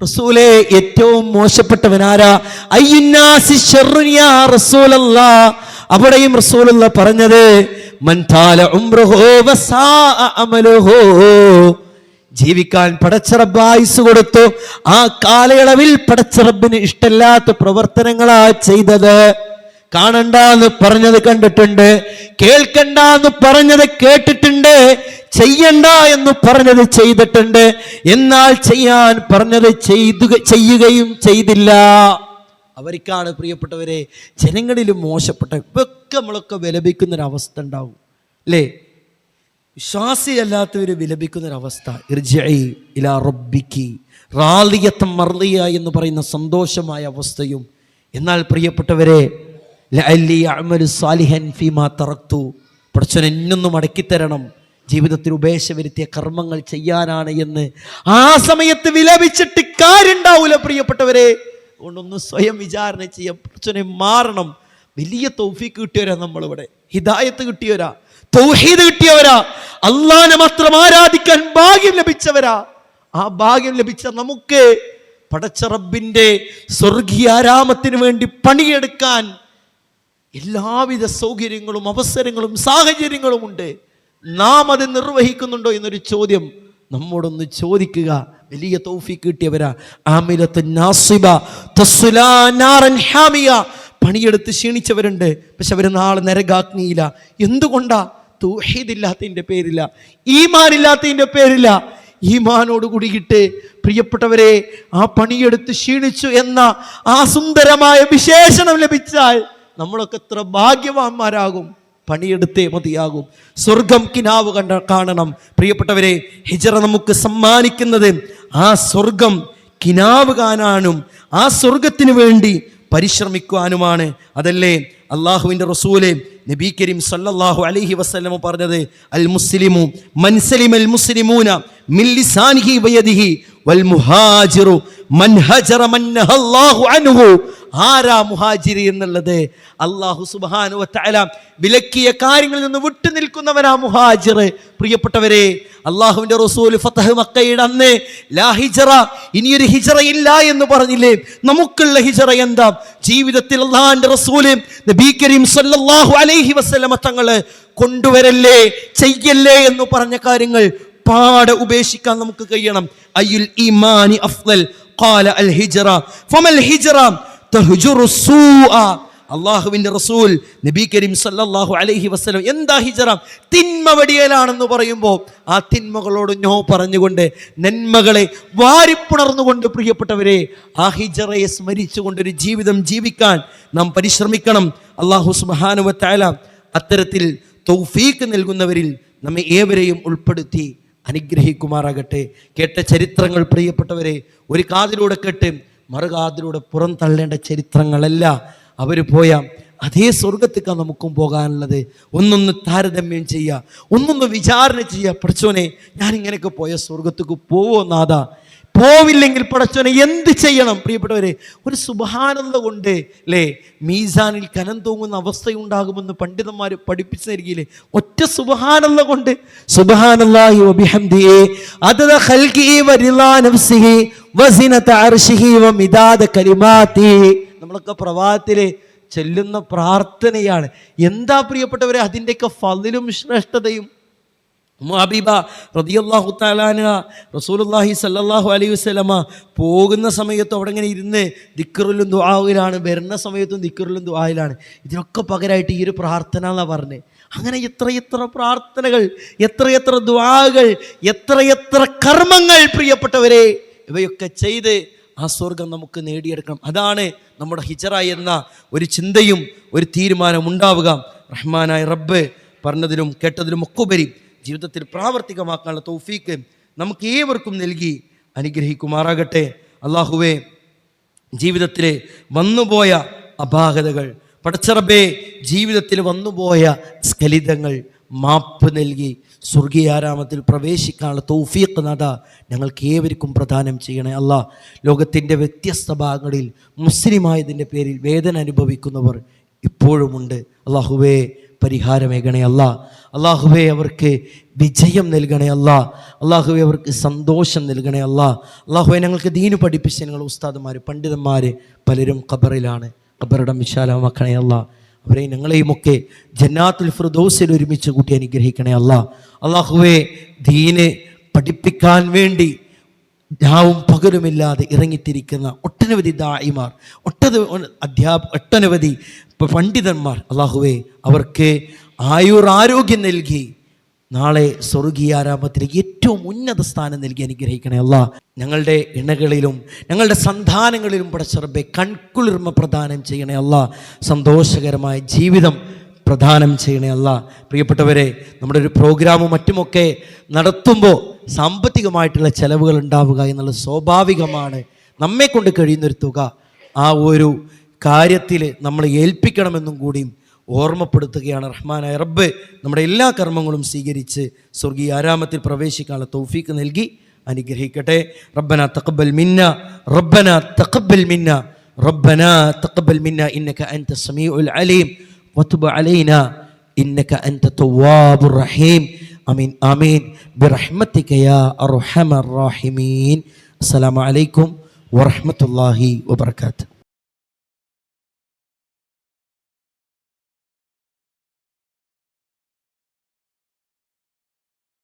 റസൂലേ ഏറ്റവും മോശപ്പെട്ടവനാരാ? അയ്യുന്നാസി ശർറുൻ യാ റസൂലല്ലാഹ്. അവിടെയും റസൂലുള്ള പറഞ്ഞത് മൻ ത്വാല ഉംറുഹു വസാഅ അമലുഹു. ജീവിക്കാൻ പടച്ചറബ് ആയുസ് കൊടുത്തു, ആ കാലയളവിൽ പടച്ചറബിന് ഇഷ്ടമില്ലാത്ത പ്രവർത്തനങ്ങളാ ചെയ്തത്. കാണണ്ടെന്ന് പറഞ്ഞത് കണ്ടിട്ടുണ്ട്, കേൾക്കണ്ടെന്ന് പറഞ്ഞത് കേട്ടിട്ടുണ്ട്, ചെയ്യണ്ട എന്ന് പറഞ്ഞത് ചെയ്തിട്ടുണ്ട്, എന്നാൽ ചെയ്യാൻ പറഞ്ഞത് ചെയ്യുകയും ചെയ്തില്ല. അവർക്കാണ് പ്രിയപ്പെട്ടവരെ ജനങ്ങളിലും മോശപ്പെട്ട ഇപ്പൊക്കെ നമ്മളൊക്കെ വിലപിക്കുന്നൊരവസ്ഥ ഉണ്ടാവും അല്ലേ? വിശ്വാസിയല്ലാത്തവർ വിലപിക്കുന്നൊരവസ്ഥ. ഇർജിഇ ഇലാ റബ്ബിക്കി റാളിയത്തൻ മർളിയ എന്ന് പറയുന്ന സന്തോഷമായ അവസ്ഥയും. എന്നാൽ പ്രിയപ്പെട്ടവരെ ലഅല്ലി അഅമലു സാലിഹൻ ഫീമാ തറക്തു, പടച്ചോൻ എന്നൊന്ന് മടക്കിത്തരണം, ജീവിതത്തിൽ ഉപേക്ഷ വരുത്തിയ കർമ്മങ്ങൾ ചെയ്യാനാണ് എന്ന് ആ സമയത്ത് വിലപിച്ചിട്ട് കാര്യമുണ്ടാവൂല പ്രിയപ്പെട്ടവരെ. അതുകൊണ്ടൊന്ന് സ്വയം വിചാരണ ചെയ്യാം, പടച്ചോനെ മാറണം. വലിയ തൗഫീക്ക് കിട്ടിയവരാ നമ്മളിവിടെ, ഹിദായത്ത് കിട്ടിയവരാ, തൗഹീദ് കിട്ടിയവരാ, അള്ളാഹനെ മാത്രം ആരാധിക്കാൻ ഭാഗ്യം ലഭിച്ചവരാ. ആ ഭാഗ്യം ലഭിച്ച നമുക്ക് പടച്ച റബ്ബിന്റെ സ്വർഗീയ ആരാമത്തിന് വേണ്ടി പണിയെടുക്കാൻ എല്ലാവിധ സൗകര്യങ്ങളും അവസരങ്ങളും സാഹചര്യങ്ങളും ഉണ്ട്. നാം അത് നിർവഹിക്കുന്നുണ്ടോ എന്നൊരു ചോദ്യം നമ്മോടൊന്ന് ചോദിക്കുക. വലിയ തൗഫീക്ക് കിട്ടിയവരാ. ആമിലത്തുൻ നാസിബ തസ്ലാ നാറൻ ഹാമിയ. പണിയെടുത്ത് ക്ഷീണിച്ചവരുണ്ട്, പക്ഷെ അവർ നാളെ നരകാഗ്നിയില്ല. എന്തുകൊണ്ടാ? തൗഹീദില്ലാത്തതിൻ്റെ പേരില്ല, ഈമാനില്ലാത്തതിൻ്റെ പേരില്ല. ഈമാനോട് കൂടിയിട്ട് പ്രിയപ്പെട്ടവരെ ആ പണിയെടുത്ത് ക്ഷീണിച്ചു എന്ന ആ സുന്ദരമായ വിശേഷണം ലഭിച്ചാൽ നമ്മളൊക്കെ എത്ര ഭാഗ്യവാന്മാരാകും. പണിയെടുത്തേ മതിയാകും. സ്വർഗം കിനാവ് കാണണം പ്രിയപ്പെട്ടവരെ. ഹിജറ നമുക്ക് സമ്മാനിക്കുന്നത് ആ സ്വർഗം കിനാവ് കാണാനും ആ സ്വർഗത്തിന് വേണ്ടി പരിശ്രമിക്കുവാനുമാണ്. അതല്ലേ അള്ളാഹുവിൻ്റെ റസൂല് നബി കരീം സല്ലല്ലാഹു അലൈഹി വസല്ലം പറഞ്ഞത്, അൽ മുസ്ലിമു മൻ സലിമൽ മുസ്ലിമൂന മിൻ ലിസാനിഹി വയദിഹി വൽ മുഹാജിറു മൻ ഹജറ മൻ നഹല്ലാഹു അൻഹു. ആരാ മുഹാജിരി എന്നുള്ളത്? അല്ലാഹു സുബ്ഹാനഹു വ തആല വിലക്കിയ കാര്യങ്ങളിൽ നിന്ന് വിട്ടു നിൽക്കുന്നവരാ മുഹാജിർ. പ്രിയപ്പെട്ടവരെ, അള്ളാഹുവിൻ്റെ റസൂൽ ഫതഹ് മക്കയുടെ അന്ന് ലാ ഹിജറ, ഇനിയൊരു ഹിജറ ഇല്ല എന്ന് പറഞ്ഞില്ലേ? നമുക്കുള്ള ഹിജറ എന്താ? ജീവിതത്തിൽ അള്ളാഹുവിൻ്റെ റസൂല് നബി കരീം സല്ലല്ലാഹു അലൈഹി വസല്ലമ തങ്ങള് കൊണ്ടുവരല്ലേ, ചെയ്യല്ലേ എന്ന് പറഞ്ഞ കാര്യങ്ങൾ പാടെ ഉപേക്ഷിക്കാൻ നമുക്ക് കഴിയണം. അയ്യുൽ ഈമാനി അഫ്ളൽ ഖാല അൽ ഹിജറ ഫമൽ ഹിജറ തഹ്ജുറു സൂഅ. അള്ളാഹുവിൻ്റെ റസൂൽ നബി കരീം സല്ലല്ലാഹു അലൈഹി വസല്ലം എന്താ ഹിജറ? തിന്മ വെടിയലാണെന്ന് പറയുമ്പോൾ ആ തിന്മകളോട് നോ പറഞ്ഞുകൊണ്ട് നന്മകളെ വാരിപ്പുണർന്നുകൊണ്ട് പ്രിയപ്പെട്ടവരെ ആ ഹിജറയെ സ്മരിച്ചുകൊണ്ടൊരു ജീവിതം ജീവിക്കാൻ നാം പരിശ്രമിക്കണം. അള്ളാഹു സുബ്ഹാനഹു വ തആല അത്തരത്തിൽ തൗഫീക്ക് നൽകുന്നവരിൽ നമ്മെ ഏവരെയും ഉൾപ്പെടുത്തി അനുഗ്രഹിക്കുമാറാകട്ടെ. കേട്ട ചരിത്രങ്ങൾ പ്രിയപ്പെട്ടവരെ ഒരു കാതിലൂടെ കേട്ട് മറുകാതിലൂടെ പുറം തള്ളേണ്ട ചരിത്രങ്ങളല്ല. അവർ പോയ അതേ സ്വർഗത്തേക്കാണ് നമുക്കും പോകാനുള്ളത്. ഒന്നൊന്ന് താരതമ്യം ചെയ്യുക, ഒന്നൊന്ന് വിചാരണ ചെയ്യുക. പടച്ചോനെ, ഞാൻ ഇങ്ങനെയൊക്കെ പോയ സ്വർഗത്തേക്ക് പോവോ നാഥാ? പോവില്ലെങ്കിൽ പടച്ചോനെ എന്ത് ചെയ്യണം? പ്രിയപ്പെട്ടവരെ, ഒരു സുബ്ഹാനല്ലാഹ് കൊണ്ട് അല്ലേ മീസാനിൽ കനം തൂങ്ങുന്ന അവസ്ഥയുണ്ടാകുമെന്ന് പണ്ഡിതന്മാർ പഠിപ്പിച്ചു തരികയില്ലേ? ഒറ്റ സുബ്ഹാനല്ലാഹ് കൊണ്ട്, സുബ്ഹാനല്ലാഹി വബിഹംദിഹി അദദ ഖൽഖിഹി വറിളാ നഫ്സിഹി വസിനത അർശിഹി വമിദാദ കലിമാതിഹി. നമ്മളൊക്കെ പ്രഭാതത്തിലെ ചെല്ലുന്ന പ്രാർത്ഥനയാണ്. എന്താ പ്രിയപ്പെട്ടവരെ അതിൻ്റെയൊക്കെ ഫളിലും ശ്രേഷ്ഠതയും. ഹബീബ റളിയല്ലാഹു തആല അൻഹ റസൂലുള്ളാഹി സ്വല്ലല്ലാഹു അലൈഹി വസല്ലമ പോകുന്ന സമയത്ത് അവിടെ ഇങ്ങനെ ഇരുന്ന് ദിക്റിലും ദുആയിലാണ്, വരുന്ന സമയത്തും ദിക്റിലും ദുആയിലാണ്. ഇതിനൊക്കെ പകരമായിട്ട് ഈ ഒരു പ്രാർത്ഥന എന്നാണ് പറഞ്ഞത്. അങ്ങനെ എത്രയെത്ര പ്രാർത്ഥനകൾ, എത്രയെത്ര ദുആകൾ, എത്രയെത്ര കർമ്മങ്ങൾ പ്രിയപ്പെട്ടവരെ. ഇവയൊക്കെ ചെയ്ത് ആ സ്വർഗം നമുക്ക് നേടിയെടുക്കണം. അതാണ് നമ്മുടെ ഹിജറ എന്ന ഒരു ചിന്തയും ഒരു തീരുമാനം ഉണ്ടാവുക. റഹ്മാനായ റബ്ബ് പറഞ്ഞതിലും കേട്ടതിലും ഒക്കെ ഉപരി ജീവിതത്തിൽ പ്രാവർത്തികമാക്കാനുള്ള തൗഫീക്ക് നമുക്ക് ഏവർക്കും നൽകി അനുഗ്രഹിക്കുമാറാകട്ടെ. അല്ലാഹുവേ, ജീവിതത്തിൽ വന്നുപോയ അപാകതകൾ, പടച്ചറബേ, ജീവിതത്തിൽ വന്നുപോയ സ്ഖലിതങ്ങൾ മാപ്പ് നൽകി സ്വർഗീയാരാമത്തിൽ പ്രവേശിക്കാനുള്ള തൗഫീഖ് നാഥ ഞങ്ങൾക്ക് ഏവർക്കും പ്രദാനം ചെയ്യണേ അല്ലാ. ലോകത്തിൻ്റെ വ്യത്യസ്ത ഭാഗങ്ങളിൽ മുസ്ലിമായതിൻ്റെ പേരിൽ വേദന അനുഭവിക്കുന്നവർ ഇപ്പോഴുമുണ്ട്. അല്ലാഹുവേ, പരിഹാരമേകണേ അല്ലാ. അല്ലാഹുവേ, അവർക്ക് വിജയം നൽകണേ അല്ലാ. അല്ലാഹുവേ, അവർക്ക് സന്തോഷം നൽകണേ അല്ലാ. അല്ലാഹുവേ, ഞങ്ങൾക്ക് ദീന് പഠിപ്പിച്ച ഞങ്ങൾ ഉസ്താദുമാർ, പണ്ഡിതന്മാർ പലരും ഖബറിലാണ്. ഖബറിടം വിശാലമാക്കണേ അല്ലാ. അവരെ ഞങ്ങളെയുമൊക്കെ ജന്നാത്തുൽ ഫിർദൗസിൽ ഒരുമിച്ച് കൂട്ടി അനുഗ്രഹിക്കണേ അല്ലാ. അല്ലാഹുവേ, ദീന് പഠിപ്പിക്കാൻ വേണ്ടി രാവും പകലുമില്ലാതെ ഇറങ്ങിത്തിരിക്കുന്ന ഒട്ടനവധി ദായിമാർ, ഒട്ടനവധി പണ്ഡിതന്മാർ, അല്ലാഹുവേ, അവർക്ക് ആയുരാരോഗ്യം നൽകി നാളെ സ്വർഗീയാരാമത്തിലേക്ക് ഏറ്റവും ഉന്നത സ്ഥാനം നൽകി അനുഗ്രഹിക്കണേ അല്ലാ. ഞങ്ങളുടെ ഇണകളിലും ഞങ്ങളുടെ സന്താനങ്ങളിലും പടച്ചറബേ കൺകുളിർമ പ്രദാനം ചെയ്യണേ അല്ലാ. സന്തോഷകരമായ ജീവിതം പ്രദാനം ചെയ്യണേ അല്ലാ. പ്രിയപ്പെട്ടവരെ, നമ്മുടെ ഒരു പ്രോഗ്രാമും മറ്റുമൊക്കെ നടത്തുമ്പോൾ സാമ്പത്തികമായിട്ടുള്ള ചെലവുകൾ ഉണ്ടാവുക എന്നുള്ളത് സ്വാഭാവികമാണ്. നമ്മെ കൊണ്ട് കഴിയുന്നൊരു തുക ആ ഒരു കാര്യത്തിൽ നമ്മൾ ഏൽപ്പിക്കണമെന്നും കൂടിയും ഓർമ്മപ്പെടുത്തുകയാണ്. റഹ്മാനായ റബ്ബ് നമ്മുടെ എല്ലാ കർമ്മങ്ങളും സ്വീകരിച്ച് സ്വർഗീയ ആരാമത്തിൽ പ്രവേശിക്കാനുള്ള തൗഫീക്ക് നൽകി അനുഗ്രഹിക്കട്ടെ. റബ്ബനാ തഖബ്ബൽ മിന്ന, റബ്ബനാ തഖബ്ബൽ മിന്ന, റബ്ബനാ തഖബ്ബൽ മിന്ന ഇന്നക അൻത സമീഉൽ അലീം വതുബ് അലൈനാ ഇന്നക അൻത തവ്വാബുർ റഹീം. ആമീൻ ആമീൻ ബിറഹ്മതിക യാ അർഹമർ റഹീമീൻ. അസ്സലാമു അലൈക്കും വറഹ്മത്തുള്ളാഹി വബറകാതുഹു.